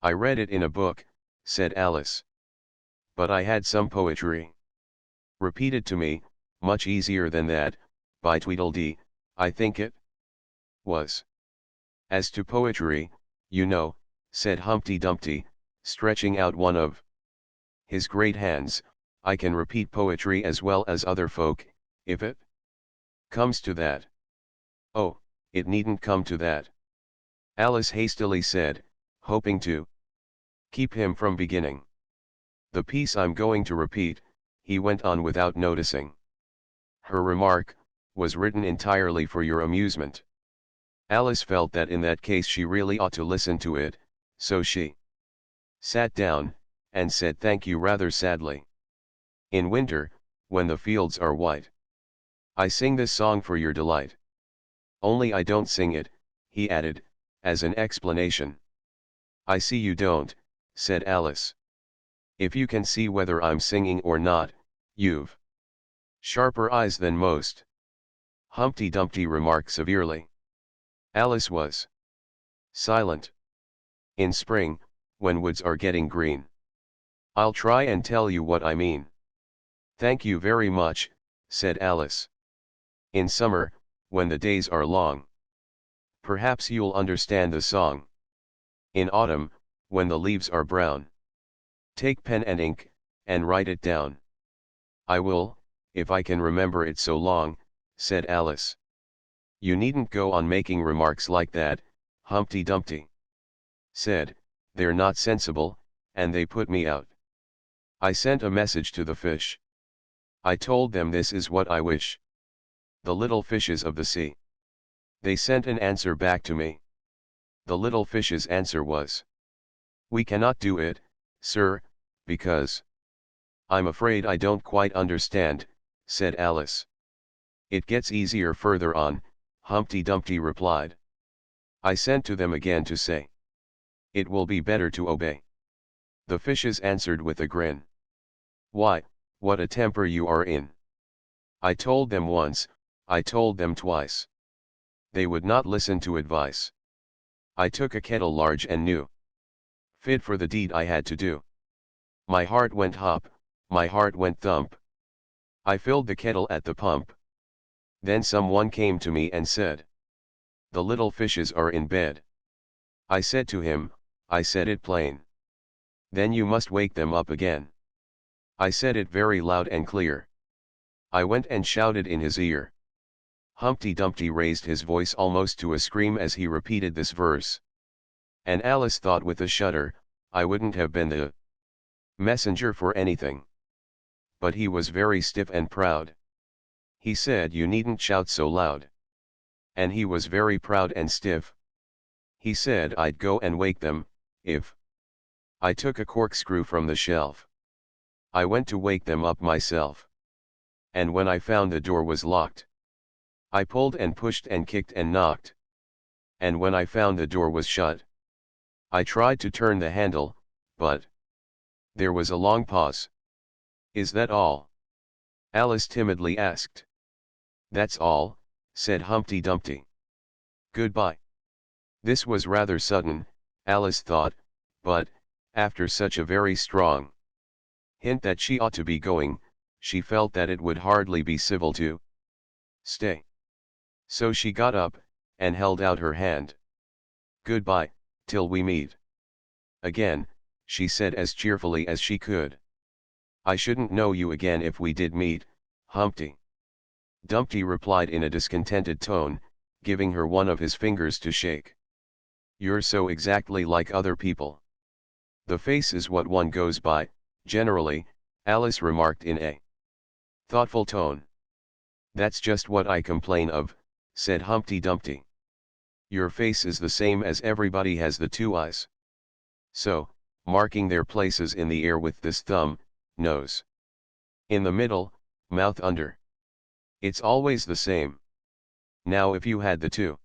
I read it in a book, said Alice. But I had some poetry repeated to me, much easier than that, by Tweedledee, I think it was. As to poetry, you know, said Humpty Dumpty, stretching out one of his great hands, I can repeat poetry as well as other folk, if it comes to that. Oh, it needn't come to that, Alice hastily said, hoping to keep him from beginning. The piece I'm going to repeat, he went on without noticing her remark, was written entirely for your amusement. Alice felt that in that case she really ought to listen to it, so she sat down, and said thank you rather sadly. In winter, when the fields are white, I sing this song for your delight. Only I don't sing it, he added, as an explanation. I see you don't, said Alice. If you can see whether I'm singing or not, you've sharper eyes than most, Humpty Dumpty remarked severely. Alice was silent. In spring, when woods are getting green. I'll try and tell you what I mean. Thank you very much, said Alice. In summer, when the days are long. Perhaps you'll understand the song. In autumn, when the leaves are brown. Take pen and ink, and write it down. I will, if I can remember it so long, said Alice. You needn't go on making remarks like that, Humpty Dumpty said, they're not sensible, and they put me out. I sent a message to the fish. I told them this is what I wish. The little fishes of the sea. They sent an answer back to me. The little fish's answer was, we cannot do it, sir, because I'm afraid I don't quite understand, said Alice. It gets easier further on, Humpty Dumpty replied. I sent to them again to say, it will be better to obey. The fishes answered with a grin. Why, what a temper you are in. I told them once, I told them twice. They would not listen to advice. I took a kettle large and new. fit for the deed I had to do. My heart went hop, my heart went thump. I filled the kettle at the pump. Then someone came to me and said, "The little fishes are in bed." I said to him, I said it plain. "Then you must wake them up again." I said it very loud and clear. I went and shouted in his ear. Humpty Dumpty raised his voice almost to a scream as he repeated this verse. And Alice thought with a shudder, I wouldn't have been the messenger for anything. But he was very stiff and proud. He said, "You needn't shout so loud." And he was very proud and stiff. He said I'd go and wake them, if I took a corkscrew from the shelf. I went to wake them up myself. And when I found the door was locked, I pulled and pushed and kicked and knocked. And when I found the door was shut, I tried to turn the handle, but there was a long pause. "Is that all?" Alice timidly asked. "That's all," said Humpty Dumpty. "Goodbye." This was rather sudden, Alice thought, but, after such a very strong hint that she ought to be going, she felt that it would hardly be civil to stay. So she got up, and held out her hand. "Goodbye, till we meet again," she said as cheerfully as she could. "I shouldn't know you again if we did meet, Humpty." Dumpty replied in a discontented tone, giving her one of his fingers to shake. "You're so exactly like other people. The face is what one goes by, generally," Alice remarked in a thoughtful tone. "That's just what I complain of," said Humpty Dumpty. "Your face is the same as everybody has the two eyes. So, marking their places in the air with this thumb, nose in the middle, mouth under. It's always the same. Now if you had the two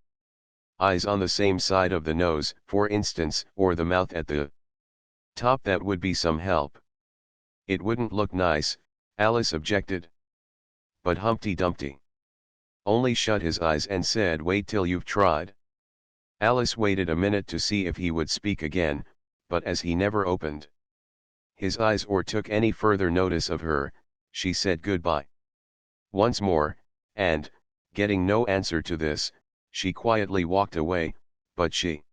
eyes on the same side of the nose, for instance, or the mouth at the top, that would be some help." "It wouldn't look nice," Alice objected. But Humpty Dumpty only shut his eyes and said, "Wait till you've tried." Alice waited a minute to see if he would speak again, but as he never opened his eyes or took any further notice of her, she said goodbye once more, and, getting no answer to this, she quietly walked away, but she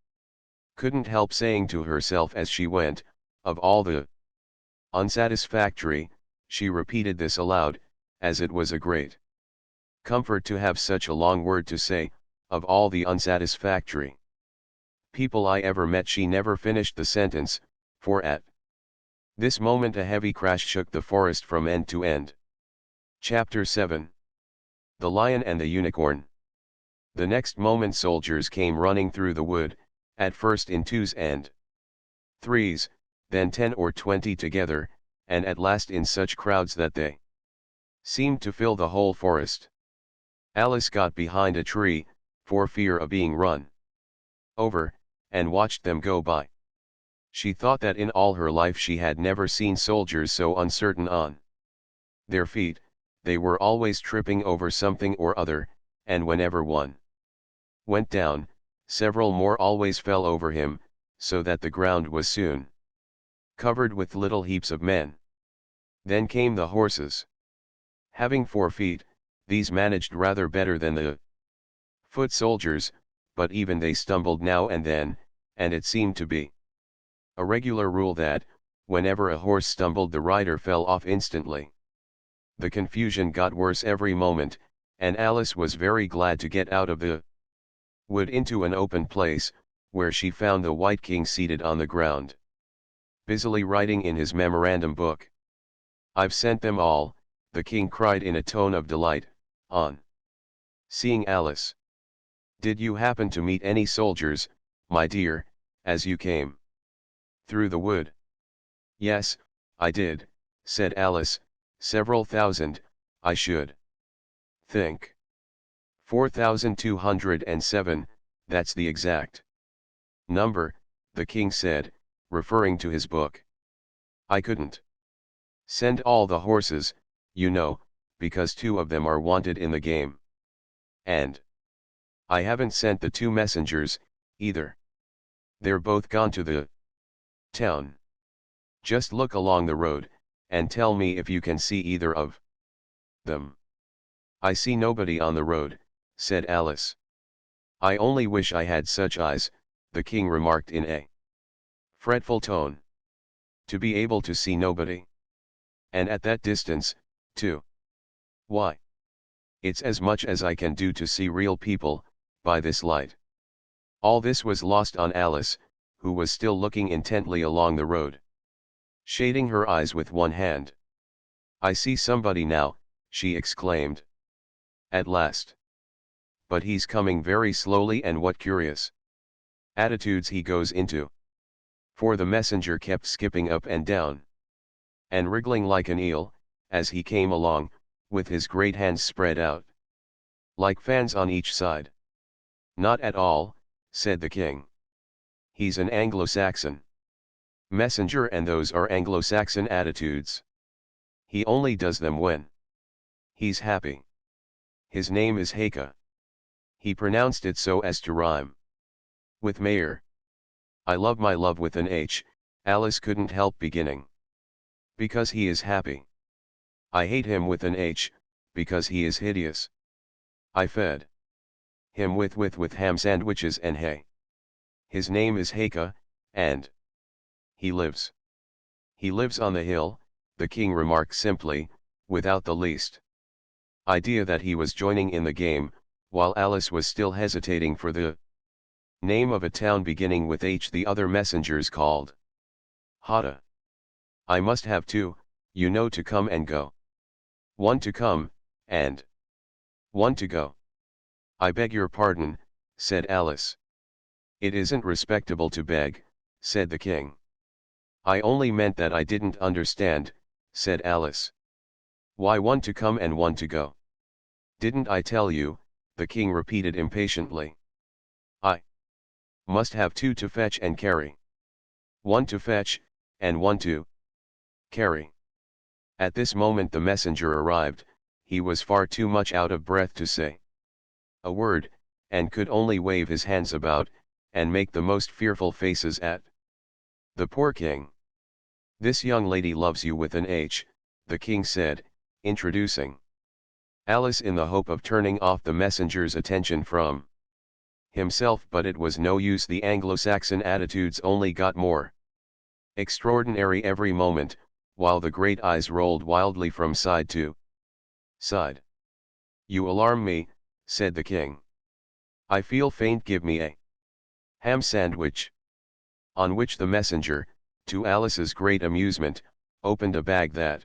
couldn't help saying to herself as she went, "Of all the unsatisfactory," she repeated this aloud, as it was a great comfort to have such a long word to say, "of all the unsatisfactory people I ever met." She never finished the sentence, for at this moment a heavy crash shook the forest from end to end. Chapter 7. The Lion and the Unicorn. The next moment soldiers came running through the wood, at first in twos and threes, then 10 or 20 together, and at last in such crowds that they seemed to fill the whole forest. Alice got behind a tree, for fear of being run over, and watched them go by. She thought that in all her life she had never seen soldiers so uncertain on their feet. They were always tripping over something or other, and whenever one went down, several more always fell over him, so that the ground was soon covered with little heaps of men. Then came the horses. Having 4 feet, these managed rather better than the foot soldiers, but even they stumbled now and then, and it seemed to be a regular rule that, whenever a horse stumbled, the rider fell off instantly. The confusion got worse every moment, and Alice was very glad to get out of the wood into an open place, where she found the White King seated on the ground, busily writing in his memorandum book. "I've sent them all," the king cried in a tone of delight, on seeing Alice. "Did you happen to meet any soldiers, my dear, as you came through the wood?" "Yes, I did," said Alice, "several thousand, I should think. 4,207, that's the exact number," the king said, referring to his book. "I couldn't send all the horses, you know, because 2 of them are wanted in the game. And I haven't sent the 2 messengers, either. They're both gone to the Town. Just look along the road, and tell me if you can see either of them. I see nobody on the road, said Alice. I only wish I had such eyes, the king remarked in a fretful tone. To be able to see nobody. And at that distance, too. Why? It's as much as I can do to see real people, by this light. All this was lost on Alice, who was still looking intently along the road, shading her eyes with one hand. I see somebody now, she exclaimed. At last. But he's coming very slowly, and what curious attitudes he goes into. For the messenger kept skipping up and down, and wriggling like an eel, as he came along, with his great hands spread out, like fans on each side. Not at all, said the king. He's an Anglo-Saxon messenger, and those are Anglo-Saxon attitudes. He only does them when he's happy. His name is Heka. He pronounced it so as to rhyme with mayor. I love my love with an H, Alice couldn't help beginning. Because he is happy. I hate him with an H, because he is hideous. I fed him with ham sandwiches and hay. His name is Heka, and he lives. He lives on the hill, the king remarked simply, without the least idea that he was joining in the game, while Alice was still hesitating for the name of a town beginning with H. The other messengers called. Hada. I must have two, you know, to come and go. One to come, and one to go. I beg your pardon, said Alice. It isn't respectable to beg, said the king. I only meant that I didn't understand, said Alice. Why one to come and one to go? Didn't I tell you, the king repeated impatiently. I must have two to fetch and carry. One to fetch, and one to carry. At this moment the messenger arrived. He was far too much out of breath to say a word, and could only wave his hands about, and make the most fearful faces at the poor king. This young lady loves you with an H, the king said, introducing Alice in the hope of turning off the messenger's attention from himself, but it was no use. The Anglo-Saxon attitudes only got more extraordinary every moment, while the great eyes rolled wildly from side to side. You alarm me, said the king. I feel faint, give me a ham sandwich. On which the messenger, to Alice's great amusement, opened a bag that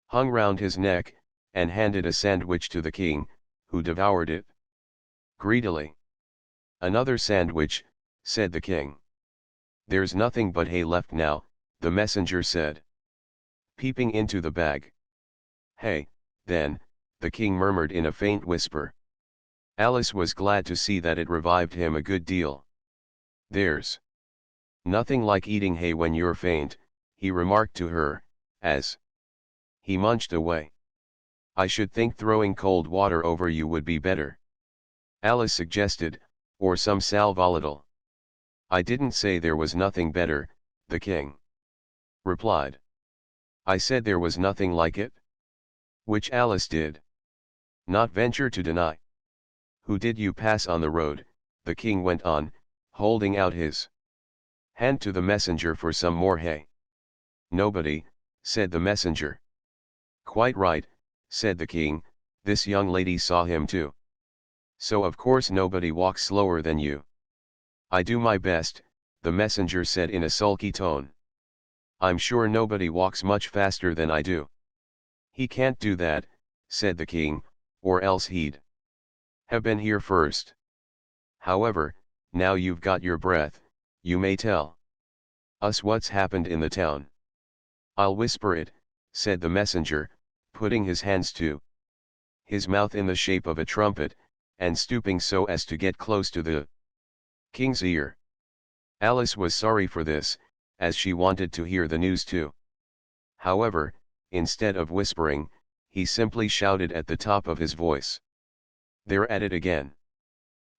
hung round his neck, and handed a sandwich to the king, who devoured it greedily. Another sandwich, said the king. There's nothing but hay left now, the messenger said, peeping into the bag. Hay, then, the king murmured in a faint whisper. Alice was glad to see that it revived him a good deal. There's nothing like eating hay when you're faint, he remarked to her, as he munched away. I should think throwing cold water over you would be better, Alice suggested, or some sal volatile. I didn't say there was nothing better, the king replied. I said there was nothing like it. Which Alice did not venture to deny. Who did you pass on the road? The king went on, holding out his hand to the messenger for some more hay. Nobody, said the messenger. Quite right, said the king, this young lady saw him too. So of course nobody walks slower than you. I do my best, the messenger said in a sulky tone. I'm sure nobody walks much faster than I do. He can't do that, said the king, or else he'd have been here first. However, now you've got your breath, you may tell us what's happened in the town. I'll whisper it, said the messenger, putting his hands to his mouth in the shape of a trumpet, and stooping so as to get close to the king's ear. Alice was sorry for this, as she wanted to hear the news too. However, instead of whispering, he simply shouted at the top of his voice. They're at it again.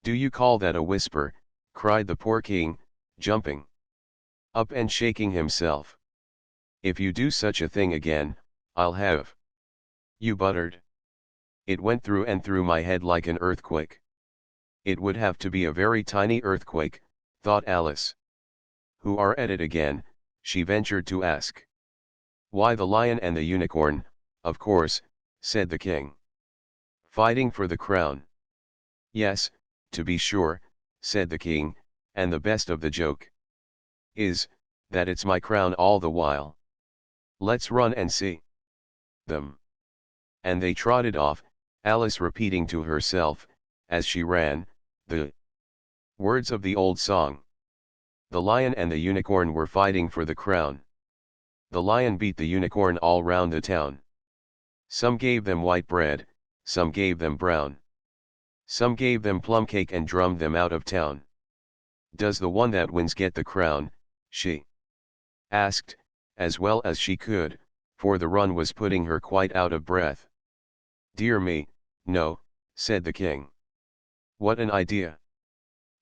Do you call that a whisper? Cried the poor king, jumping up and shaking himself. If you do such a thing again, I'll have you buttered. It went through and through my head like an earthquake. It would have to be a very tiny earthquake, thought Alice. Who are at it again, she ventured to ask. Why, the lion and the unicorn, of course, said the king. Fighting for the crown. Yes, to be sure, said the king, and the best of the joke is, that it's my crown all the while. Let's run and see them. And they trotted off, Alice repeating to herself, as she ran, the words of the old song. The lion and the unicorn were fighting for the crown. The lion beat the unicorn all round the town. Some gave them white bread, some gave them brown. Some gave them plum cake and drummed them out of town. Does the one that wins get the crown? She asked, as well as she could, for the run was putting her quite out of breath. Dear me, no, said the king. What an idea!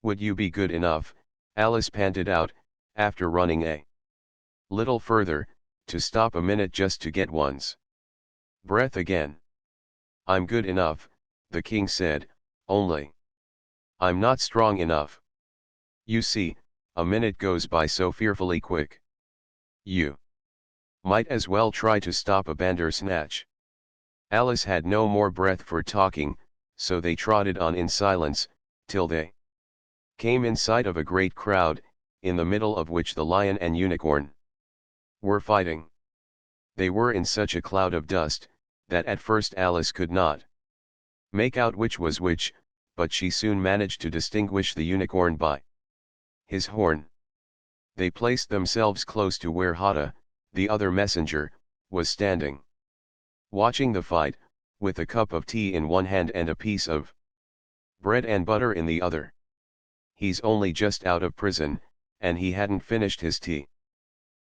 Would you be good enough, Alice panted out, after running a little further, to stop a minute just to get one's breath again. I'm good enough, the king said, only I'm not strong enough. You see, a minute goes by so fearfully quick. You might as well try to stop a bandersnatch. Alice had no more breath for talking, so they trotted on in silence, till they came in sight of a great crowd, in the middle of which the lion and unicorn were fighting. They were in such a cloud of dust, that at first Alice could not make out which was which, but she soon managed to distinguish the unicorn by his horn. They placed themselves close to where Hata, the other messenger, was standing, watching the fight, with a cup of tea in one hand and a piece of bread and butter in the other. He's only just out of prison, and he hadn't finished his tea.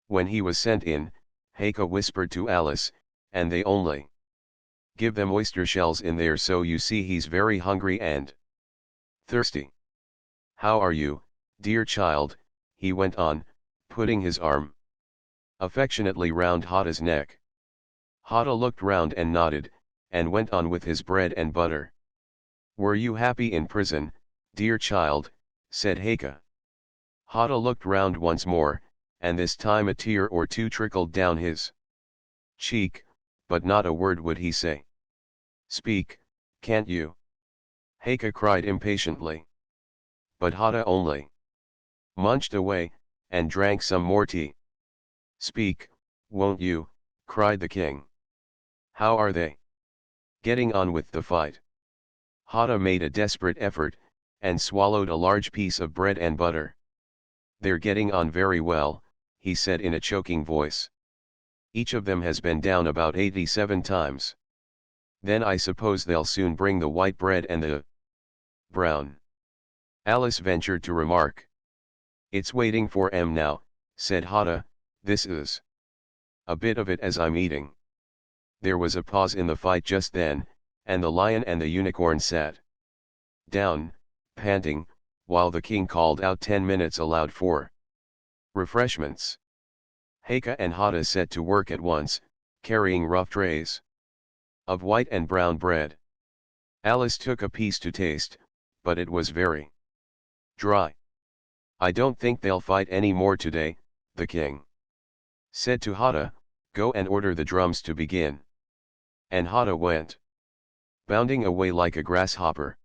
When he was sent in, Heike whispered to Alice, and they only give them oyster shells in there, so you see he's very hungry and thirsty. How are you, dear child, he went on, putting his arm affectionately round Hata's neck. Hata looked round and nodded, and went on with his bread and butter. Were you happy in prison, dear child, said Heike. Hata looked round once more, and this time a tear or two trickled down his cheek, but not a word would he say. Speak, can't you? Heike cried impatiently. But Hata only munched away, and drank some more tea. Speak, won't you? Cried the king. How are they getting on with the fight? Hata made a desperate effort, and swallowed a large piece of bread and butter. They're getting on very well, he said in a choking voice. Each of them has been down about 87 times. Then I suppose they'll soon bring the white bread and the brown. Alice ventured to remark. It's waiting for 'em now, said Hata, this is a bit of it as I'm eating. There was a pause in the fight just then, and the lion and the unicorn sat down, panting, while the king called out 10 minutes aloud for refreshments. Heike and Hata set to work at once, carrying rough trays of white and brown bread. Alice took a piece to taste, but it was very dry. I don't think they'll fight any more today, the king said to Hata, go and order the drums to begin. And Hata went bounding away like a grasshopper.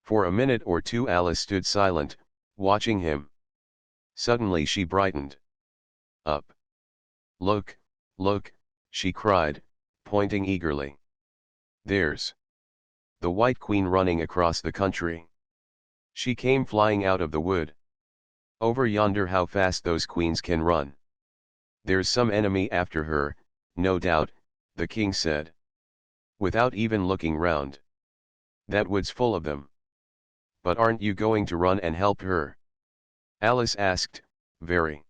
For a minute or two Alice stood silent, watching him. Suddenly she brightened up. Look, look, she cried, pointing eagerly. There's the White Queen running across the country. She came flying out of the wood. Over yonder, how fast those queens can run. There's some enemy after her, no doubt, the king said, without even looking round. That wood's full of them. But aren't you going to run and help her? Alice asked, very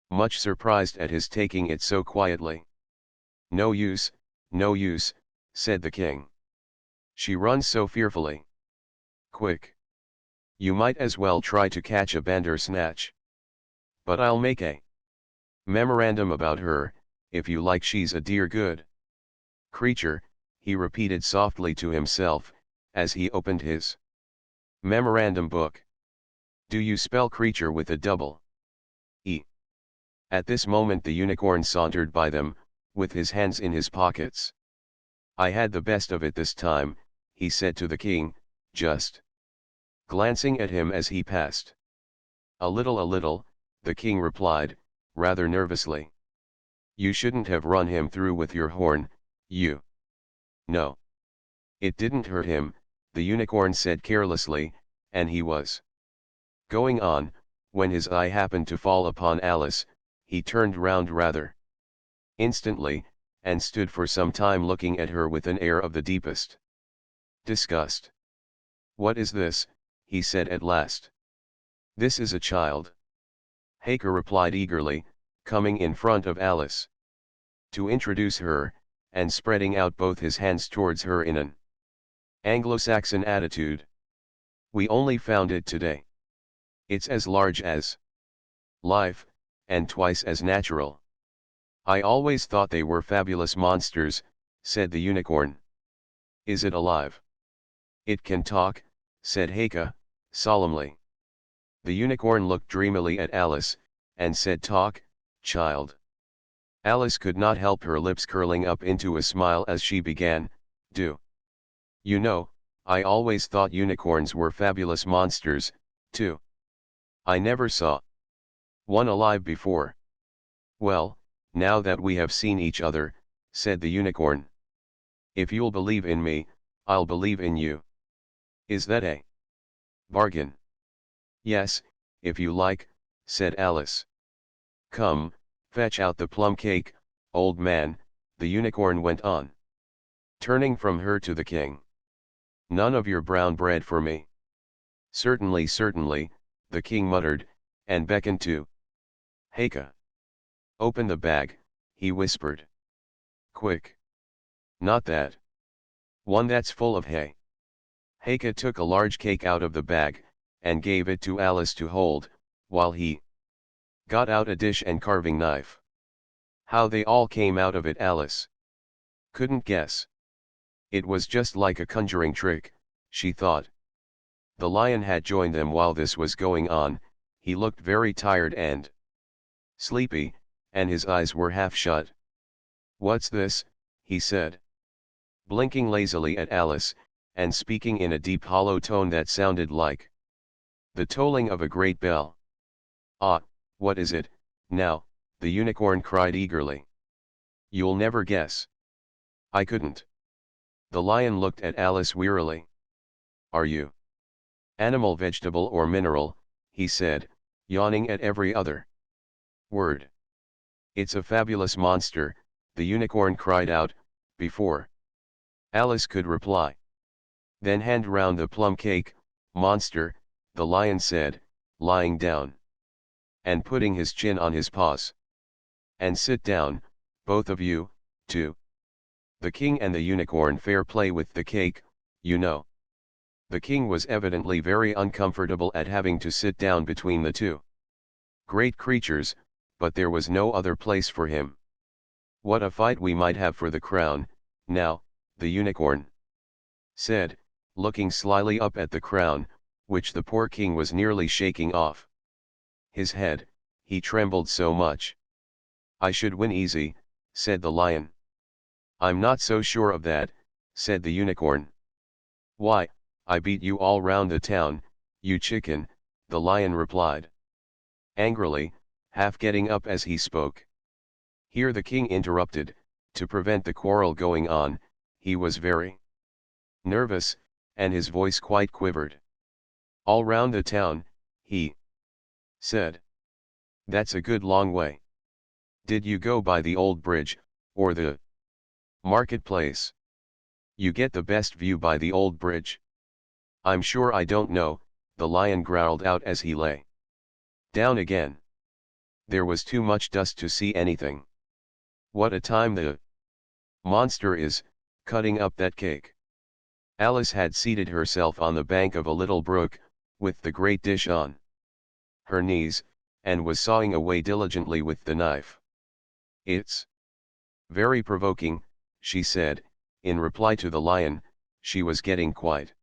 much surprised at his taking it so quietly. No use, said the king. She runs so fearfully quick. You might as well try to catch a bandersnatch. But I'll make a memorandum about her, if you like. She's a dear good creature, he repeated softly to himself, as he opened his memorandum book. Do you spell creature with a double E? At this moment the unicorn sauntered by them, with his hands in his pockets. I had the best of it this time, he said to the king, just glancing at him as he passed. A little, the king replied, rather nervously. You shouldn't have run him through with your horn, you. No. It didn't hurt him, the unicorn said carelessly, and he was going on, when his eye happened to fall upon Alice. He turned round rather instantly, and stood for some time looking at her with an air of the deepest disgust. What is this? He said at last. This is a child. Haker replied eagerly, coming in front of Alice to introduce her, and spreading out both his hands towards her in an Anglo-Saxon attitude. We only found it today. It's as large as life, and twice as natural. I always thought they were fabulous monsters, said the unicorn. Is it alive? It can talk, said Heike, solemnly. The unicorn looked dreamily at Alice, and said, talk, child. Alice could not help her lips curling up into a smile as she began, do you know, I always thought unicorns were fabulous monsters, too. I never saw one alive before. Well, now that we have seen each other, said the unicorn. If you'll believe in me, I'll believe in you. Is that a bargain? Yes, if you like, said Alice. Come, fetch out the plum cake, old man, the unicorn went on, turning from her to the king. None of your brown bread for me. Certainly, certainly, the king muttered, and beckoned to Heike. Open the bag, he whispered. Quick. Not that. One that's full of hay. Heike took a large cake out of the bag, and gave it to Alice to hold, while he got out a dish and carving knife. How they all came out of it Alice couldn't guess. It was just like a conjuring trick, she thought. The lion had joined them while this was going on. He looked very tired and sleepy, and his eyes were half shut. What's this? He said, blinking lazily at Alice, and speaking in a deep hollow tone that sounded like the tolling of a great bell. Ah, what is it, now? The unicorn cried eagerly. You'll never guess. I couldn't. The lion looked at Alice wearily. Are you animal, vegetable, or mineral? He said, yawning at every other word. It's a fabulous monster, the unicorn cried out, before Alice could reply. Then hand round the plum cake, monster, the lion said, lying down and putting his chin on his paws. And sit down, both of you, too. The king and the unicorn fair play with the cake, you know. The king was evidently very uncomfortable at having to sit down between the two great creatures, but there was no other place for him. What a fight we might have for the crown, now, the unicorn said, looking slyly up at the crown, which the poor king was nearly shaking off his head, he trembled so much. I should win easy, said the lion. I'm not so sure of that, said the unicorn. Why, I beat you all round the town, you chicken, the lion replied angrily, half getting up as he spoke. Here the king interrupted, to prevent the quarrel going on. He was very nervous, and his voice quite quivered. All round the town, he said. That's a good long way. Did you go by the old bridge, or the marketplace? You get the best view by the old bridge. I'm sure I don't know, the lion growled out as he lay down again. There was too much dust to see anything. What a time the monster is, cutting up that cake. Alice had seated herself on the bank of a little brook, with the great dish on her knees, and was sawing away diligently with the knife. "It's very provoking," she said, in reply to the lion. She was getting quite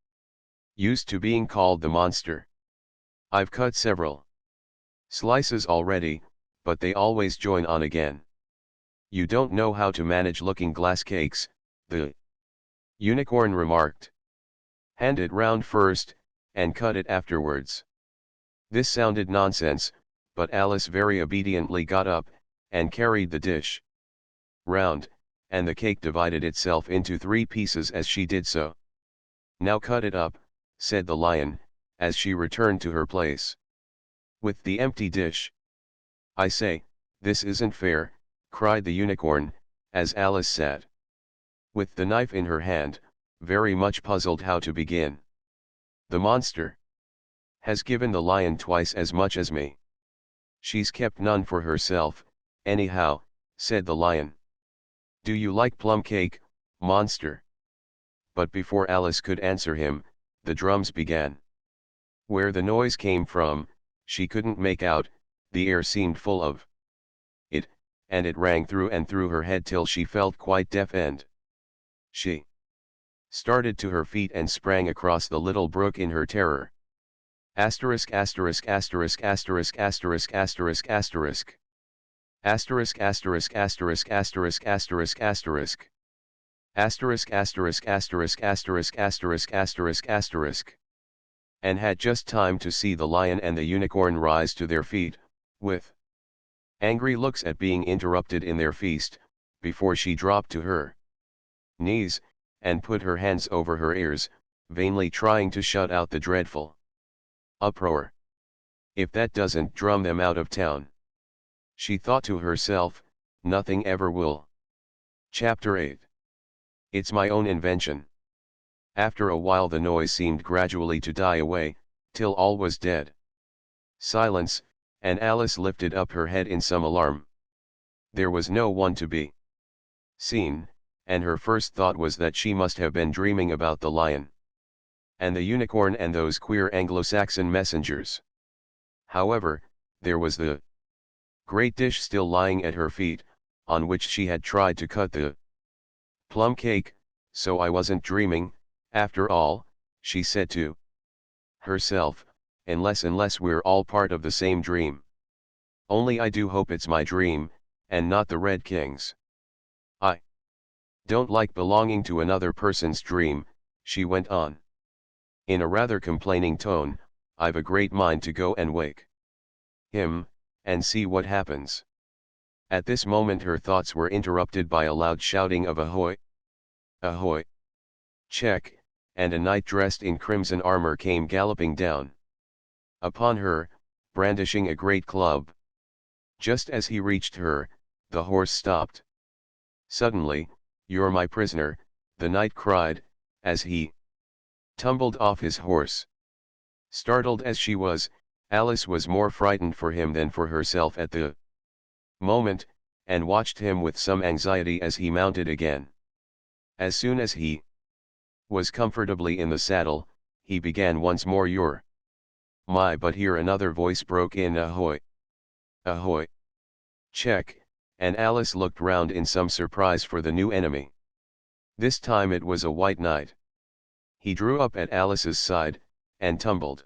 used to being called the monster. "I've cut several slices already, but they always join on again. You don't know how to manage looking-glass cakes," the unicorn remarked. "Hand it round first, and cut it afterwards." This sounded nonsense, but Alice very obediently got up, and carried the dish round, and the cake divided itself into 3 pieces as she did so. "Now cut it up," said the lion, as she returned to her place with the empty dish. "I say, this isn't fair," cried the unicorn, as Alice sat with the knife in her hand, very much puzzled how to begin. "The monster has given the lion twice as much as me. She's kept none for herself, anyhow," said the lion. "Do you like plum cake, monster?" But before Alice could answer him, the drums began. Where the noise came from, she couldn't make out. The air seemed full of it, and it rang through and through her head till she felt quite deaf, and she started to her feet and sprang across the little brook in her terror. Asterisk asterisk asterisk asterisk asterisk asterisk asterisk. Asterisk asterisk asterisk asterisk asterisk asterisk. Asterisk asterisk asterisk asterisk asterisk asterisk asterisk. And had just time to see the lion and the unicorn rise to their feet, with angry looks at being interrupted in their feast, before she dropped to her knees, and put her hands over her ears, vainly trying to shut out the dreadful uproar. "If that doesn't drum them out of town," she thought to herself, "nothing ever will." Chapter 8. It's my own invention. After a while the noise seemed gradually to die away, till all was dead silence, and Alice lifted up her head in some alarm. There was no one to be seen, and her first thought was that she must have been dreaming about the lion and the unicorn and those queer Anglo-Saxon messengers. However, there was the great dish still lying at her feet, on which she had tried to cut the plum cake. "So I wasn't dreaming, after all," she said to herself, unless we're all part of the same dream. Only I do hope it's my dream, and not the Red King's. I don't like belonging to another person's dream," she went on, in a rather complaining tone. "I've a great mind to go and wake him, and see what happens." At this moment her thoughts were interrupted by a loud shouting of "Ahoy! Ahoy! Check!" and a knight dressed in crimson armor came galloping down upon her, brandishing a great club. Just as he reached her, the horse stopped suddenly. "You're my prisoner," the knight cried, as he tumbled off his horse. Startled as she was, Alice was more frightened for him than for herself at the moment, and watched him with some anxiety as he mounted again. As soon as he was comfortably in the saddle, he began once more. "You're my—" But here another voice broke in, "Ahoy! Ahoy! Check!" and Alice looked round in some surprise for the new enemy. This time it was a white knight. He drew up at Alice's side, and tumbled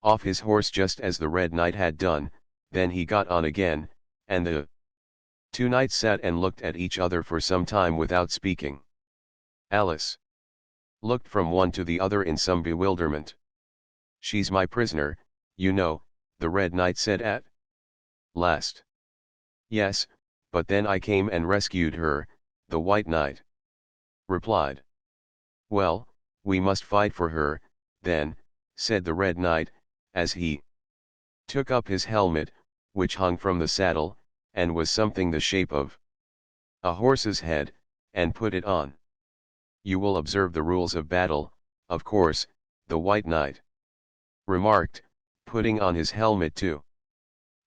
off his horse just as the Red Knight had done. Then he got on again, and the 2 knights sat and looked at each other for some time without speaking. Alice looked from one to the other in some bewilderment. "She's my prisoner, you know," the Red Knight said at last. "Yes, but then I came and rescued her," the White Knight replied. "Well, we must fight for her, then," said the Red Knight, as he took up his helmet, which hung from the saddle, and was something the shape of a horse's head, and put it on. "You will observe the rules of battle, of course," the White Knight remarked, putting on his helmet too.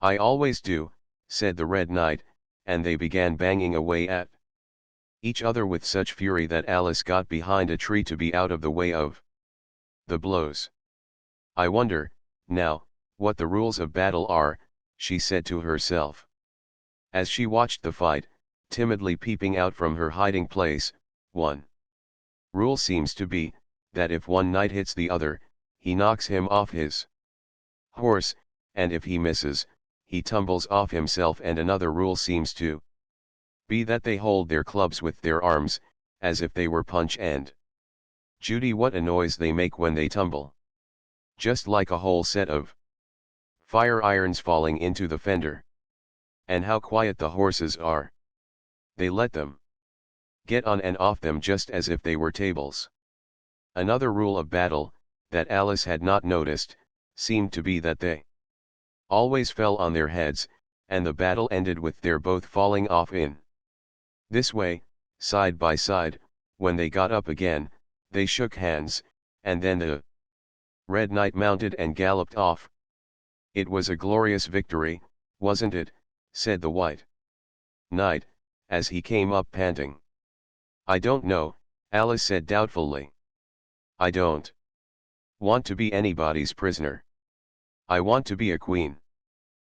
"I always do," said the Red Knight, and they began banging away at each other with such fury that Alice got behind a tree to be out of the way of the blows. "I wonder, now, what the rules of battle are," she said to herself. As she watched the fight, timidly peeping out from her hiding place, one rule seems to be, that if one knight hits the other, he knocks him off his horse, and if he misses, he tumbles off himself, and another rule seems to be that they hold their clubs with their arms, as if they were Punch and Judy. What a noise they make when they tumble! Just like a whole set of fire irons falling into the fender. And how quiet the horses are. They let them get on and off them just as if they were tables. Another rule of battle, that Alice had not noticed, seemed to be that they always fell on their heads, and the battle ended with their both falling off in this way, side by side. When they got up again, they shook hands, and then the Red Knight mounted and galloped off. "It was a glorious victory, wasn't it?" said the White Knight, as he came up panting. "I don't know," Alice said doubtfully. "I don't want to be anybody's prisoner. I want to be a queen."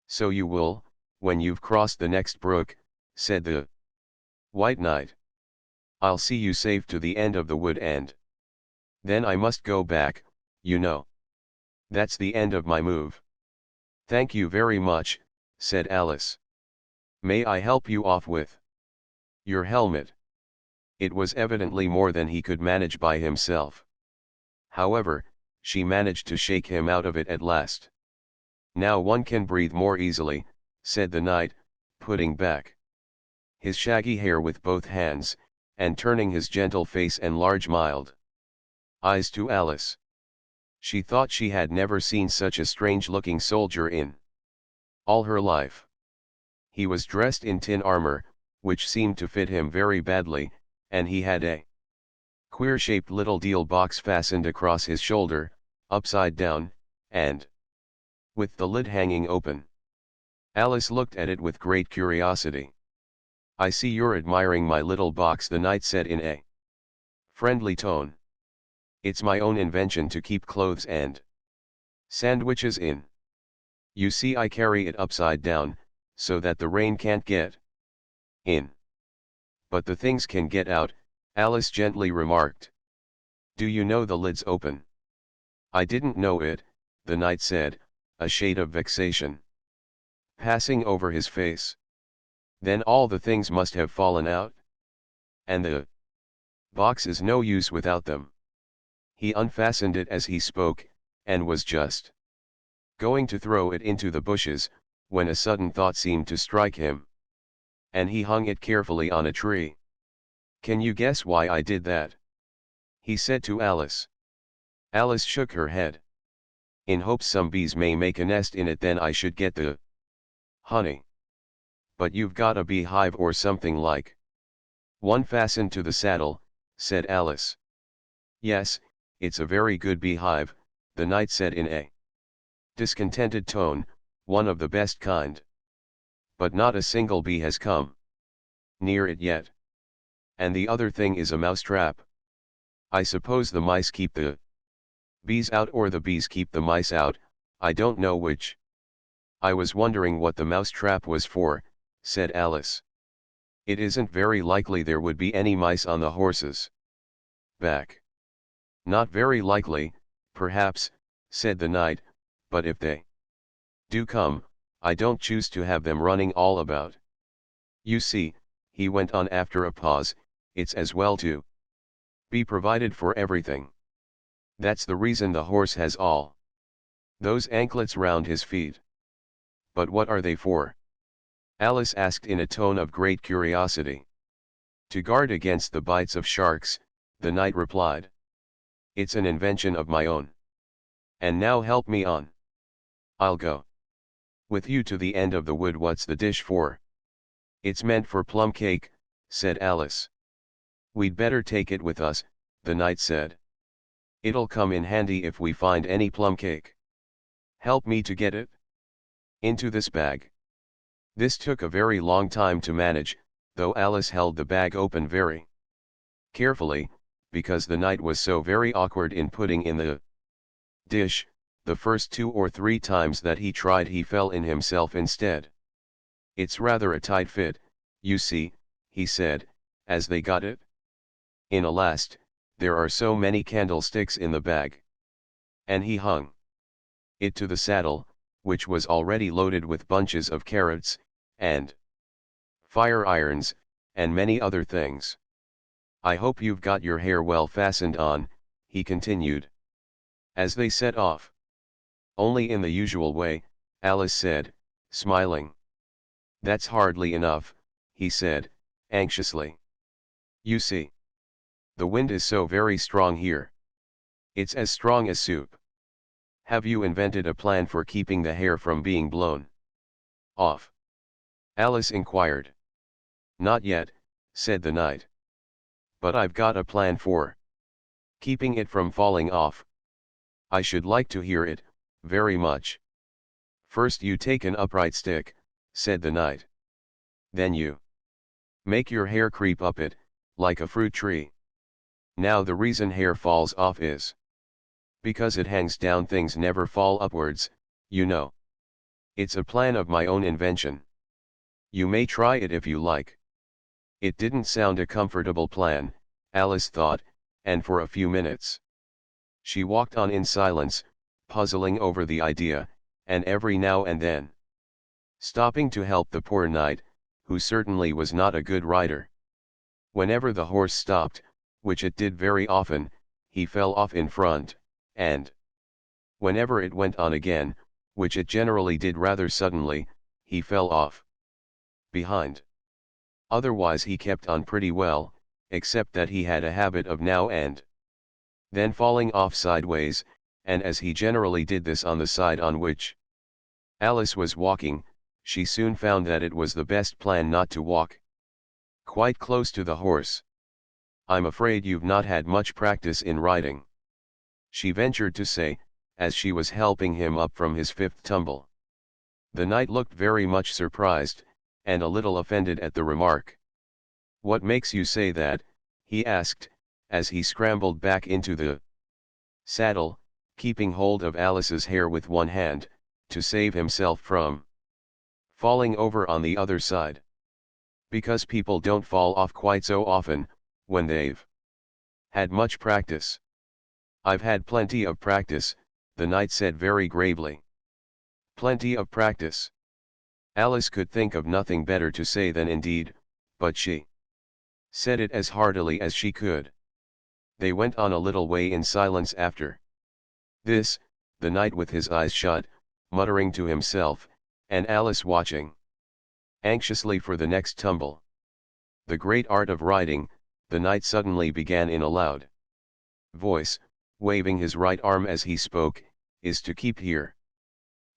"So you will, when you've crossed the next brook," said the White Knight. "I'll see you safe to the end of the wood, and then I must go back, you know. That's the end of my move." "Thank you very much," said Alice. "May I help you off with your helmet?" It was evidently more than he could manage by himself. However, she managed to shake him out of it at last. "Now one can breathe more easily," said the knight, putting back his shaggy hair with both hands, and turning his gentle face and large mild eyes to Alice. She thought she had never seen such a strange-looking soldier in all her life. He was dressed in tin armor, which seemed to fit him very badly, and he had a queer-shaped little deal box fastened across his shoulder, upside down, and with the lid hanging open. Alice looked at it with great curiosity. "I see you're admiring my little box," the knight said in a friendly tone. "It's my own invention to keep clothes and sandwiches in. You see, I carry it upside down, so that the rain can't get in. But the things can get out," Alice gently remarked. "Do you know the lid's open?" "I didn't know it," the knight said, a shade of vexation passing over his face. "Then all the things must have fallen out? And the box is no use without them." He unfastened it as he spoke, and was just going to throw it into the bushes, when a sudden thought seemed to strike him. And he hung it carefully on a tree. "Can you guess why I did that?" he said to Alice. Alice shook her head. "In hopes some bees may make a nest in it, then I should get the honey. But you've got a beehive or something like one fastened to the saddle," said Alice. "Yes, it's a very good beehive," the knight said in a discontented tone, "one of the best kind. But not a single bee has come near it yet. And the other thing is a mousetrap. I suppose the mice keep the bees out, or the bees keep the mice out, I don't know which." "I was wondering what the mousetrap was for," said Alice. "It isn't very likely there would be any mice on the horse's back." "Not very likely, perhaps," said the knight, "but if they do come, I don't choose to have them running all about. You see," he went on after a pause, "it's as well to be provided for everything. That's the reason the horse has all those anklets round his feet." "But what are they for?" Alice asked in a tone of great curiosity. "To guard against the bites of sharks," the knight replied. "It's an invention of my own. And now help me on. I'll go with you to the end of the wood." "What's the dish for?" "It's meant for plum cake," said Alice. "We'd better take it with us," the knight said. "It'll come in handy if we find any plum cake." "Help me to get it into this bag." This took a very long time to manage, though Alice held the bag open very carefully, because the knight was so very awkward in putting in the dish. the first 2 or 3 times that he tried he fell in himself instead. "It's rather a tight fit, you see," he said, as they got it. "In a last, there are so many candlesticks in the bag." And he hung it to the saddle, which was already loaded with bunches of carrots, and fire irons, and many other things. "I hope you've got your hair well fastened on," he continued, as they set off. "Only in the usual way," Alice said, smiling. "That's hardly enough," he said, anxiously. "You see, the wind is so very strong here. It's as strong as soup. Have you invented a plan for keeping the hair from being blown off?" Alice inquired. "Not yet," said the knight. "But I've got a plan for keeping it from falling off." "I should like to hear it, very much." "First you take an upright stick," said the knight. "Then you make your hair creep up it, like a fruit tree. Now the reason hair falls off is because it hangs down, things never fall upwards, you know. It's a plan of my own invention. You may try it if you like." It didn't sound a comfortable plan, Alice thought, and for a few minutes she walked on in silence, puzzling over the idea, and every now and then stopping to help the poor knight, who certainly was not a good rider. Whenever the horse stopped, which it did very often, he fell off in front, and whenever it went on again, which it generally did rather suddenly, he fell off behind. Otherwise he kept on pretty well, except that he had a habit of now and then falling off sideways, and as he generally did this on the side on which Alice was walking, she soon found that it was the best plan not to walk quite close to the horse. "I'm afraid you've not had much practice in riding," she ventured to say, as she was helping him up from his 5th tumble. The knight looked very much surprised, and a little offended at the remark. "What makes you say that?" he asked, as he scrambled back into the saddle, keeping hold of Alice's hair with one hand, to save himself from falling over on the other side. "Because people don't fall off quite so often, when they've had much practice." "I've had plenty of practice," the knight said very gravely. "Plenty of practice." Alice could think of nothing better to say than indeed, but she said it as heartily as she could. They went on a little way in silence after this, the knight with his eyes shut, muttering to himself, and Alice watching anxiously for the next tumble. "The great art of riding," the knight suddenly began in a loud voice, waving his right arm as he spoke, "is to keep here."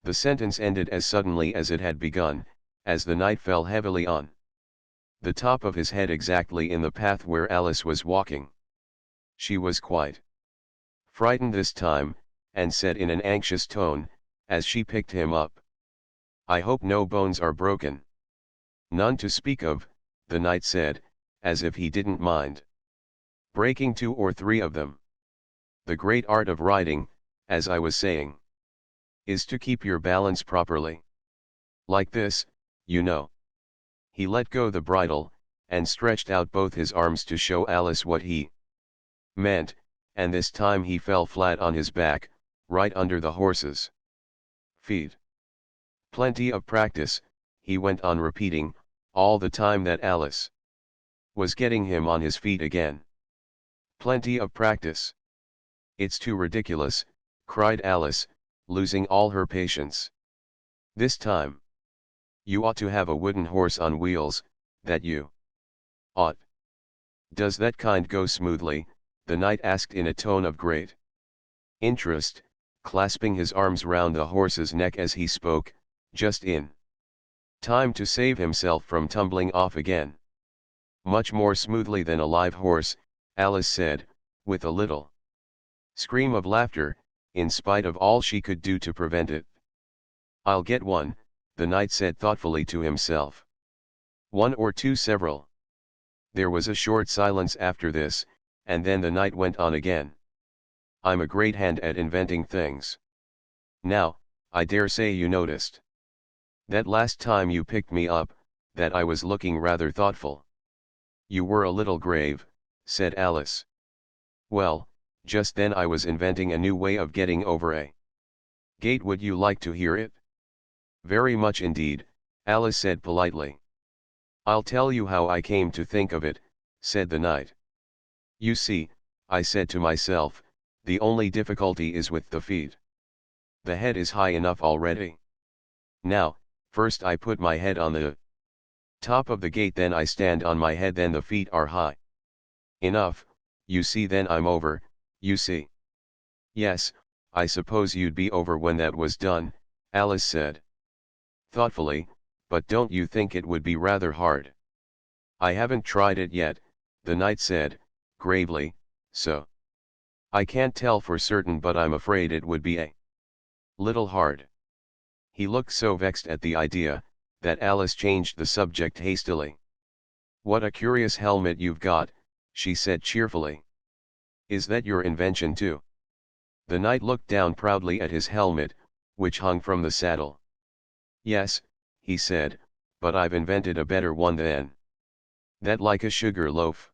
The sentence ended as suddenly as it had begun, as the knight fell heavily on the top of his head exactly in the path where Alice was walking. She was quite frightened this time, and said in an anxious tone, as she picked him up, "I hope no bones are broken." "None to speak of," the knight said, as if he didn't mind breaking 2 or 3 of them. "The great art of riding, as I was saying, is to keep your balance properly. Like this, you know." He let go the bridle, and stretched out both his arms to show Alice what he meant, and this time he fell flat on his back, right under the horse's feet. "Plenty of practice," he went on repeating, all the time that Alice was getting him on his feet again. "Plenty of practice." "It's too ridiculous," cried Alice, losing all her patience. "This time you ought to have a wooden horse on wheels, that you ought." "Does that kind go smoothly?" the knight asked in a tone of great interest, clasping his arms round the horse's neck as he spoke, just in time to save himself from tumbling off again. "Much more smoothly than a live horse," Alice said, with a little scream of laughter, in spite of all she could do to prevent it. "I'll get one," the knight said thoughtfully to himself. "1 or 2 several." There was a short silence after this, and then the knight went on again. "I'm a great hand at inventing things. Now, I dare say you noticed. That last time you picked me up, that I was looking rather thoughtful. You were a little grave, said Alice. Well, just then I was inventing a new way of getting over a gate. Would you like to hear it? Very much indeed, Alice said politely. I'll tell you how I came to think of it, said the knight. You see, I said to myself, the only difficulty is with the feet. The head is high enough already. Now, first I put my head on the top of the gate, then I stand on my head, then the feet are high enough, you see, then I'm over, you see. Yes, I suppose you'd be over when that was done, Alice said thoughtfully, but don't you think it would be rather hard? I haven't tried it yet, the knight said, gravely, so I can't tell for certain, but I'm afraid it would be a little hard. He looked so vexed at the idea, that Alice changed the subject hastily. What a curious helmet you've got, she said cheerfully. Is that your invention too? The knight looked down proudly at his helmet, which hung from the saddle. Yes, he said, but I've invented a better one than that, like a sugar loaf.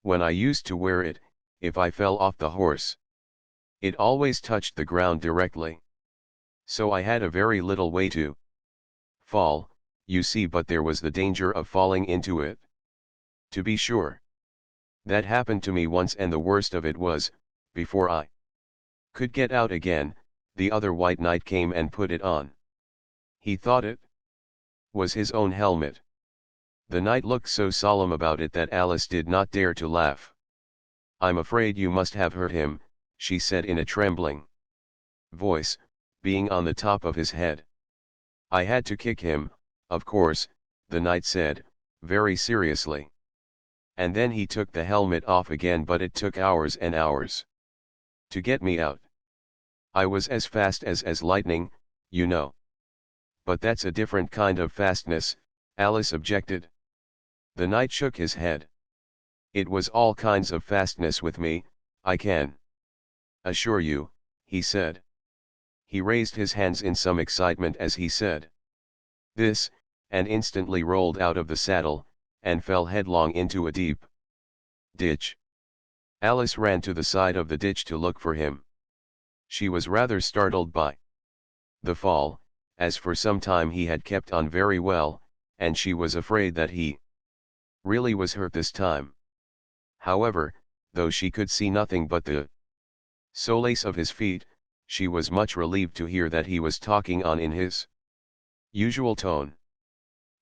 When I used to wear it, if I fell off the horse, it always touched the ground directly. So I had a very little way to fall, you see, but there was the danger of falling into it. To be sure. That happened to me once, and the worst of it was, before I could get out again, the other white knight came and put it on. He thought it was his own helmet. The knight looked so solemn about it that Alice did not dare to laugh. I'm afraid you must have hurt him, she said in a trembling voice, being on the top of his head. I had to kick him, of course, the knight said, very seriously. And then he took the helmet off again, but it took hours and hours to get me out. I was as fast as lightning, you know. But that's a different kind of fastness, Alice objected. The knight shook his head. It was all kinds of fastness with me, I can assure you, he said. He raised his hands in some excitement as he said this, and instantly rolled out of the saddle, and fell headlong into a deep ditch. Alice ran to the side of the ditch to look for him. She was rather startled by the fall, as for some time he had kept on very well, and she was afraid that he really was hurt this time. However, though she could see nothing but the soles of his feet, she was much relieved to hear that he was talking on in his usual tone.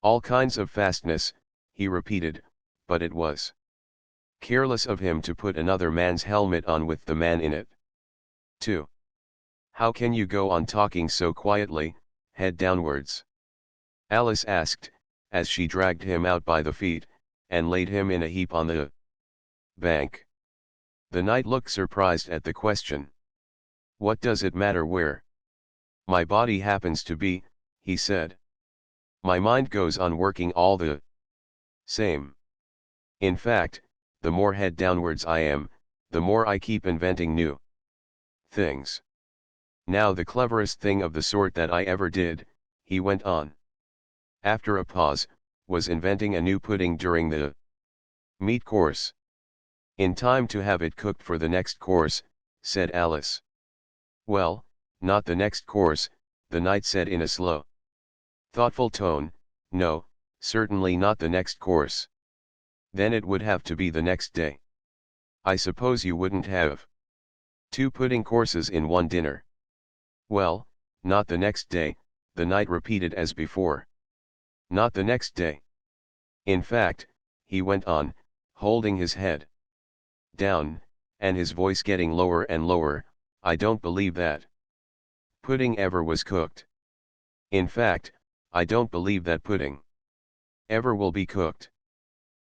All kinds of fastness, he repeated, but it was careless of him to put another man's helmet on with the man in it, too. How can you go on talking so quietly, head downwards? Alice asked, as she dragged him out by the feet, and laid him in a heap on the bank. The knight looked surprised at the question. What does it matter where my body happens to be, he said. My mind goes on working all the same. In fact, the more head downwards I am, the more I keep inventing new things. Now the cleverest thing of the sort that I ever did, he went on, after a pause, was inventing a new pudding during the meat course. In time to have it cooked for the next course, said Alice. Well, not the next course, the knight said in a slow, thoughtful tone. No, certainly not the next course. Then it would have to be the next day. I suppose you wouldn't have two pudding courses in one dinner. Well, not the next day, the knight repeated as before. Not the next day. In fact, he went on, holding his head down, and his voice getting lower and lower, I don't believe that pudding ever was cooked. In fact, I don't believe that pudding ever will be cooked.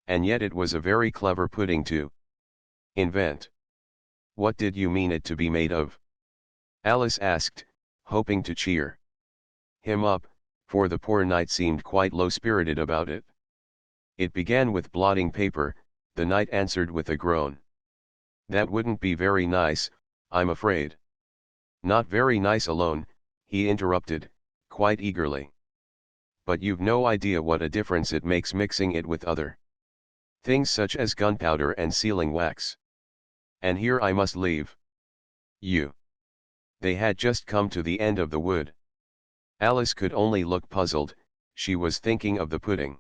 And yet it was a very clever pudding to invent. What did you mean it to be made of? Alice asked, hoping to cheer him up, for the poor knight seemed quite low-spirited about it. It began with blotting paper, the knight answered with a groan. That wouldn't be very nice, I'm afraid. Not very nice alone, he interrupted, quite eagerly. But you've no idea what a difference it makes mixing it with other things such as gunpowder and sealing wax. And here I must leave you. They had just come to the end of the wood. Alice could only look puzzled, she was thinking of the pudding.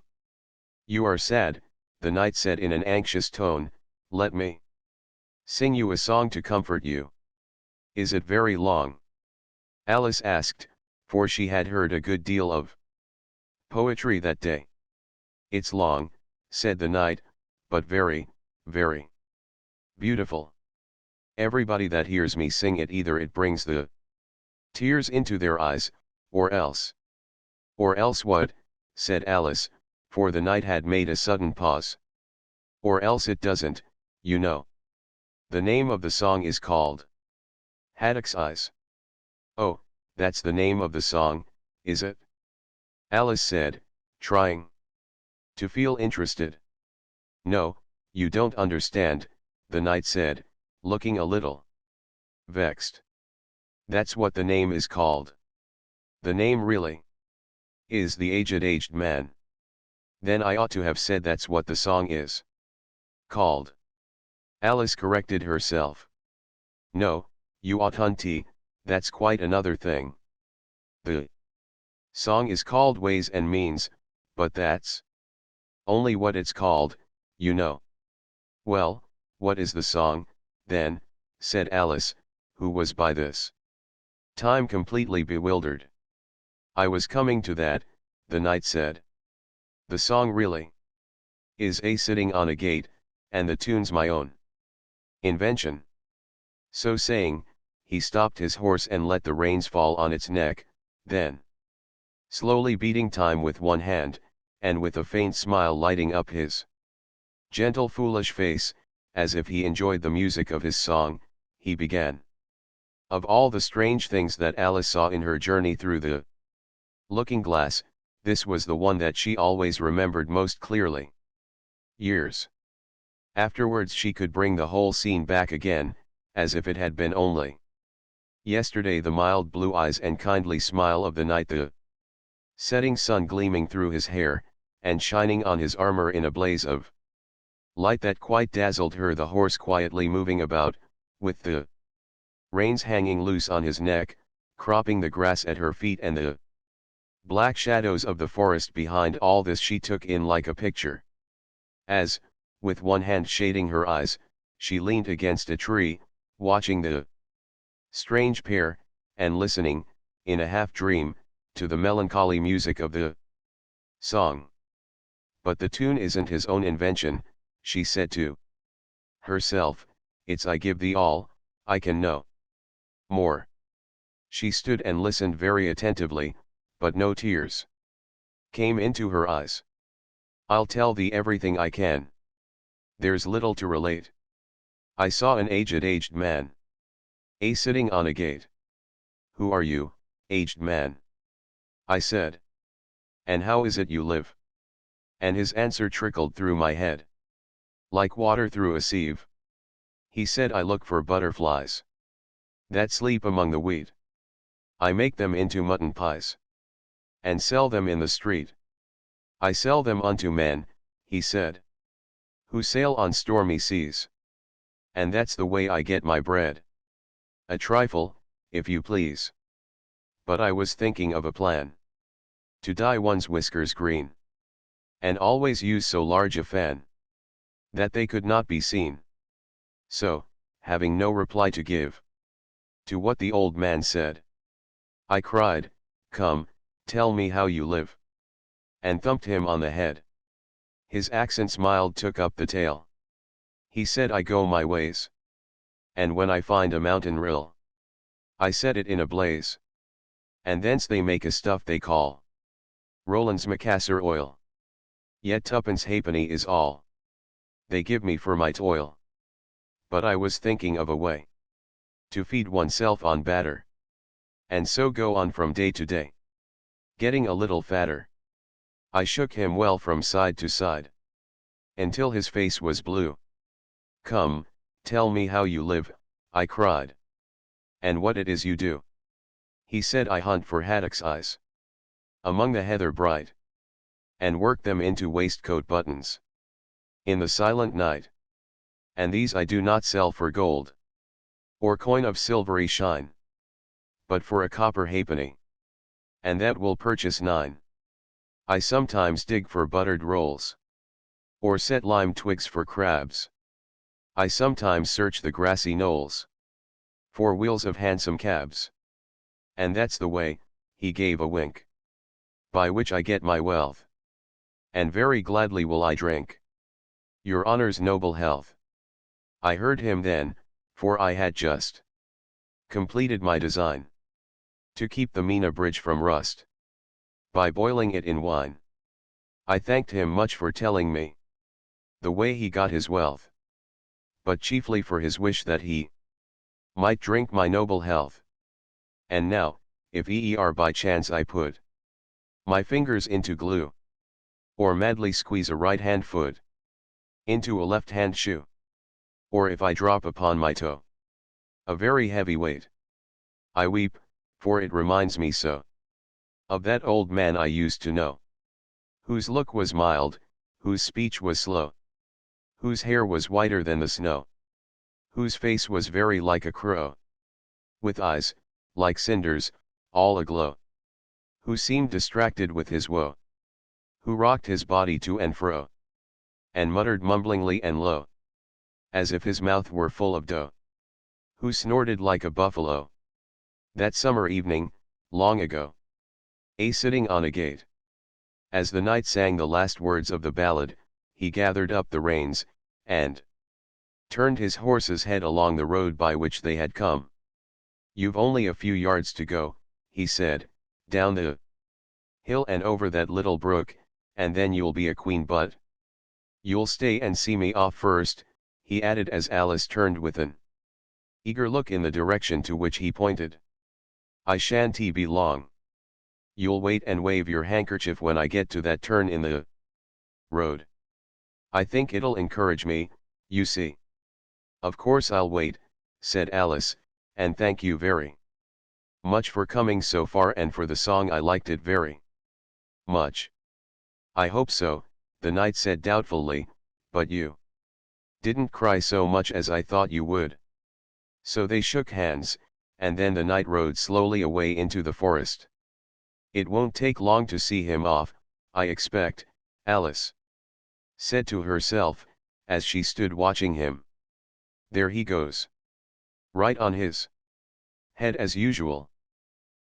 You are sad, the knight said in an anxious tone, let me sing you a song to comfort you. Is it very long? Alice asked, for she had heard a good deal of poetry that day. It's long, said the knight, but very, very beautiful. Everybody that hears me sing it, either it brings the tears into their eyes, or else. Or else what? Said Alice, for the knight had made a sudden pause. Or else it doesn't, you know. The name of the song is called Haddock's Eyes. Oh, that's the name of the song, is it? Alice said, trying to feel interested. No, you don't understand, the knight said, looking a little vexed. That's what the name is called. The name really is the aged man. Then I ought to have said that's what the song is called. Alice corrected herself. No, you oughtn't, that's quite another thing. The song is called Ways and Means, but that's only what it's called, you know. Well, what is the song, then? Said Alice, who was by this time completely bewildered. I was coming to that, the knight said. The song really is a sitting on a gate, and the tune's my own invention. So saying, he stopped his horse and let the reins fall on its neck, then, slowly beating time with one hand, and with a faint smile lighting up his gentle foolish face, as if he enjoyed the music of his song, he began. Of all the strange things that Alice saw in her journey through the looking-glass, this was the one that she always remembered most clearly. Years afterwards she could bring the whole scene back again, as if it had been only yesterday. The mild blue eyes and kindly smile of the knight, the setting sun gleaming through his hair, and shining on his armor in a blaze of light that quite dazzled her, the horse quietly moving about, with the reins hanging loose on his neck, cropping the grass at her feet, and the black shadows of the forest behind. All this she took in like a picture. As, with one hand shading her eyes, she leaned against a tree, watching the strange pair, and listening, in a half-dream, to the melancholy music of the song. But the tune isn't his own invention, she said to herself, it's I give thee all, I can no more. She stood and listened very attentively, but no tears came into her eyes. I'll tell thee everything I can. There's little to relate. I saw an aged man sitting on a gate. Who are you, aged man? I said. And how is it you live? And his answer trickled through my head like water through a sieve. He said, I look for butterflies that sleep among the wheat. I make them into mutton pies and sell them in the street. I sell them unto men, he said, who sail on stormy seas. And that's the way I get my bread. A trifle, if you please. But I was thinking of a plan. To dye one's whiskers green. And always use so large a fan that they could not be seen. So, having no reply to give to what the old man said, I cried, come, tell me how you live. And thumped him on the head. His accents mild took up the tale. He said, I go my ways. And when I find a mountain rill, I set it in a blaze. And thence they make a stuff they call Roland's Macassar oil. Yet twopence halfpenny is all they give me for my toil. But I was thinking of a way to feed oneself on batter, and so go on from day to day, getting a little fatter. I shook him well from side to side, until his face was blue. Come, tell me how you live, I cried. And what it is you do? He said, I hunt for haddocks' eyes among the heather bright, and work them into waistcoat buttons in the silent night. And these I do not sell for gold, or coin of silvery shine, but for a copper halfpenny, and that will purchase 9. I sometimes dig for buttered rolls, or set lime twigs for crabs. I sometimes search the grassy knolls for wheels of handsome cabs. And that's the way, he gave a wink, by which I get my wealth. And very gladly will I drink your honour's noble health. I heard him then, for I had just completed my design to keep the Mina bridge from rust, by boiling it in wine. I thanked him much for telling me the way he got his wealth, but chiefly for his wish that he might drink my noble health. And now, if e'er by chance I put my fingers into glue, or madly squeeze a right-hand foot into a left-hand shoe, or if I drop upon my toe a very heavy weight, I weep, for it reminds me so of that old man I used to know, whose look was mild, whose speech was slow, whose hair was whiter than the snow, whose face was very like a crow, with eyes, like cinders, all aglow, who seemed distracted with his woe, who rocked his body to and fro, and muttered mumblingly and low, as if his mouth were full of dough, who snorted like a buffalo, that summer evening, long ago, sitting on a gate. As the knight sang the last words of the ballad, he gathered up the reins, and turned his horse's head along the road by which they had come. You've only a few yards to go, he said, down the hill and over that little brook, and then you'll be a queen, but you'll stay and see me off first, he added as Alice turned with an eager look in the direction to which he pointed. I shan't be long. You'll wait and wave your handkerchief when I get to that turn in the road. I think it'll encourage me, you see. Of course I'll wait, said Alice, and thank you very much for coming so far and for the song. I liked it very much. I hope so, the knight said doubtfully, but you didn't cry so much as I thought you would. So they shook hands, and then the knight rode slowly away into the forest. It won't take long to see him off, I expect, Alice said to herself, as she stood watching him. There he goes. Right on his head as usual.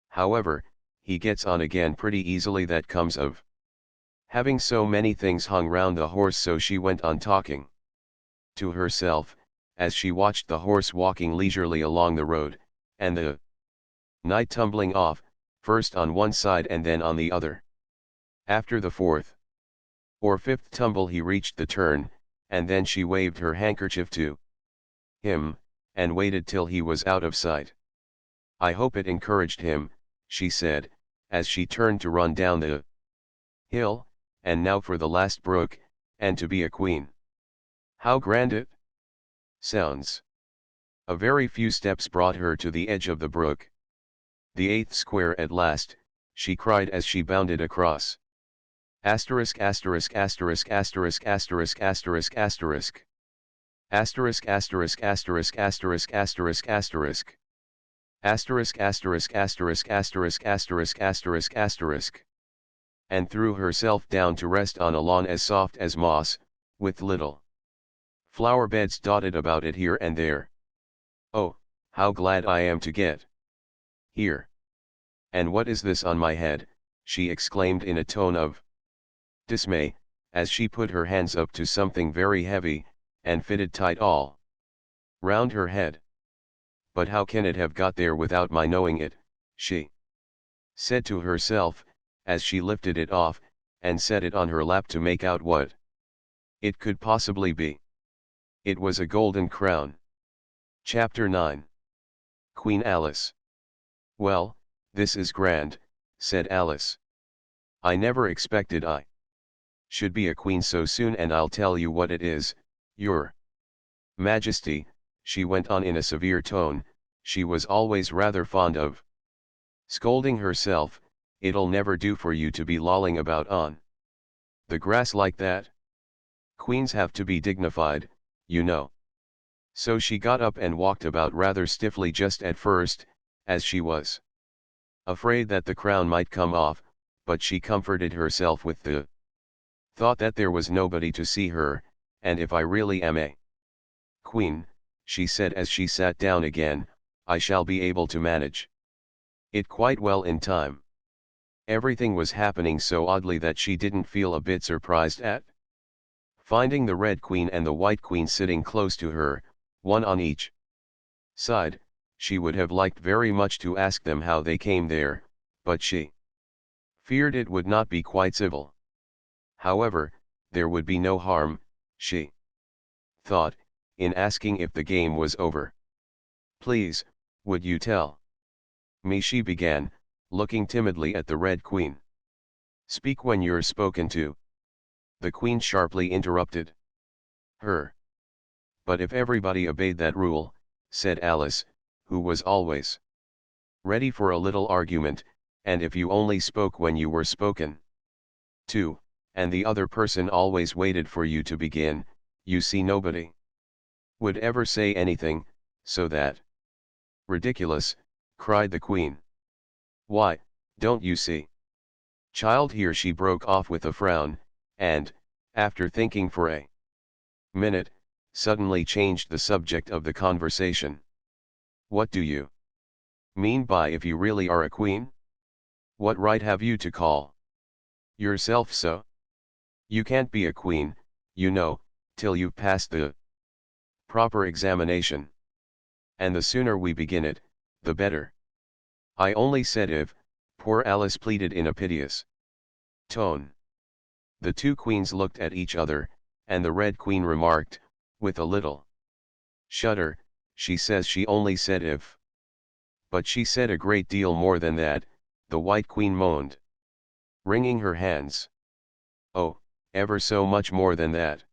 However, he gets on again pretty easily, that comes of having so many things hung round the horse. So she went on talking to herself, as she watched the horse walking leisurely along the road, and the knight tumbling off, first on one side and then on the other. After the fourth or fifth tumble he reached the turn, and then she waved her handkerchief to him, and waited till he was out of sight. I hope it encouraged him, she said, as she turned to run down the hill, and now for the last brook, and to be a queen. How grand it sounds. A very few steps brought her to the edge of the brook. The 8th square at last, she cried as she bounded across. Asterisk asterisk asterisk asterisk asterisk asterisk asterisk. Asterisk asterisk asterisk asterisk asterisk asterisk. Asterisk asterisk asterisk asterisk asterisk asterisk asterisk. And threw herself down to rest on a lawn as soft as moss, with little flower beds dotted about it here and there. Oh, how glad I am to get here. And what is this on my head, she exclaimed in a tone of dismay, as she put her hands up to something very heavy, and fitted tight all round her head. But how can it have got there without my knowing it, she said to herself, as she lifted it off, and set it on her lap to make out what it could possibly be. It was a golden crown. Chapter 9. Queen Alice. Well, this is grand, said Alice. I never expected I should be a queen so soon, and I'll tell you what it is, your Majesty, she went on in a severe tone, she was always rather fond of scolding herself. It'll never do for you to be lolling about on the grass like that. Queens have to be dignified, you know. So she got up and walked about rather stiffly just at first, as she was afraid that the crown might come off, but she comforted herself with the thought that there was nobody to see her, and if I really am a queen, she said as she sat down again, I shall be able to manage it quite well in time. Everything was happening so oddly that she didn't feel a bit surprised at finding the Red Queen and the White Queen sitting close to her, one on each side. She would have liked very much to ask them how they came there, but she feared it would not be quite civil. However, there would be no harm, she thought, in asking if the game was over. Please, would you tell me, she began, looking timidly at the Red Queen. Speak when you're spoken to, the Queen sharply interrupted her. But if everybody obeyed that rule, said Alice, who was always ready for a little argument, and if you only spoke when you were spoken to, and the other person always waited for you to begin, you see nobody would ever say anything, so that ridiculous, cried the Queen. Why, don't you see, child, here she broke off with a frown, and, after thinking for a minute, suddenly changed the subject of the conversation. What do you mean by if you really are a queen? What right have you to call yourself so? You can't be a queen, you know, till you've passed the proper examination. And the sooner we begin it, the better. I only said if, poor Alice pleaded in a piteous tone. The two queens looked at each other, and the Red Queen remarked, with a little shudder, she says she only said if. But she said a great deal more than that, the White Queen moaned, wringing her hands. Oh, ever so much more than that.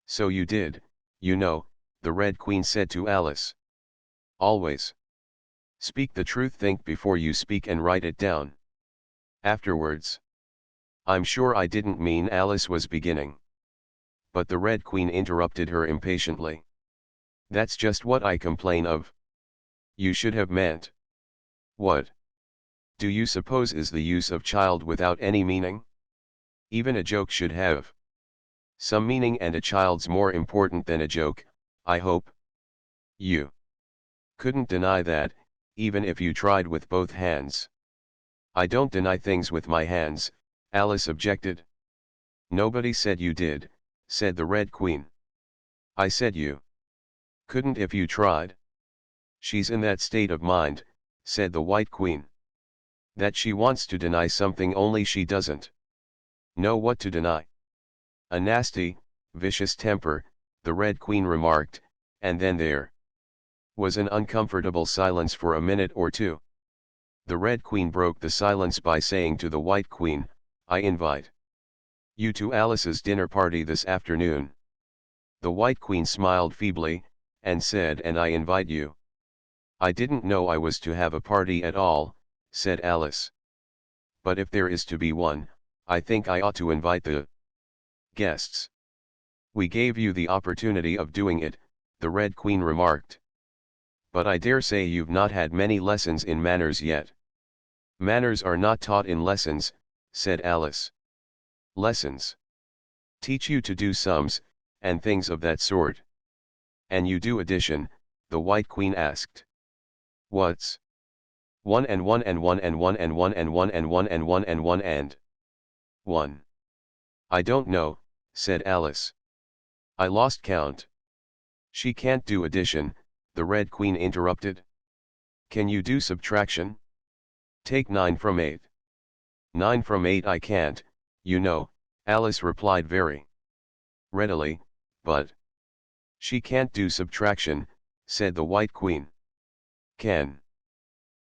So you did, you know, the Red Queen said to Alice. Always speak the truth, think before you speak and write it down afterwards. I'm sure I didn't mean, Alice was beginning. But the Red Queen interrupted her impatiently. That's just what I complain of. You should have meant. What do you suppose is the use of child without any meaning? Even a joke should have some meaning, and a child's more important than a joke, I hope. You couldn't deny that, even if you tried with both hands. I don't deny things with my hands, Alice objected. Nobody said you did, said the Red Queen. I said you couldn't if you tried. She's in that state of mind, said the White Queen, that she wants to deny something, only she doesn't know what to deny. A nasty, vicious temper, the Red Queen remarked, and then there was an uncomfortable silence for a minute or two. The Red Queen broke the silence by saying to the White Queen, I invite you to Alice's dinner party this afternoon. The White Queen smiled feebly, and said, and I invite you. I didn't know I was to have a party at all, said Alice. But if there is to be one, I think I ought to invite the guests. We gave you the opportunity of doing it, the Red Queen remarked. But I dare say you've not had many lessons in manners yet. Manners are not taught in lessons, said Alice. Lessons teach you to do sums, and things of that sort. And you do addition, the White Queen asked. What's 1 and 1 and 1 and 1 and 1 and 1 and 1 and 1 and 1 and 1? I don't know, said Alice. I lost count. She can't do addition, the Red Queen interrupted. Can you do subtraction? Take 9 from 8. 9 from 8 I can't, you know, Alice replied very readily, but she can't do subtraction, said the White Queen. Can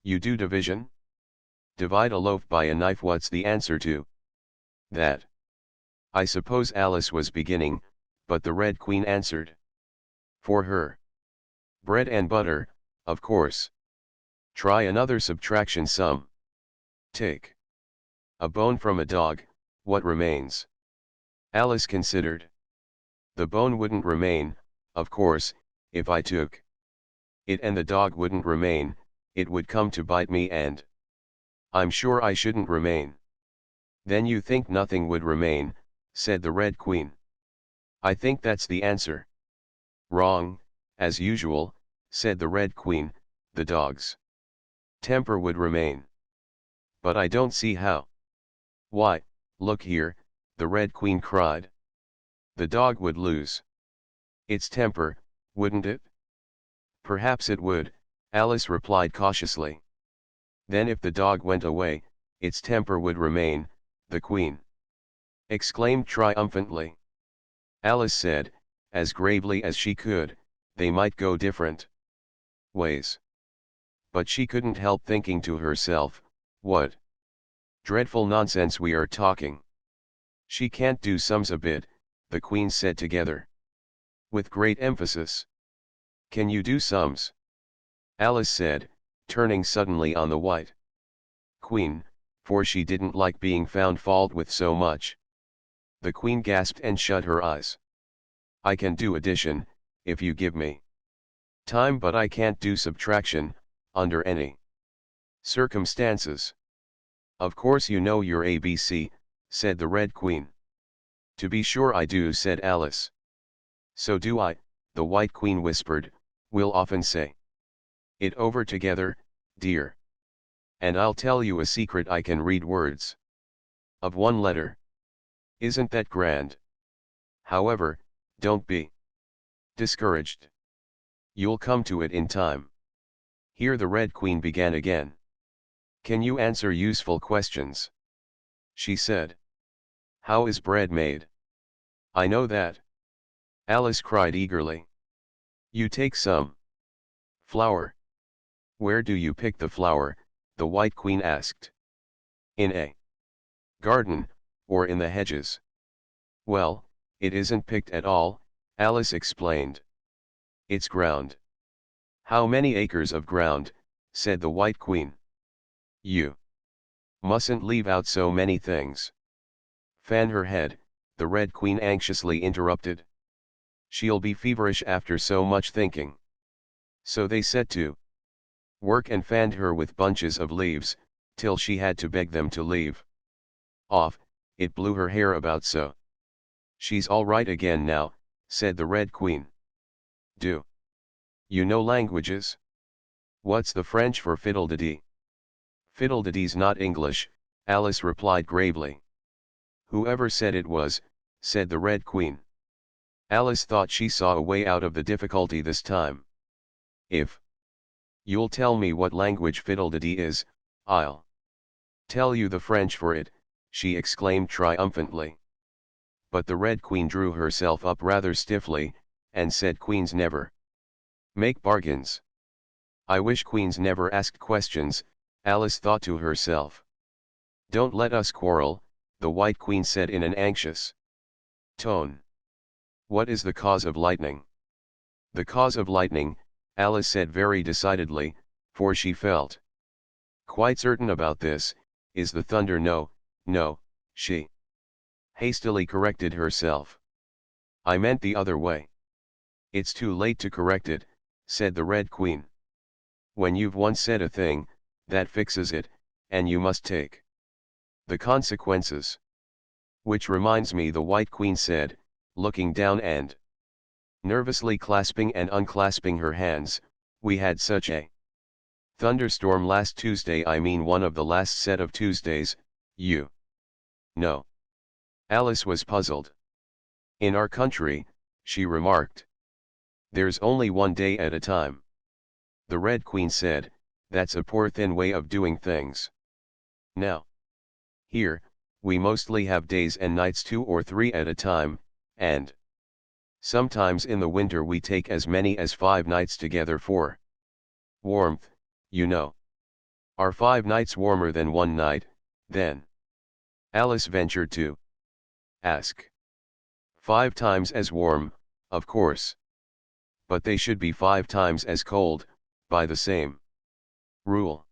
you do division? Divide a loaf by a knife, what's the answer to that? I suppose Alice was beginning, but the Red Queen answered for her. Bread and butter, Of course. Try another subtraction sum. Take a bone from a dog, what remains? Alice considered. The bone wouldn't remain, of course, if I took it, and the dog wouldn't remain, it would come to bite me, and I'm sure I shouldn't remain. Then you think nothing would remain, said the Red Queen. I think that's the answer. Wrong, as usual, said the Red Queen, the dog's temper would remain. But I don't see how. Why, look here, the Red Queen cried. The dog would lose its temper, wouldn't it? Perhaps it would, Alice replied cautiously. Then if the dog went away, its temper would remain, the Queen exclaimed triumphantly. Alice said, as gravely as she could, they might go different ways. But she couldn't help thinking to herself, what dreadful nonsense we are talking. She can't do sums a bit, the Queen said together, with great emphasis. Can you do sums? Alice said, turning suddenly on the White Queen, for she didn't like being found fault with so much. The Queen gasped and shut her eyes. I can do addition, if you give me time, but I can't do subtraction, under any circumstances. Of course you know your ABC, said the Red Queen. To be sure I do, said Alice. So do I, the White Queen whispered, we'll often say it over together, dear. And I'll tell you a secret, I can read words of one letter. Isn't that grand? However, don't be discouraged. You'll come to it in time. Here the Red Queen began again. Can you answer useful questions? She said. How is bread made? I know that. Alice cried eagerly. You take some flour. Where do you pick the flour? The White Queen asked. In a garden, or in the hedges? Well, it isn't picked at all, Alice explained. It's ground. How many acres of ground? Said the White Queen. You mustn't leave out so many things. Fan her head, the Red Queen anxiously interrupted. She'll be feverish after so much thinking. So they set to work and fanned her with bunches of leaves, till she had to beg them to leave off. It blew her hair about so. She's all right again now, said the Red Queen. Do you know languages? What's the French for fiddle-de-dee? Fiddle-de-dee's not English, Alice replied gravely. Whoever said it was, said the Red Queen. Alice thought she saw a way out of the difficulty this time. If you'll tell me what language fiddle-de-dee is, I'll tell you the French for it, she exclaimed triumphantly. But the Red Queen drew herself up rather stiffly, and said queens never make bargains. I wish queens never asked questions, Alice thought to herself. Don't let us quarrel, the White Queen said in an anxious tone. What is the cause of lightning? The cause of lightning, Alice said very decidedly, for she felt quite certain about this, is the thunder. No, no, she hastily corrected herself. I meant the other way. It's too late to correct it, said the Red Queen. When you've once said a thing, that fixes it, and you must take the consequences. Which reminds me, the White Queen said, looking down and nervously clasping and unclasping her hands, we had such a thunderstorm last Tuesday, I mean one of the last set of Tuesdays, you know. Alice was puzzled. In our country, she remarked, there's only one day at a time. The Red Queen said, that's a poor thin way of doing things. Now, here, we mostly have days and nights 2 or 3 at a time, and sometimes in the winter we take as many as 5 nights together for warmth, you know. Are 5 nights warmer than 1 night, then? Alice ventured to ask. 5 times as warm, of course. But they should be 5 times as cold, by the same rule.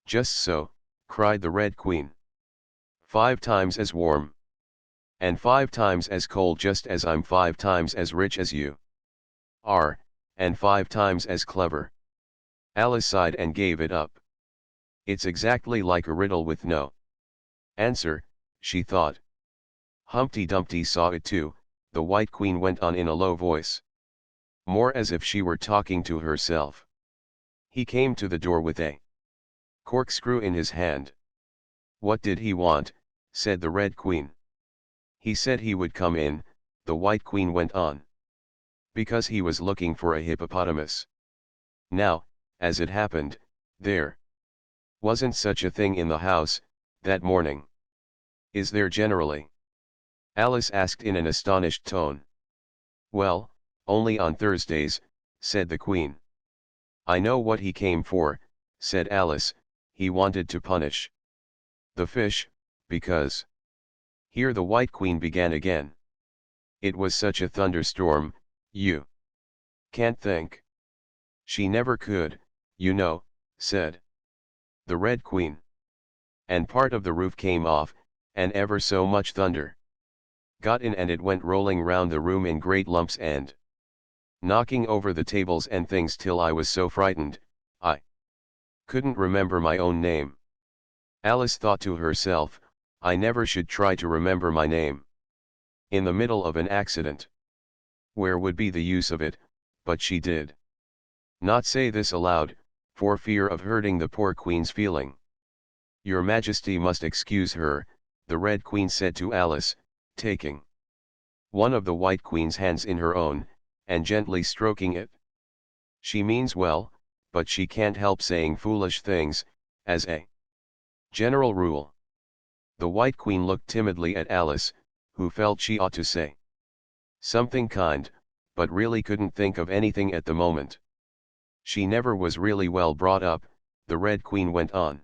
Just so, cried the Red Queen. 5 times as warm. And 5 times as cold, just as I'm 5 times as rich as you are, and 5 times as clever. Alice sighed and gave it up. It's exactly like a riddle with no answer, she thought. Humpty Dumpty saw it too, the White Queen went on in a low voice, more as if she were talking to herself. He came to the door with a corkscrew in his hand. What did he want? Said the Red Queen. He said he would come in, the White Queen went on. Because he was looking for a hippopotamus. Now, as it happened, there wasn't such a thing in the house, that morning. Is there generally? Alice asked in an astonished tone. Well, only on Thursdays, said the Queen. I know what he came for, said Alice, he wanted to punish the fish, because. Here the White Queen began again. It was such a thunderstorm, you can't think. She never could, you know, said the Red Queen. And part of the roof came off, and ever so much thunder got in, and it went rolling round the room in great lumps and knocking over the tables and things till I was so frightened, I couldn't remember my own name. Alice thought to herself, I never should try to remember my name in the middle of an accident. Where would be the use of it? But she did not say this aloud, for fear of hurting the poor Queen's feeling. Your Majesty must excuse her, the Red Queen said to Alice, taking one of the White Queen's hands in her own, and gently stroking it. She means well, but she can't help saying foolish things, as a general rule. The White Queen looked timidly at Alice, who felt she ought to say something kind, but really couldn't think of anything at the moment. She never was really well brought up, the Red Queen went on.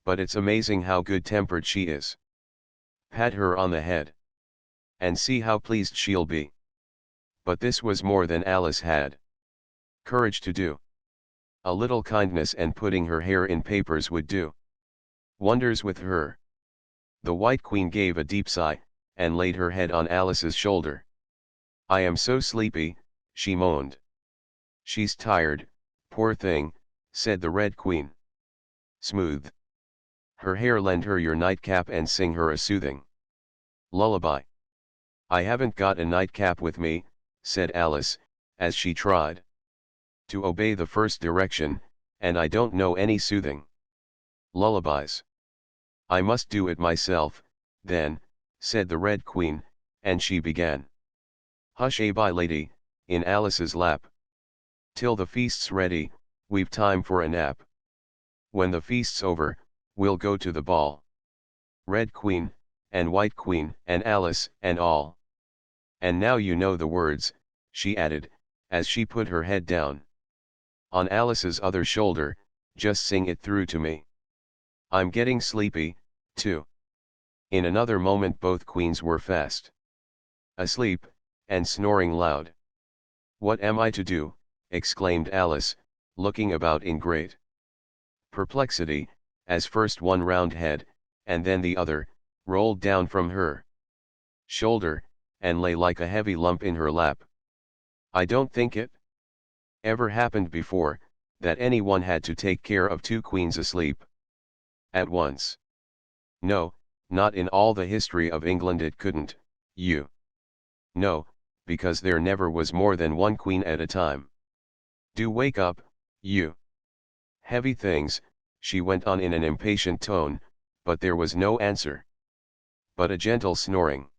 But it's amazing how good-tempered she is. Pat her on the head. And see how pleased she'll be. But this was more than Alice had courage to do. A little kindness and putting her hair in papers would do wonders with her. The White Queen gave a deep sigh, and laid her head on Alice's shoulder. I am so sleepy, she moaned. She's tired, poor thing, said the Red Queen. Smooth her hair, lend her your nightcap and sing her a soothing lullaby. I haven't got a nightcap with me, said Alice, as she tried to obey the first direction, and I don't know any soothing lullabies. I must do it myself, then, said the Red Queen, and she began. Hush-a-bye, lady, in Alice's lap. Till the feast's ready, we've time for a nap. When the feast's over, we'll go to the ball. Red Queen, and White Queen, and Alice, and all. And now you know the words, she added, as she put her head down on Alice's other shoulder, just sing it through to me. I'm getting sleepy, too. In another moment both queens were fast asleep, and snoring loud. What am I to do? Exclaimed Alice, looking about in great perplexity, as first one round head, and then the other, rolled down from her shoulder, and lay like a heavy lump in her lap. I don't think it ever happened before, that anyone had to take care of 2 queens asleep at once. No, not in all the history of England it couldn't, you know, because there never was more than 1 queen at a time. Do wake up, you heavy things, she went on in an impatient tone, but there was no answer. But a gentle snoring.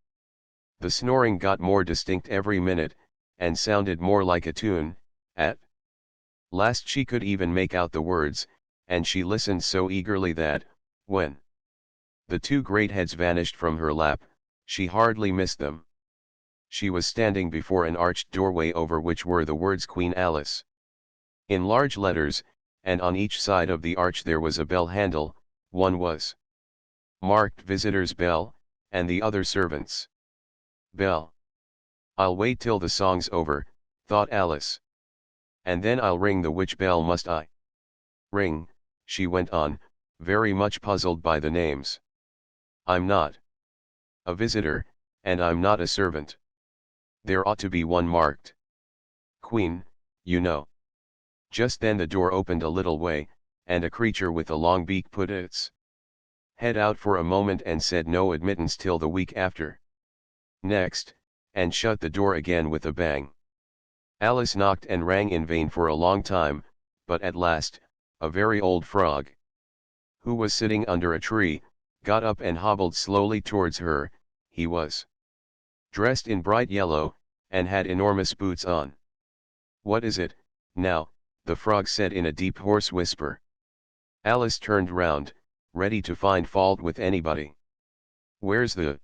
The snoring got more distinct every minute, and sounded more like a tune. At last she could even make out the words, and she listened so eagerly that, when the 2 great heads vanished from her lap, she hardly missed them. She was standing before an arched doorway over which were the words Queen Alice in large letters, and on each side of the arch there was a bell handle, one was marked Visitor's Bell, and the other Servants' Bell. I'll wait till the song's over, thought Alice. And then I'll ring the which bell must I? Ring, she went on, very much puzzled by the names. I'm not a visitor, and I'm not a servant. There ought to be one marked Queen, you know. Just then the door opened a little way, and a creature with a long beak put its head out for a moment and said no admittance till the week after. Next, and shut the door again with a bang. Alice knocked and rang in vain for a long time, but at last, a very old frog, who was sitting under a tree, got up and hobbled slowly towards her. He was dressed in bright yellow, and had enormous boots on. What is it, now? The frog said in a deep hoarse whisper. Alice turned round, ready to find fault with anybody. Where's the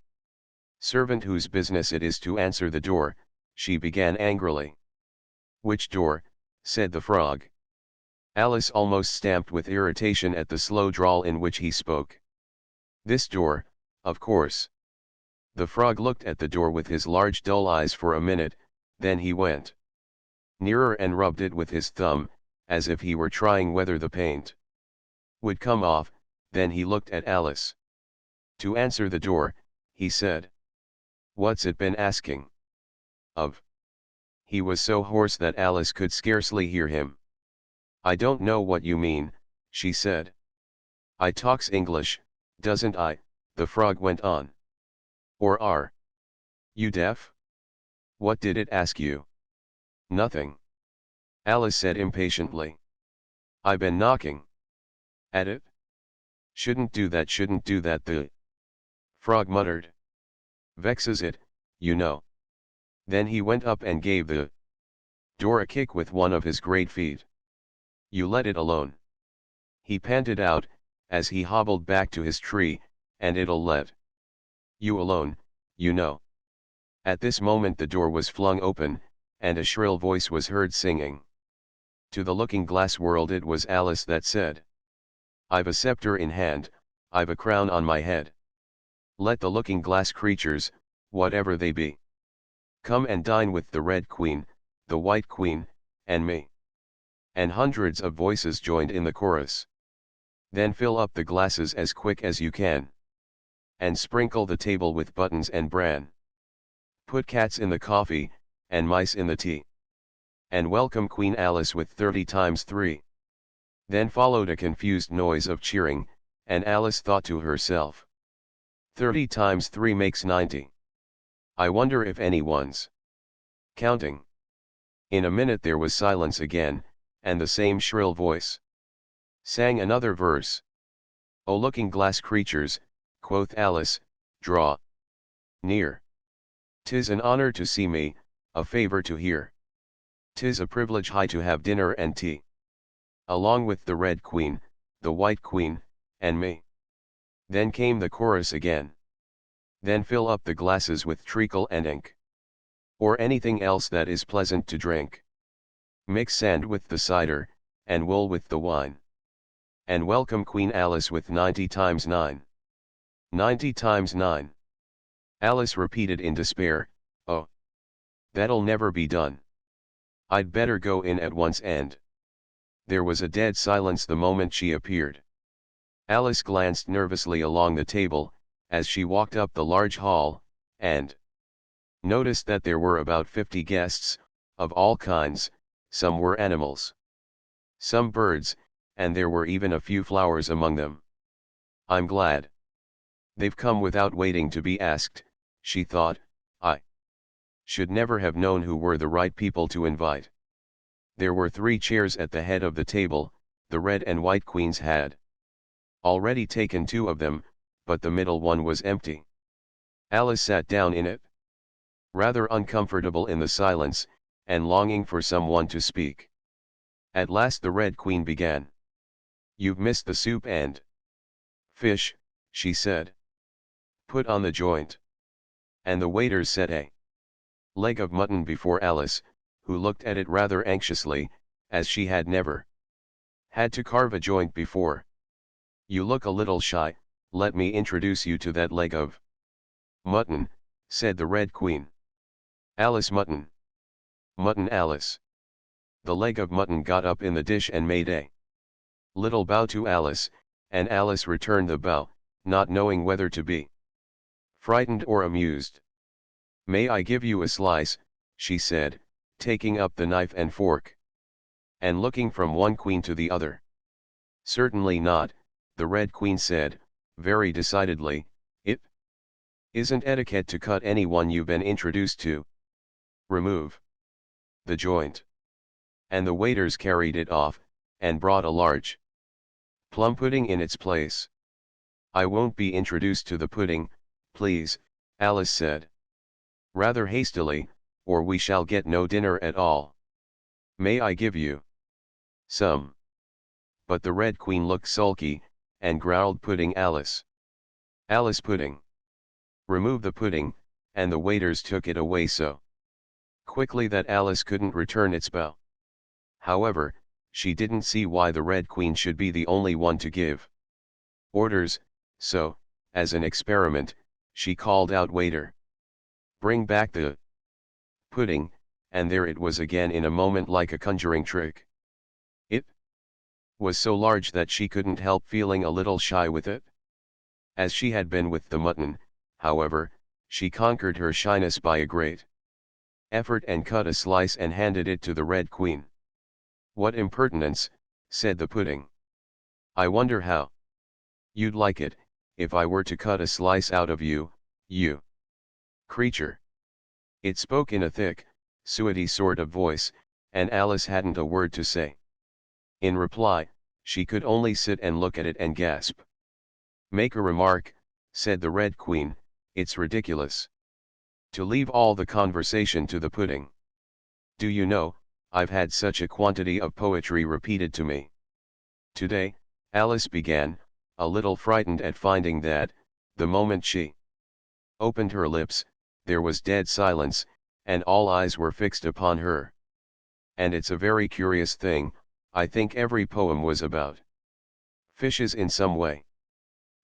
servant whose business it is to answer the door? She began angrily. Which door? Said the frog. Alice almost stamped with irritation at the slow drawl in which he spoke. This door, of course. The frog looked at the door with his large dull eyes for a minute, then he went nearer and rubbed it with his thumb, as if he were trying whether the paint would come off. Then he looked at Alice. To answer the door, he said. What's it been asking of? He was so hoarse that Alice could scarcely hear him. I don't know what you mean, she said. I talks English, doesn't I? The frog went on. Or are you deaf? What did it ask you? Nothing. Alice said impatiently. I been knocking at it. Shouldn't do that, the frog muttered. Vexes it, you know. Then he went up and gave the door a kick with one of his great feet. You let it alone. He panted out, as he hobbled back to his tree, and it'll let you alone, you know. At this moment the door was flung open, and a shrill voice was heard singing. To the looking-glass world it was Alice that said. I've a sceptre in hand, I've a crown on my head. Let the looking-glass creatures, whatever they be, come and dine with the Red Queen, the White Queen, and me. And hundreds of voices joined in the chorus. Then fill up the glasses as quick as you can. And sprinkle the table with buttons and bran. Put cats in the coffee, and mice in the tea. And welcome Queen Alice with 30 times 3. Then followed a confused noise of cheering, and Alice thought to herself. 30 times 3 makes 90. I wonder if anyone's counting. In a minute there was silence again, and the same shrill voice sang another verse. O looking-glass creatures, quoth Alice, draw near. 'Tis an honor to see me, a favor to hear. 'Tis a privilege high to have dinner and tea, along with the Red Queen, the White Queen, and me. Then came the chorus again. Then fill up the glasses with treacle and ink, or anything else that is pleasant to drink. Mix sand with the cider, and wool with the wine. And welcome Queen Alice with 90 times 9. 90 times 9. Alice repeated in despair, oh, that'll never be done. I'd better go in at once and... There was a dead silence the moment she appeared. Alice glanced nervously along the table, as she walked up the large hall, and noticed that there were about 50 guests, of all kinds. Some were animals, some birds, and there were even a few flowers among them. I'm glad they've come without waiting to be asked, she thought. I should never have known who were the right people to invite. There were 3 chairs at the head of the table. The Red and White Queens had already taken 2 of them, but the middle one was empty. Alice sat down in it, rather uncomfortable in the silence, and longing for someone to speak. At last the Red Queen began. You've missed the soup and fish, she said. Put on the joint. And the waiters set a leg of mutton before Alice, who looked at it rather anxiously, as she had never had to carve a joint before. You look a little shy, let me introduce you to that leg of mutton, said the Red Queen. Alice mutton. Mutton Alice. The leg of mutton got up in the dish and made a little bow to Alice, and Alice returned the bow, not knowing whether to be frightened or amused. "May I give you a slice?" she said, taking up the knife and fork, and looking from one queen to the other. "Certainly not," the Red Queen said, very decidedly. "It isn't etiquette to cut anyone you've been introduced to. Remove the joint." And the waiters carried it off, and brought a large plum pudding in its place. "I won't be introduced to the pudding, please," Alice said, rather hastily, "or we shall get no dinner at all. May I give you some?" But the Red Queen looked sulky, and growled, "Pudding, Alice. Alice pudding. Remove the pudding," and the waiters took it away so quickly that Alice couldn't return its bow. However, she didn't see why the Red Queen should be the only one to give orders, so, as an experiment, she called out, "Waiter, bring back the pudding," and there it was again in a moment, like a conjuring trick. It was so large that she couldn't help feeling a little shy with it. As she had been with the mutton, however, she conquered her shyness by a great effort and cut a slice and handed it to the Red Queen. "What impertinence," said the pudding. "I wonder how you'd like it, if I were to cut a slice out of you, you creature." It spoke in a thick, suety sort of voice, and Alice hadn't a word to say. In reply, she could only sit and look at it and gasp. "Make a remark," said the Red Queen, "it's ridiculous to leave all the conversation to the pudding. Do you know, I've had such a quantity of poetry repeated to me today," Alice began, a little frightened at finding that, the moment she opened her lips, there was dead silence, and all eyes were fixed upon her. "And it's a very curious thing, I think every poem was about fishes in some way.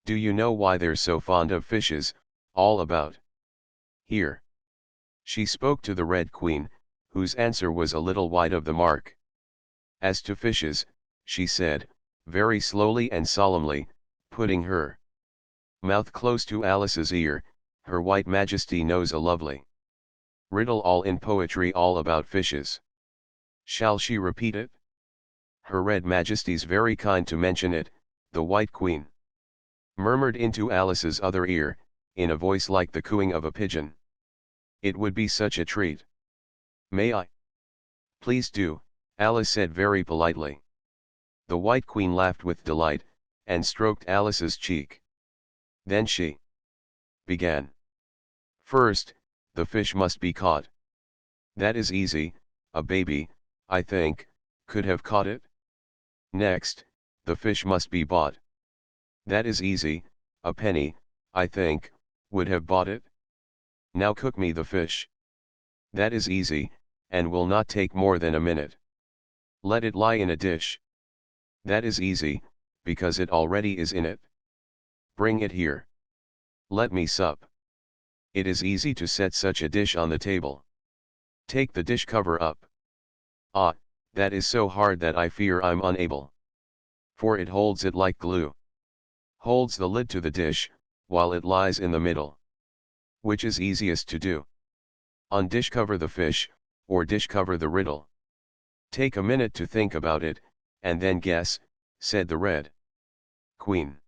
Do you know why they're so fond of fishes, all about here?" She spoke to the Red Queen, whose answer was a little wide of the mark. "As to fishes," she said, very slowly and solemnly, putting her mouth close to Alice's ear, "Her White Majesty knows a lovely riddle all in poetry all about fishes." Shall she repeat it? "Her Red Majesty's very kind to mention it," the White Queen murmured into Alice's other ear, in a voice like the cooing of a pigeon. "It would be such a treat." "May I?" "Please do," Alice said very politely. The White Queen laughed with delight, and stroked Alice's cheek. Then she began. "First, the fish must be caught. That is easy, a baby, I think, could have caught it. Next, the fish must be bought. That is easy, a penny, I think, would have bought it. Now cook me the fish. That is easy, and will not take more than a minute. Let it lie in a dish. That is easy, because it already is in it. Bring it here. Let me sup. It is easy to set such a dish on the table. Take the dish cover up. Ah, that is so hard that I fear I'm unable. For it holds it like glue. Holds the lid to the dish, while it lies in the middle. Which is easiest to do? Undish cover the fish, or dish cover the riddle? Take a minute to think about it, and then guess," said the Red Queen.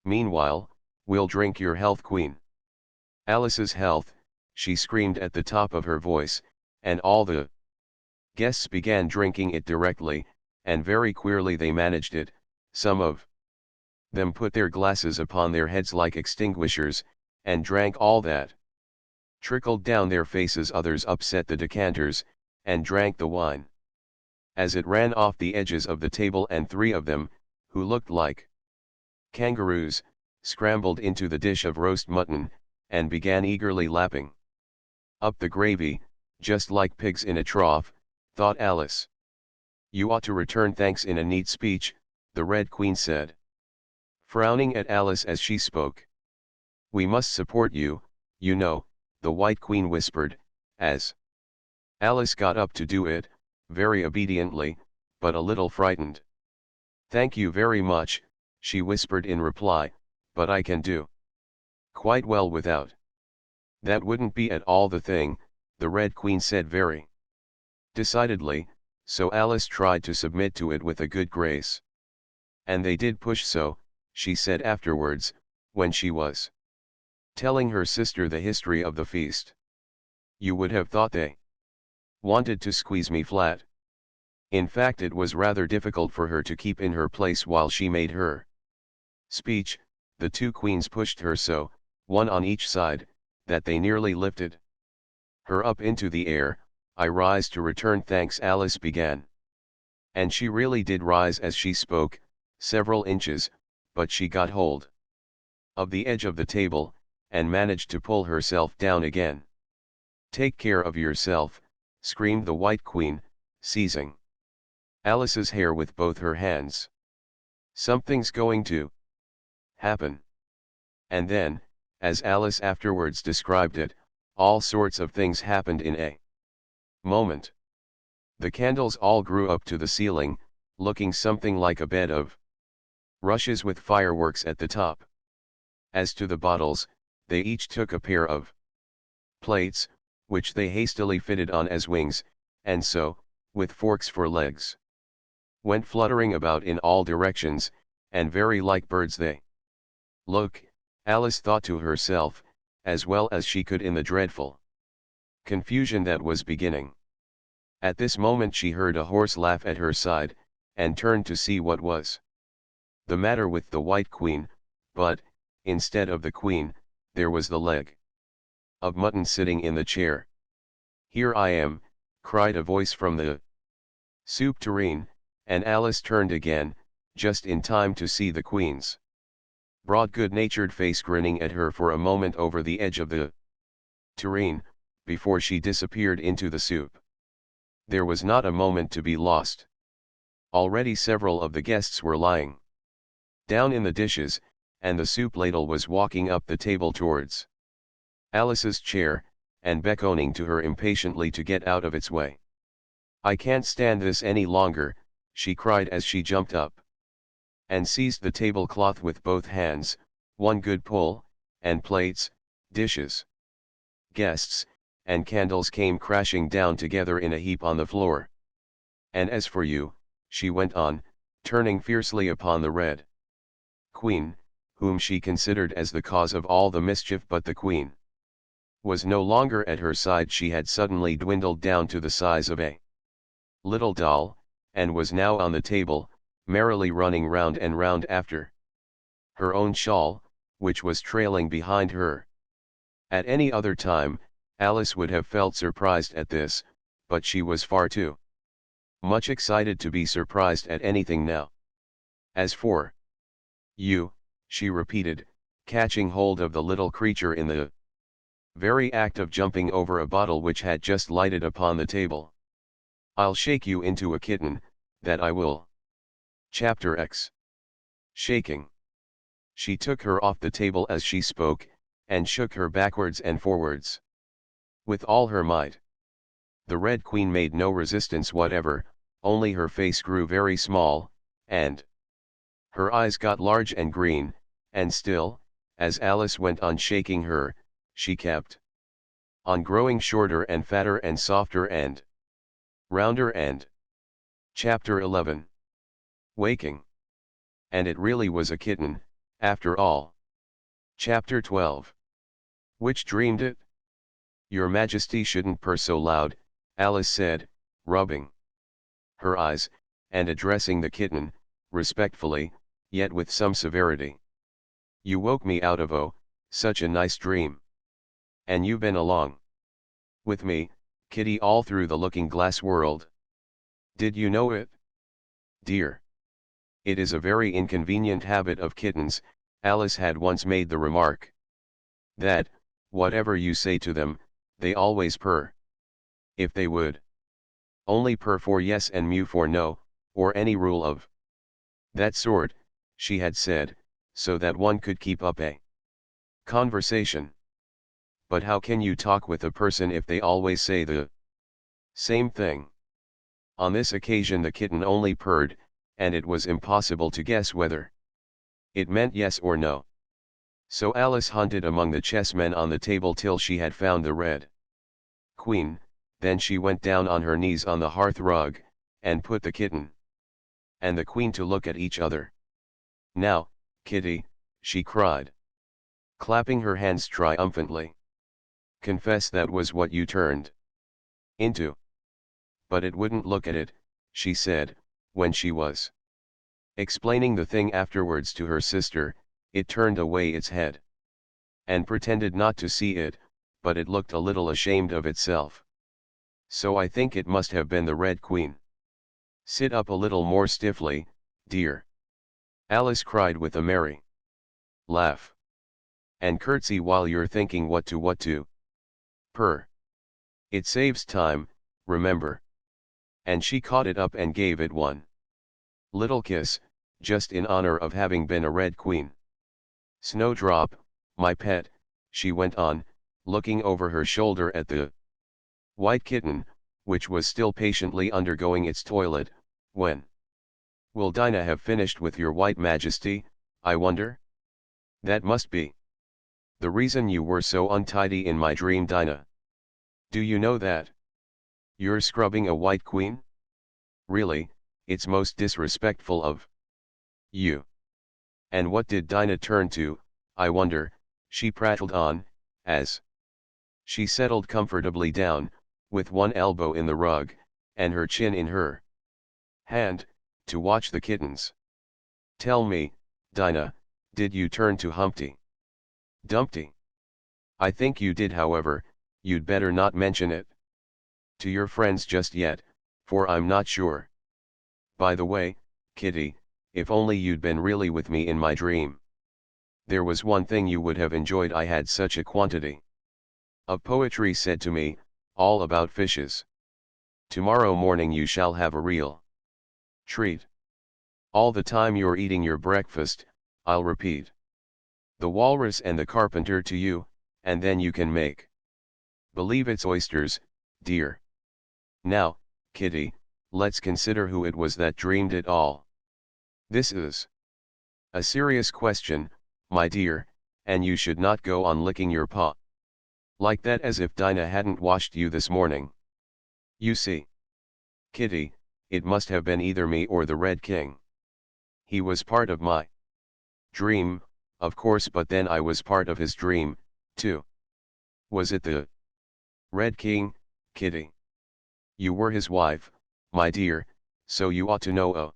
"Meanwhile, we'll drink your health, Queen." "Alice's health," she screamed at the top of her voice, and all the guests began drinking it directly, and very queerly they managed it. Some of them put their glasses upon their heads like extinguishers, and drank all that trickled down their faces. Others upset the decanters, and drank the wine as it ran off the edges of the table, and 3 of them, who looked like kangaroos, scrambled into the dish of roast mutton, and began eagerly lapping up the gravy, just like pigs in a trough, thought Alice. "You ought to return thanks in a neat speech," the Red Queen said, frowning at Alice as she spoke. "We must support you, you know," the White Queen whispered, as Alice got up to do it, very obediently, but a little frightened. "Thank you very much," she whispered in reply, "but I can do quite well without." "That wouldn't be at all the thing," the Red Queen said very decidedly, so Alice tried to submit to it with a good grace. "And they did push so," she said afterwards, when she was telling her sister the history of the feast. "You would have thought they wanted to squeeze me flat." In fact, it was rather difficult for her to keep in her place while she made her speech. The two queens pushed her so, one on each side, that they nearly lifted her up into the air. "I rise to return thanks," Alice began. And she really did rise as she spoke, several inches, but she got hold of the edge of the table, and managed to pull herself down again. "Take care of yourself," screamed the White Queen, seizing Alice's hair with both her hands. "Something's going to happen." And then, as Alice afterwards described it, all sorts of things happened in a moment. The candles all grew up to the ceiling, looking something like a bed of rushes with fireworks at the top. As to the bottles, they each took a pair of plates, which they hastily fitted on as wings, and so, with forks for legs, went fluttering about in all directions, and very like birds they look, Alice thought to herself, as well as she could in the dreadful confusion that was beginning. At this moment she heard a hoarse laugh at her side, and turned to see what was the matter with the White Queen, but, instead of the Queen, there was the leg of mutton sitting in the chair. "Here I am," cried a voice from the soup tureen, and Alice turned again, just in time to see the Queen's broad good-natured face grinning at her for a moment over the edge of the tureen, before she disappeared into the soup. There was not a moment to be lost. Already several of the guests were lying down in the dishes, and the soup ladle was walking up the table towards Alice's chair, and beckoning to her impatiently to get out of its way. "I can't stand this any longer," she cried as she jumped up and seized the tablecloth with both hands. One good pull, and plates, dishes, guests, and candles came crashing down together in a heap on the floor. "And as for you," she went on, turning fiercely upon the Red Queen, whom she considered as the cause of all the mischief, but the Queen was no longer at her side. She had suddenly dwindled down to the size of a little doll, and was now on the table, merrily running round and round after her own shawl, which was trailing behind her. At any other time, Alice would have felt surprised at this, but she was far too much excited to be surprised at anything now. "As for you," she repeated, catching hold of the little creature in the very act of jumping over a bottle which had just lighted upon the table, "I'll shake you into a kitten, that I will." Chapter X. Shaking. She took her off the table as she spoke, and shook her backwards and forwards with all her might. The Red Queen made no resistance whatever, only her face grew very small, and her eyes got large and green, and still, as Alice went on shaking her, she kept on growing shorter and fatter and softer and rounder. And Chapter 11. Waking. And it really was a kitten, after all. Chapter 12. Which dreamed it? "Your Majesty shouldn't purr so loud," Alice said, rubbing her eyes, and addressing the kitten, respectfully, yet with some severity. "You woke me out of such a nice dream. And you've been along with me, kitty, all through the looking-glass world. Did you know it, dear?" It is a very inconvenient habit of kittens, Alice had once made the remark, that, whatever you say to them, they always purr. If they would only purr for yes and mew for no, or any rule of that sort, she had said, so that one could keep up a conversation. But how can you talk with a person if they always say the same thing? On this occasion the kitten only purred, and it was impossible to guess whether it meant yes or no. So Alice hunted among the chessmen on the table till she had found the red queen, then she went down on her knees on the hearth rug, and put the kitten and the queen to look at each other. "Now, kitty," she cried, clapping her hands triumphantly. "Confess that was what you turned into." But it wouldn't look at it, she said, when she was explaining the thing afterwards to her sister. It turned away its head and pretended not to see it, but it looked a little ashamed of itself. So I think it must have been the Red Queen. "Sit up a little more stiffly, dear," Alice cried with a merry laugh. "And curtsy while you're thinking what to purr. It saves time, remember." And she caught it up and gave it one little kiss, just in honor of having been a Red Queen. "Snowdrop, my pet," she went on, looking over her shoulder at the white kitten, which was still patiently undergoing its toilet, "when will Dinah have finished with your white majesty, I wonder? That must be the reason you were so untidy in my dream, Dinah. Do you know that you're scrubbing a white queen? Really, it's most disrespectful of you." "And what did Dinah turn to, I wonder?" she prattled on, as she settled comfortably down, with one elbow in the rug, and her chin in her hand, to watch the kittens. "Tell me, Dinah, did you turn to Humpty Dumpty? I think you did. However, you'd better not mention it to your friends just yet, for I'm not sure. By the way, kitty, if only you'd been really with me in my dream. There was one thing you would have enjoyed. I had such a quantity of poetry said to me, all about fishes. Tomorrow morning you shall have a real treat. All the time you're eating your breakfast, I'll repeat the walrus and the carpenter to you, and then you can make believe it's oysters, dear. Now, kitty, let's consider who it was that dreamed it all. This is a serious question, my dear, and you should not go on licking your paw like that as if Dinah hadn't washed you this morning. You see, kitty, it must have been either me or the Red King. He was part of my dream, of course, but then I was part of his dream, too. Was it the Red King, kitty? You were his wife, my dear, so you ought to know. Oh,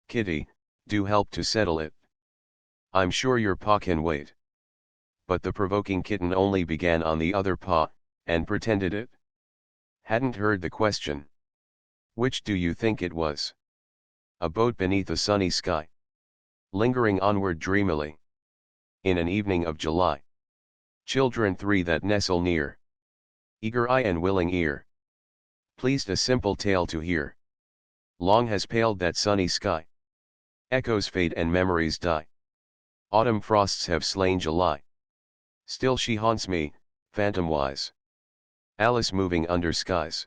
kitty, do help to settle it. I'm sure your paw can wait." But the provoking kitten only began on the other paw, and pretended it hadn't heard the question. "Which do you think it was? A boat beneath a sunny sky, lingering onward dreamily, in an evening of July. Children three that nestle near, eager eye and willing ear, pleased a simple tale to hear. Long has paled that sunny sky, echoes fade and memories die. Autumn frosts have slain July. Still she haunts me, phantom-wise. Alice moving under skies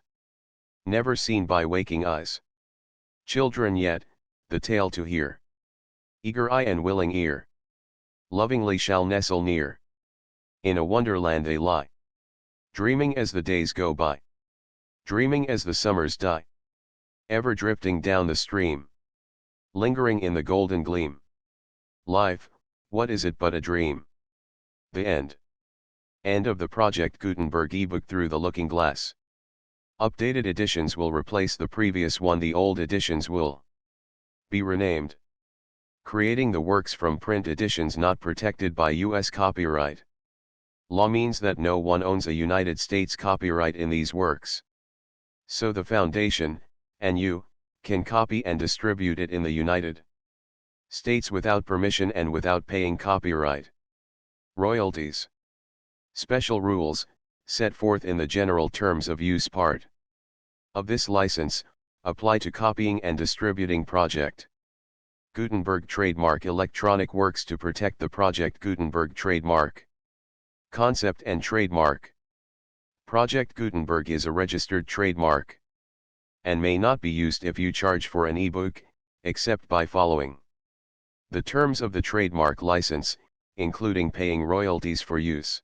never seen by waking eyes. Children yet, the tale to hear. Eager eye and willing ear, lovingly shall nestle near. In a wonderland they lie, dreaming as the days go by, dreaming as the summers die, ever drifting down the stream, lingering in the golden gleam. Life, what is it but a dream? The end. End of the Project Gutenberg ebook Through the Looking Glass. Updated editions will replace the previous one. The old editions will be renamed. Creating the works from print editions not protected by U.S. copyright law means that no one owns a United States copyright in these works. So the Foundation, and you, can copy and distribute it in the United States without permission and without paying copyright royalties. Special rules, set forth in the General Terms of Use part of this license, apply to copying and distributing Project Gutenberg trademark electronic works. To protect the Project Gutenberg trademark concept and trademark, Project Gutenberg is a registered trademark. and may not be used if you charge for an ebook, except by following the terms of the trademark license, including paying royalties for use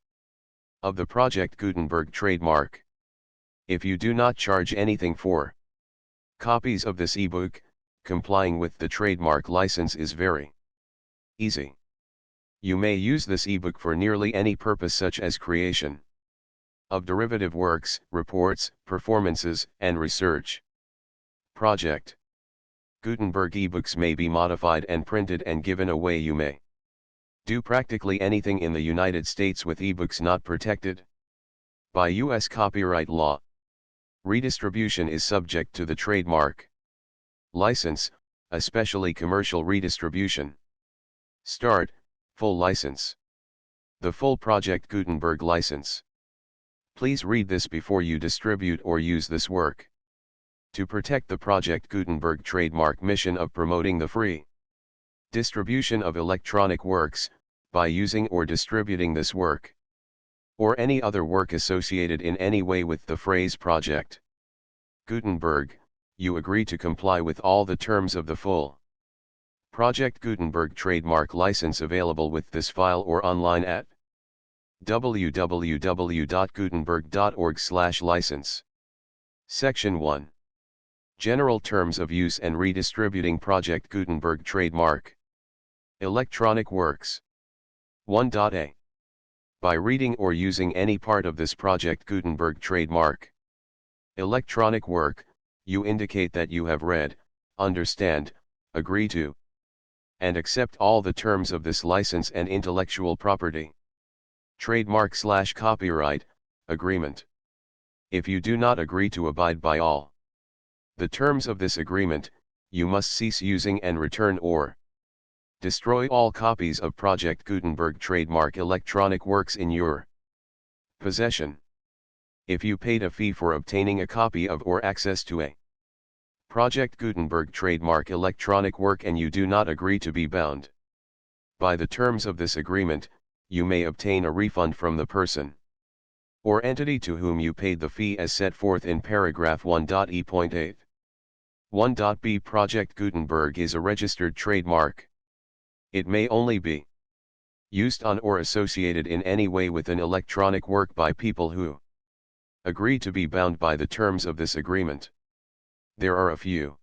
of the Project Gutenberg trademark. If you do not charge anything for copies of this ebook, complying with the trademark license is very easy. You may use this ebook for nearly any purpose, such as creation of derivative works, reports, performances, and research. Project Gutenberg ebooks may be modified and printed and given away. You may do practically anything in the United States with ebooks not protected by U.S. copyright law. Redistribution is subject to the trademark license, especially commercial redistribution. Start, full license. The full Project Gutenberg license. Please read this before you distribute or use this work. To protect the Project Gutenberg trademark mission of promoting the free distribution of electronic works, by using or distributing this work, or any other work associated in any way with the phrase Project Gutenberg, you agree to comply with all the terms of the full Project Gutenberg trademark license available with this file or online at www.gutenberg.org/license. Section 1. General Terms of Use and Redistributing Project Gutenberg Trademark. Electronic Works. 1.a. By reading or using any part of this Project Gutenberg trademark electronic work, you indicate that you have read, understand, agree to, and accept all the terms of this license and intellectual property trademark/copyright agreement. If you do not agree to abide by all the terms of this agreement, you must cease using and return or destroy all copies of Project Gutenberg trademark electronic works in your possession. If you paid a fee for obtaining a copy of or access to a Project Gutenberg trademark electronic work and you do not agree to be bound by the terms of this agreement, you may obtain a refund from the person or entity to whom you paid the fee as set forth in paragraph 1.e.8. 1.b. Project Gutenberg is a registered trademark. It may only be used on or associated in any way with an electronic work by people who agree to be bound by the terms of this agreement. There are a few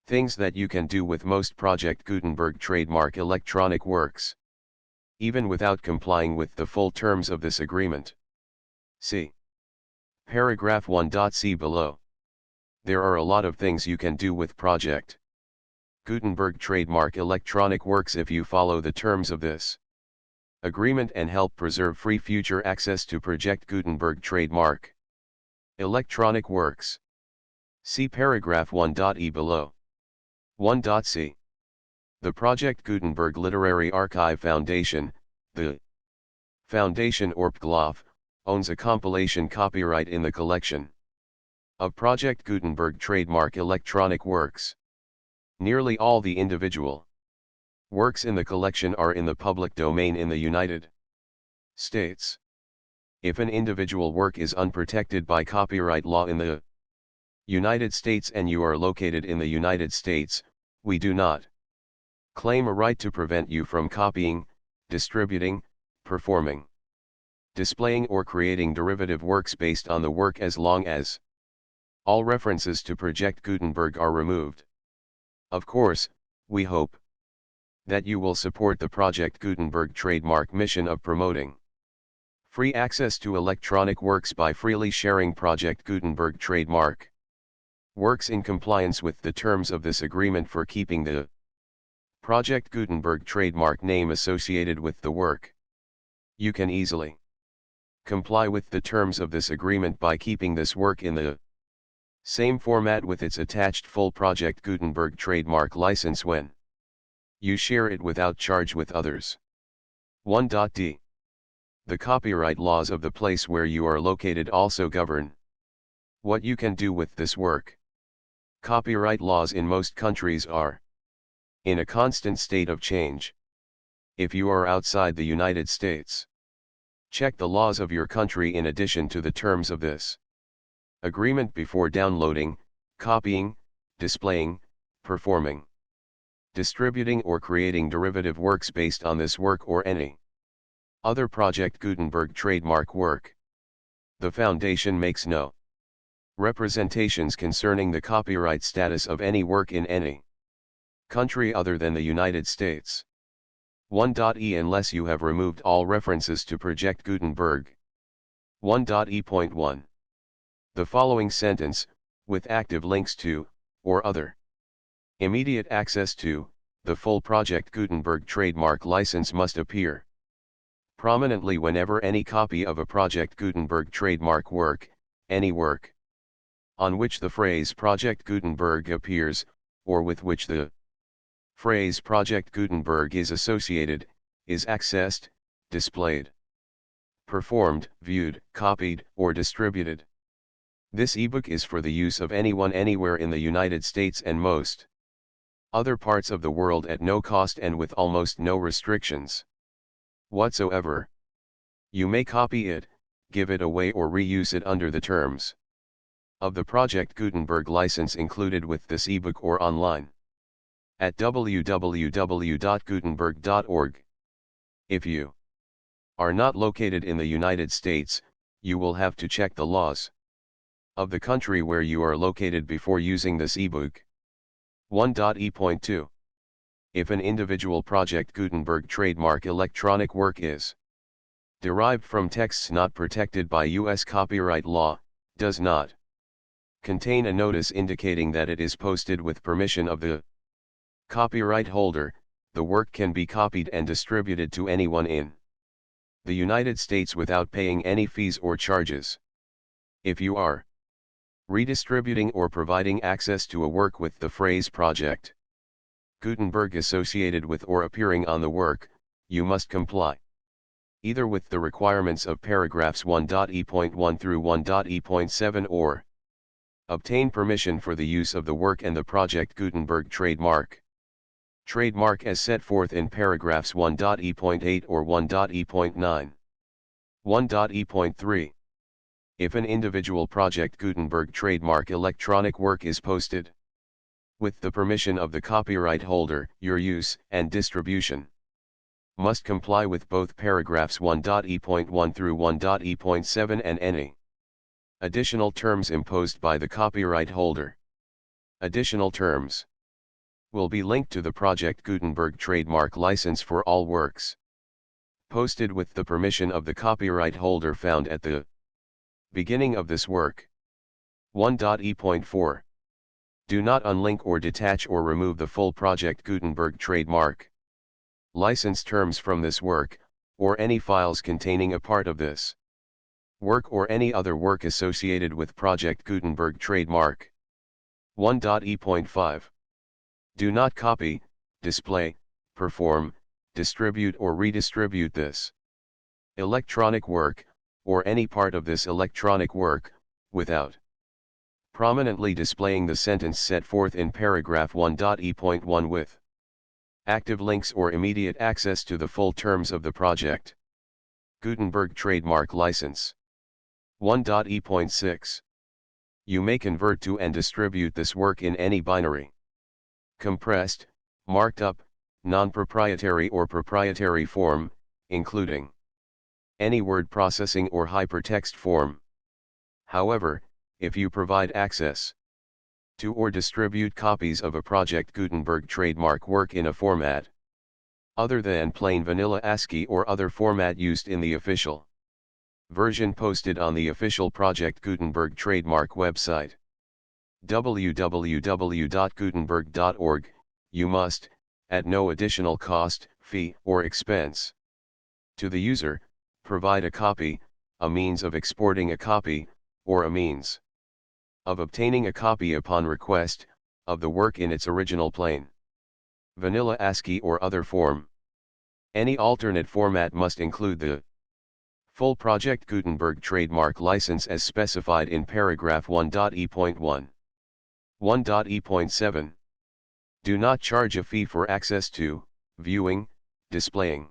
things that you can do with most Project Gutenberg trademark electronic works, even without complying with the full terms of this agreement. See paragraph 1.c below. There are a lot of things you can do with Project Gutenberg trademark electronic works if you follow the terms of this agreement and help preserve free future access to Project Gutenberg trademark electronic works. See paragraph 1.e below. 1.c. The Project Gutenberg Literary Archive Foundation, the Foundation Orpglof, owns a compilation copyright in the collection of Project Gutenberg trademark electronic works. Nearly all the individual works in the collection are in the public domain in the United States. If an individual work is unprotected by copyright law in the United States and you are located in the United States, we do not claim a right to prevent you from copying, distributing, performing, displaying or creating derivative works based on the work as long as all references to Project Gutenberg are removed. Of course, we hope that you will support the Project Gutenberg trademark mission of promoting free access to electronic works by freely sharing Project Gutenberg trademark works in compliance with the terms of this agreement for keeping the Project Gutenberg trademark name associated with the work. You can easily comply with the terms of this agreement by keeping this work in the same format with its attached full Project Gutenberg trademark license when you share it without charge with others. 1.d. The copyright laws of the place where you are located also govern what you can do with this work. Copyright laws in most countries are in a constant state of change. If you are outside the United States, check the laws of your country in addition to the terms of this agreement before downloading, copying, displaying, performing, distributing or creating derivative works based on this work or any other Project Gutenberg trademark work. The Foundation makes no representations concerning the copyright status of any work in any country other than the United States. 1.e Unless you have removed all references to Project Gutenberg. 1.e.1. The following sentence, with active links to, or other immediate access to, the full Project Gutenberg trademark license must appear prominently whenever any copy of a Project Gutenberg trademark work, any work on which the phrase Project Gutenberg appears, or with which the phrase Project Gutenberg is associated, is accessed, displayed, performed, viewed, copied, or distributed. This ebook is for the use of anyone anywhere in the United States and most other parts of the world at no cost and with almost no restrictions whatsoever. You may copy it, give it away or reuse it under the terms of the Project Gutenberg license included with this ebook or online at www.gutenberg.org. If you are not located in the United States, you will have to check the laws of the country where you are located before using this ebook. 1.e.2. If an individual Project Gutenberg trademark electronic work is derived from texts not protected by U.S. copyright law, does not contain a notice indicating that it is posted with permission of the copyright holder, the work can be copied and distributed to anyone in the United States without paying any fees or charges. If you are redistributing or providing access to a work with the phrase Project Gutenberg associated with or appearing on the work, you must comply either with the requirements of paragraphs 1.e.1 through 1.e.7 or obtain permission for the use of the work and the Project Gutenberg trademark. Trademark as set forth in paragraphs 1.e.8 or 1.e.9. 1.e.3. If an individual Project Gutenberg trademark electronic work is posted with the permission of the copyright holder, your use and distribution must comply with both paragraphs 1.e.1 through 1.e.7 and any additional terms imposed by the copyright holder. Additional terms will be linked to the Project Gutenberg trademark license for all works posted with the permission of the copyright holder found at the beginning of this work. 1.e.4. Do not unlink or detach or remove the full Project Gutenberg trademark license terms from this work, or any files containing a part of this work or any other work associated with Project Gutenberg trademark. 1.e.5. Do not copy, display, perform, distribute or redistribute this electronic work, or any part of this electronic work, without prominently displaying the sentence set forth in paragraph 1.e.1 with active links or immediate access to the full terms of the Project Gutenberg trademark license. 1.e.6. You may convert to and distribute this work in any binary, compressed, marked up, non-proprietary or proprietary form, including any word processing or hypertext form. However, if you provide access to or distribute copies of a Project Gutenberg trademark work in a format other than plain vanilla ASCII or other format used in the official version posted on the official Project Gutenberg trademark website, www.gutenberg.org, you must, at no additional cost, fee, or expense to the user, provide a copy, a means of exporting a copy, or a means of obtaining a copy upon request, of the work in its original plain vanilla ASCII or other form. Any alternate format must include the full Project Gutenberg trademark license as specified in paragraph 1.e.1. 1.e.7. Do not charge a fee for access to, viewing, displaying,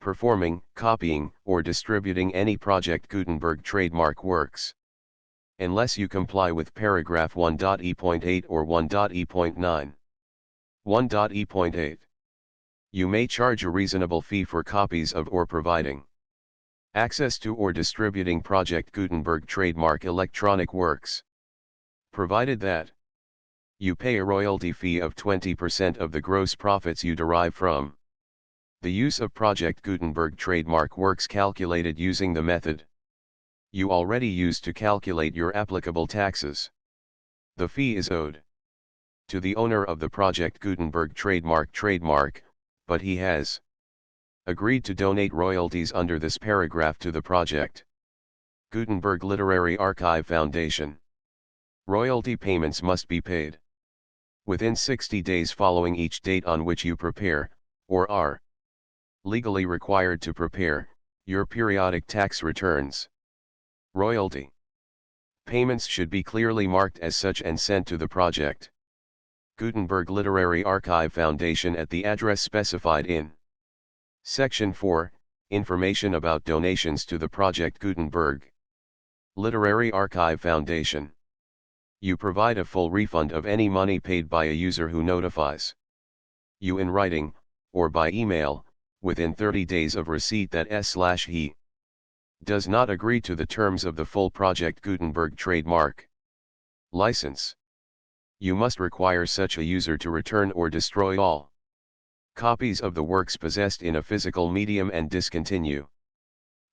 performing, copying, or distributing any Project Gutenberg trademark works. unless you comply with paragraph 1.e.8 or 1.e.9. 1.e.8. You may charge a reasonable fee for copies of or providing access to or distributing Project Gutenberg trademark electronic works, provided that you pay a royalty fee of 20% of the gross profits you derive from the use of Project Gutenberg trademark works calculated using the method you already used to calculate your applicable taxes. The fee is owed to the owner of the Project Gutenberg trademark, but he has agreed to donate royalties under this paragraph to the Project Gutenberg Literary Archive Foundation. Royalty payments must be paid within 60 days following each date on which you prepare, or are legally required to prepare, your periodic tax returns. Royalty payments should be clearly marked as such and sent to the Project Gutenberg Literary Archive Foundation at the address specified in Section 4, Information about donations to the Project Gutenberg Literary Archive Foundation. You provide a full refund of any money paid by a user who notifies you in writing, or by email, within 30 days of receipt that he does not agree to the terms of the full Project Gutenberg trademark license. You must require such a user to return or destroy all copies of the works possessed in a physical medium and discontinue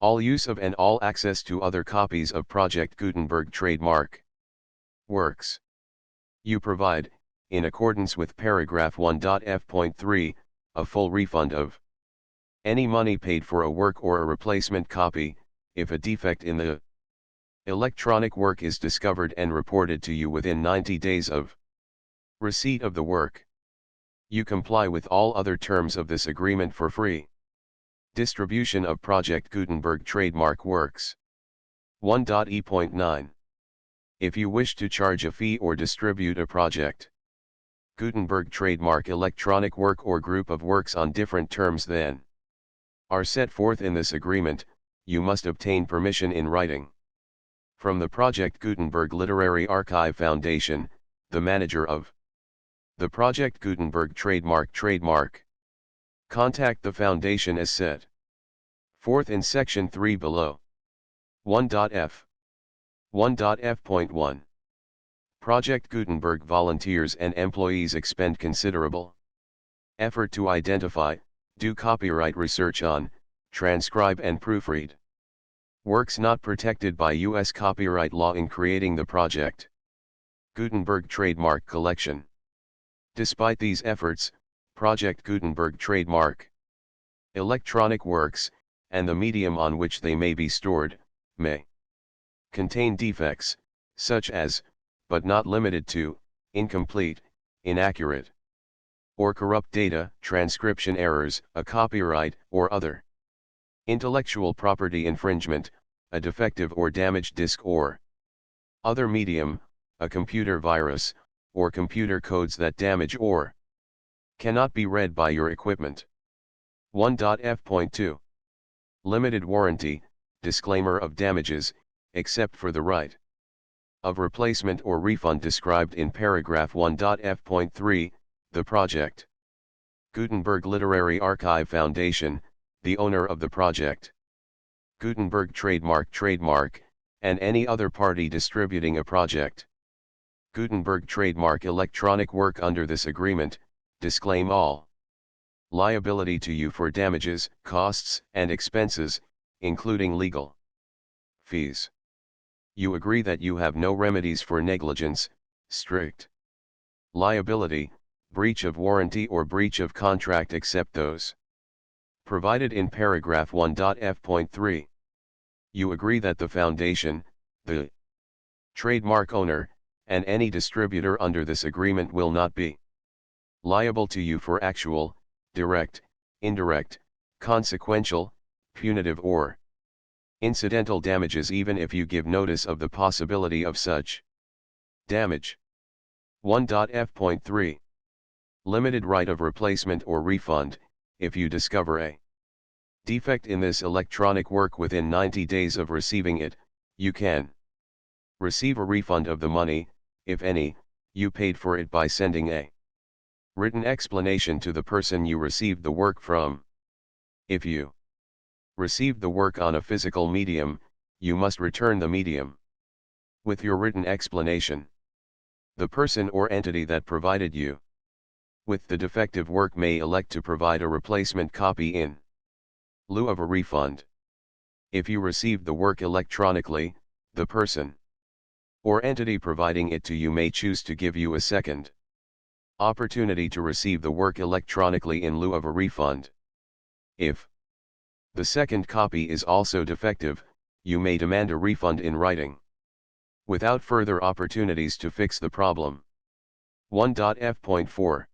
all use of and all access to other copies of Project Gutenberg trademark works. You provide, in accordance with paragraph 1.f.3, a full refund of any money paid for a work or a replacement copy, if a defect in the electronic work is discovered and reported to you within 90 days of receipt of the work. You comply with all other terms of this agreement for free distribution of Project Gutenberg trademark works. 1.e.9. If you wish to charge a fee or distribute a Project Gutenberg trademark electronic work or group of works on different terms than are set forth in this agreement, you must obtain permission in writing from the Project Gutenberg Literary Archive Foundation, the manager of the Project Gutenberg trademark. Contact the Foundation as set forth in Section 3 below. 1.f. 1.f.1. Project Gutenberg volunteers and employees expend considerable effort to identify, do copyright research on, transcribe and proofread works not protected by U.S. copyright law in creating the Project Gutenberg trademark collection. Despite these efforts, Project Gutenberg trademark electronic works, and the medium on which they may be stored, may contain defects, such as, but not limited to, incomplete, inaccurate, or corrupt data, transcription errors, a copyright or other intellectual property infringement, a defective or damaged disk or other medium, a computer virus, or computer codes that damage or cannot be read by your equipment. 1.f.2. Limited warranty, disclaimer of damages, except for the right of replacement or refund described in paragraph 1.f.3, the Project Gutenberg Literary Archive Foundation, the owner of the Project Gutenberg trademark, and any other party distributing a Project Gutenberg trademark electronic work under this agreement, disclaim all liability to you for damages, costs, and expenses, including legal fees. You agree that you have no remedies for negligence, strict liability, breach of warranty or breach of contract except those provided in paragraph 1.f.3. You agree that the Foundation, the trademark owner, and any distributor under this agreement will not be liable to you for actual, direct, indirect, consequential, punitive or incidental damages even if you give notice of the possibility of such damage. 1.f.3. Limited right of replacement or refund, if you discover a defect in this electronic work within 90 days of receiving it, you can Receive a refund of the money, if any, you paid for it by sending a written explanation to the person you received the work from. If you received the work on a physical medium, you must return the medium with your written explanation. The person or entity that provided you with the defective work may elect to provide a replacement copy in lieu of a refund. If you received the work electronically, the person or entity providing it to you may choose to give you a second opportunity to receive the work electronically in lieu of a refund. If the second copy is also defective, you may demand a refund in writing, without further opportunities to fix the problem. 1.f.4.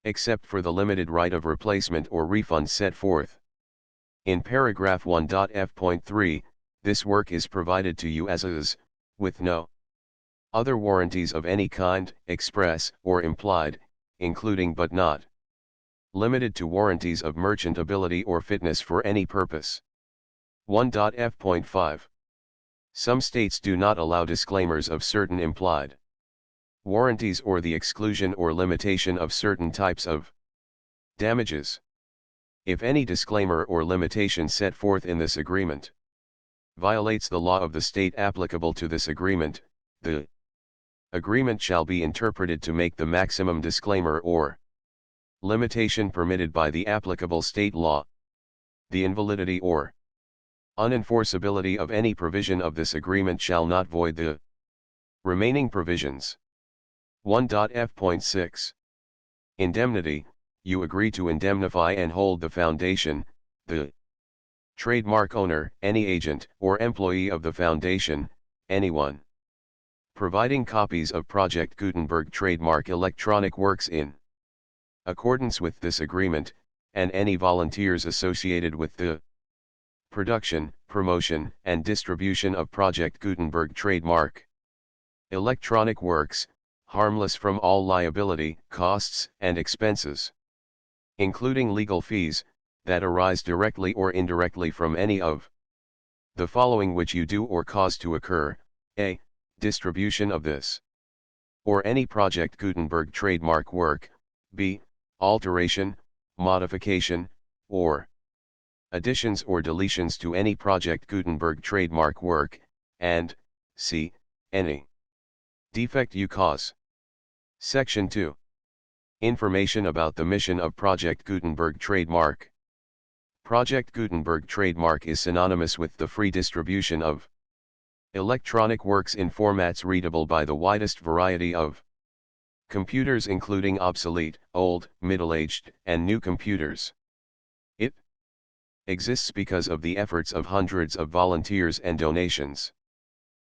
Except for the limited right of replacement or refund set forth in paragraph 1.f.3, this work is provided to you as is, with no other warranties of any kind, express or implied, including but not limited to warranties of merchantability or fitness for any purpose. 1.f.5. Some states do not allow disclaimers of certain implied warranties or the exclusion or limitation of certain types of damages. If any disclaimer or limitation set forth in this agreement violates the law of the state applicable to this agreement, the agreement shall be interpreted to make the maximum disclaimer or limitation permitted by the applicable state law. The invalidity or unenforceability of any provision of this agreement shall not void the remaining provisions. 1.f.6. Indemnity. You agree to indemnify and hold the foundation, the trademark owner, any agent or employee of the foundation, anyone providing copies of Project Gutenberg trademark electronic works in accordance with this agreement, and any volunteers associated with the production, promotion, and distribution of Project Gutenberg trademark electronic works, harmless from all liability, costs, and expenses, including legal fees, that arise directly or indirectly from any of the following which you do or cause to occur: a. Distribution of this or any Project Gutenberg trademark work, b. Alteration, modification, or additions or deletions to any Project Gutenberg trademark work, and c. Any defect you cause. Section 2. Information about the mission of Project Gutenberg trademark. Project Gutenberg trademark is synonymous with the free distribution of electronic works in formats readable by the widest variety of computers, including obsolete, old, middle-aged, and new computers. It exists because of the efforts of hundreds of volunteers and donations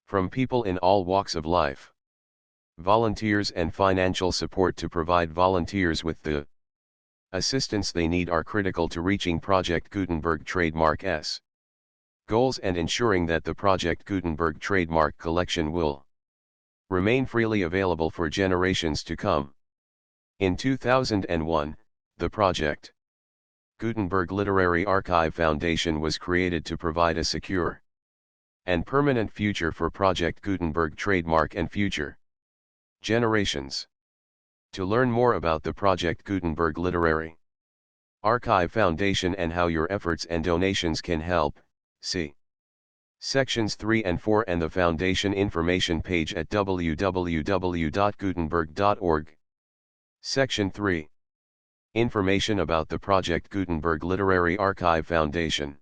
from people in all walks of life. Volunteers and financial support to provide volunteers with the assistance they need are critical to reaching Project Gutenberg trademark's goals and ensuring that the Project Gutenberg trademark collection will remain freely available for generations to come. In 2001, the Project Gutenberg Literary Archive Foundation was created to provide a secure and permanent future for Project Gutenberg trademark and future generations. To learn more about the Project Gutenberg Literary Archive Foundation and how your efforts and donations can help, see Sections 3 and 4 and the Foundation information page at www.gutenberg.org. Section 3. Information about the Project Gutenberg Literary Archive Foundation.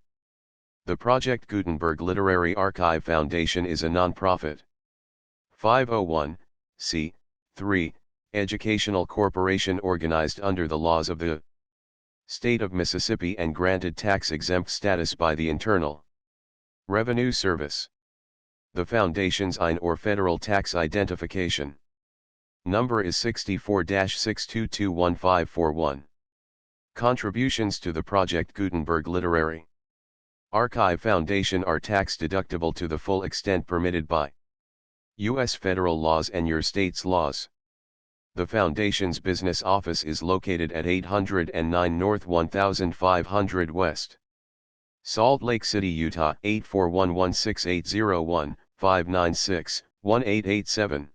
The Project Gutenberg Literary Archive Foundation is a non-profit 501(c)(3) educational corporation organized under the laws of the State of Mississippi and granted tax-exempt status by the Internal Revenue Service. The Foundation's IN or Federal Tax Identification number is 64-6221541. Contributions to the Project Gutenberg Literary Archive Foundation are tax-deductible to the full extent permitted by U.S. federal laws and your state's laws. The Foundation's business office is located at 809 North 1500 West, Salt Lake City, Utah 84116801596, 1887.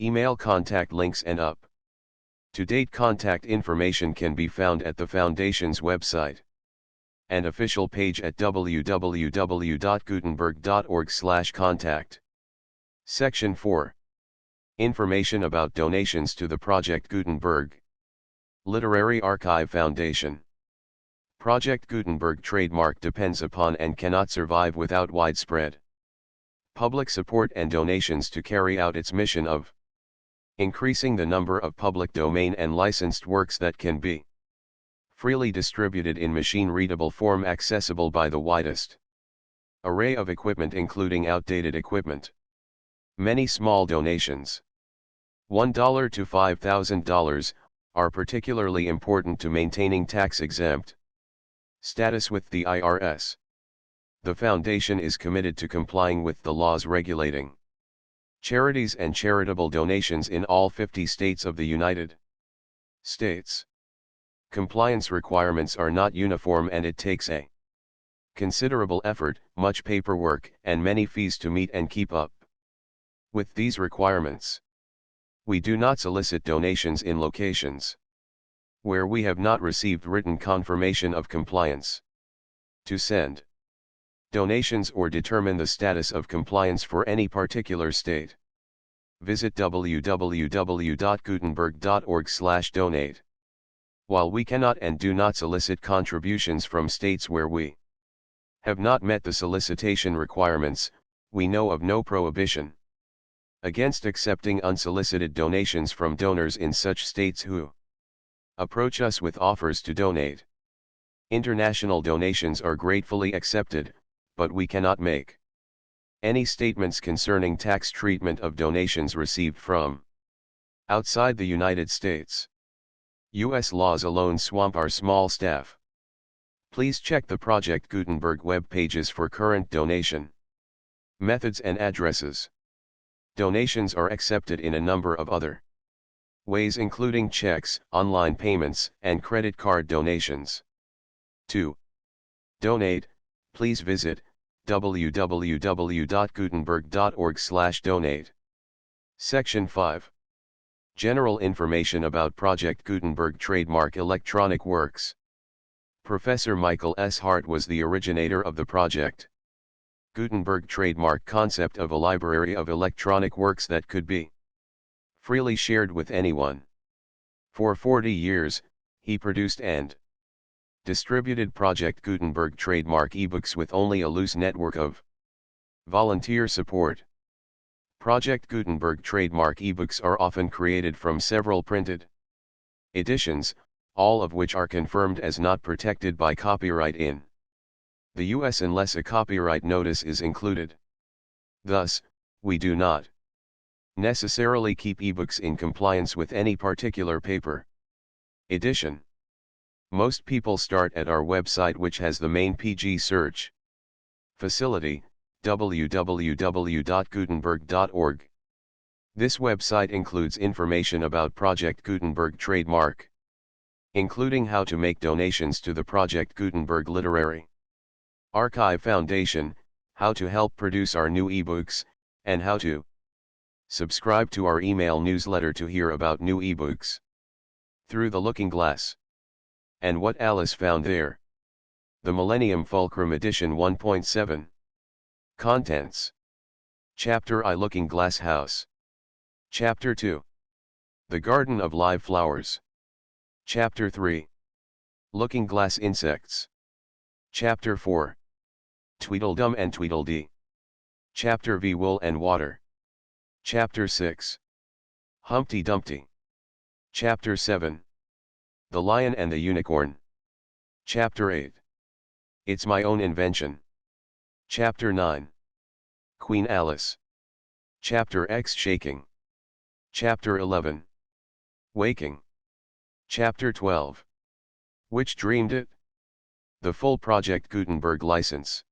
Email contact links and up-to-date contact information can be found at the Foundation's website and official page at www.gutenberg.org/contact. Section 4. Information about donations to the Project Gutenberg. Literary Archive Foundation. Project Gutenberg trademark depends upon and cannot survive without widespread public support and donations to carry out its mission of increasing the number of public domain and licensed works that can be freely distributed in machine-readable form accessible by the widest array of equipment including outdated equipment. Many small donations, $1 to $5,000, are particularly important to maintaining tax-exempt status with the IRS. The Foundation is committed to complying with the laws regulating charities and charitable donations in all 50 states of the United States. Compliance requirements are not uniform and it takes a considerable effort, much paperwork, and many fees to meet and keep up with these requirements. We do not solicit donations in locations where we have not received written confirmation of compliance. To send donations or determine the status of compliance for any particular state, visit www.gutenberg.org/donate. While we cannot and do not solicit contributions from states where we have not met the solicitation requirements, we know of no prohibition against accepting unsolicited donations from donors in such states who approach us with offers to donate. International donations are gratefully accepted, but we cannot make any statements concerning tax treatment of donations received from outside the United States. U.S. laws alone swamp our small staff. Please check the Project Gutenberg web pages for current donation methods and addresses. Donations are accepted in a number of other ways including checks, online payments, and credit card donations. To donate, please visit www.gutenberg.org/donate. Section 5. General information about Project Gutenberg trademark electronic works. Professor Michael S. Hart was the originator of the Project Gutenberg trademark concept of a library of electronic works that could be freely shared with anyone. For 40 years, he produced and distributed Project Gutenberg trademark ebooks with only a loose network of volunteer support. Project Gutenberg trademark ebooks are often created from several printed editions, all of which are confirmed as not protected by copyright in the US unless a copyright notice is included. Thus, we do not necessarily keep ebooks in compliance with any particular paper edition. Most people start at our website, which has the main PG search facility, www.gutenberg.org. This website includes information about Project Gutenberg trademark, including how to make donations to the Project Gutenberg Literary Archive Foundation, how to help produce our new ebooks, and how to subscribe to our email newsletter to hear about new ebooks. Through the Looking Glass. And what Alice found there. The Millennium Fulcrum Edition 1.7. Contents. Chapter I, Looking Glass House. Chapter 2. The Garden of Live Flowers. Chapter 3. Looking Glass Insects. Chapter 4. Tweedledum and Tweedledee. Chapter V, Wool and Water. Chapter 6. Humpty Dumpty. Chapter 7. The Lion and the Unicorn. Chapter 8. It's My Own Invention. Chapter 9. Queen Alice. Chapter X, Shaking. Chapter 11. Waking. Chapter 12. Which Dreamed It? The full Project Gutenberg license.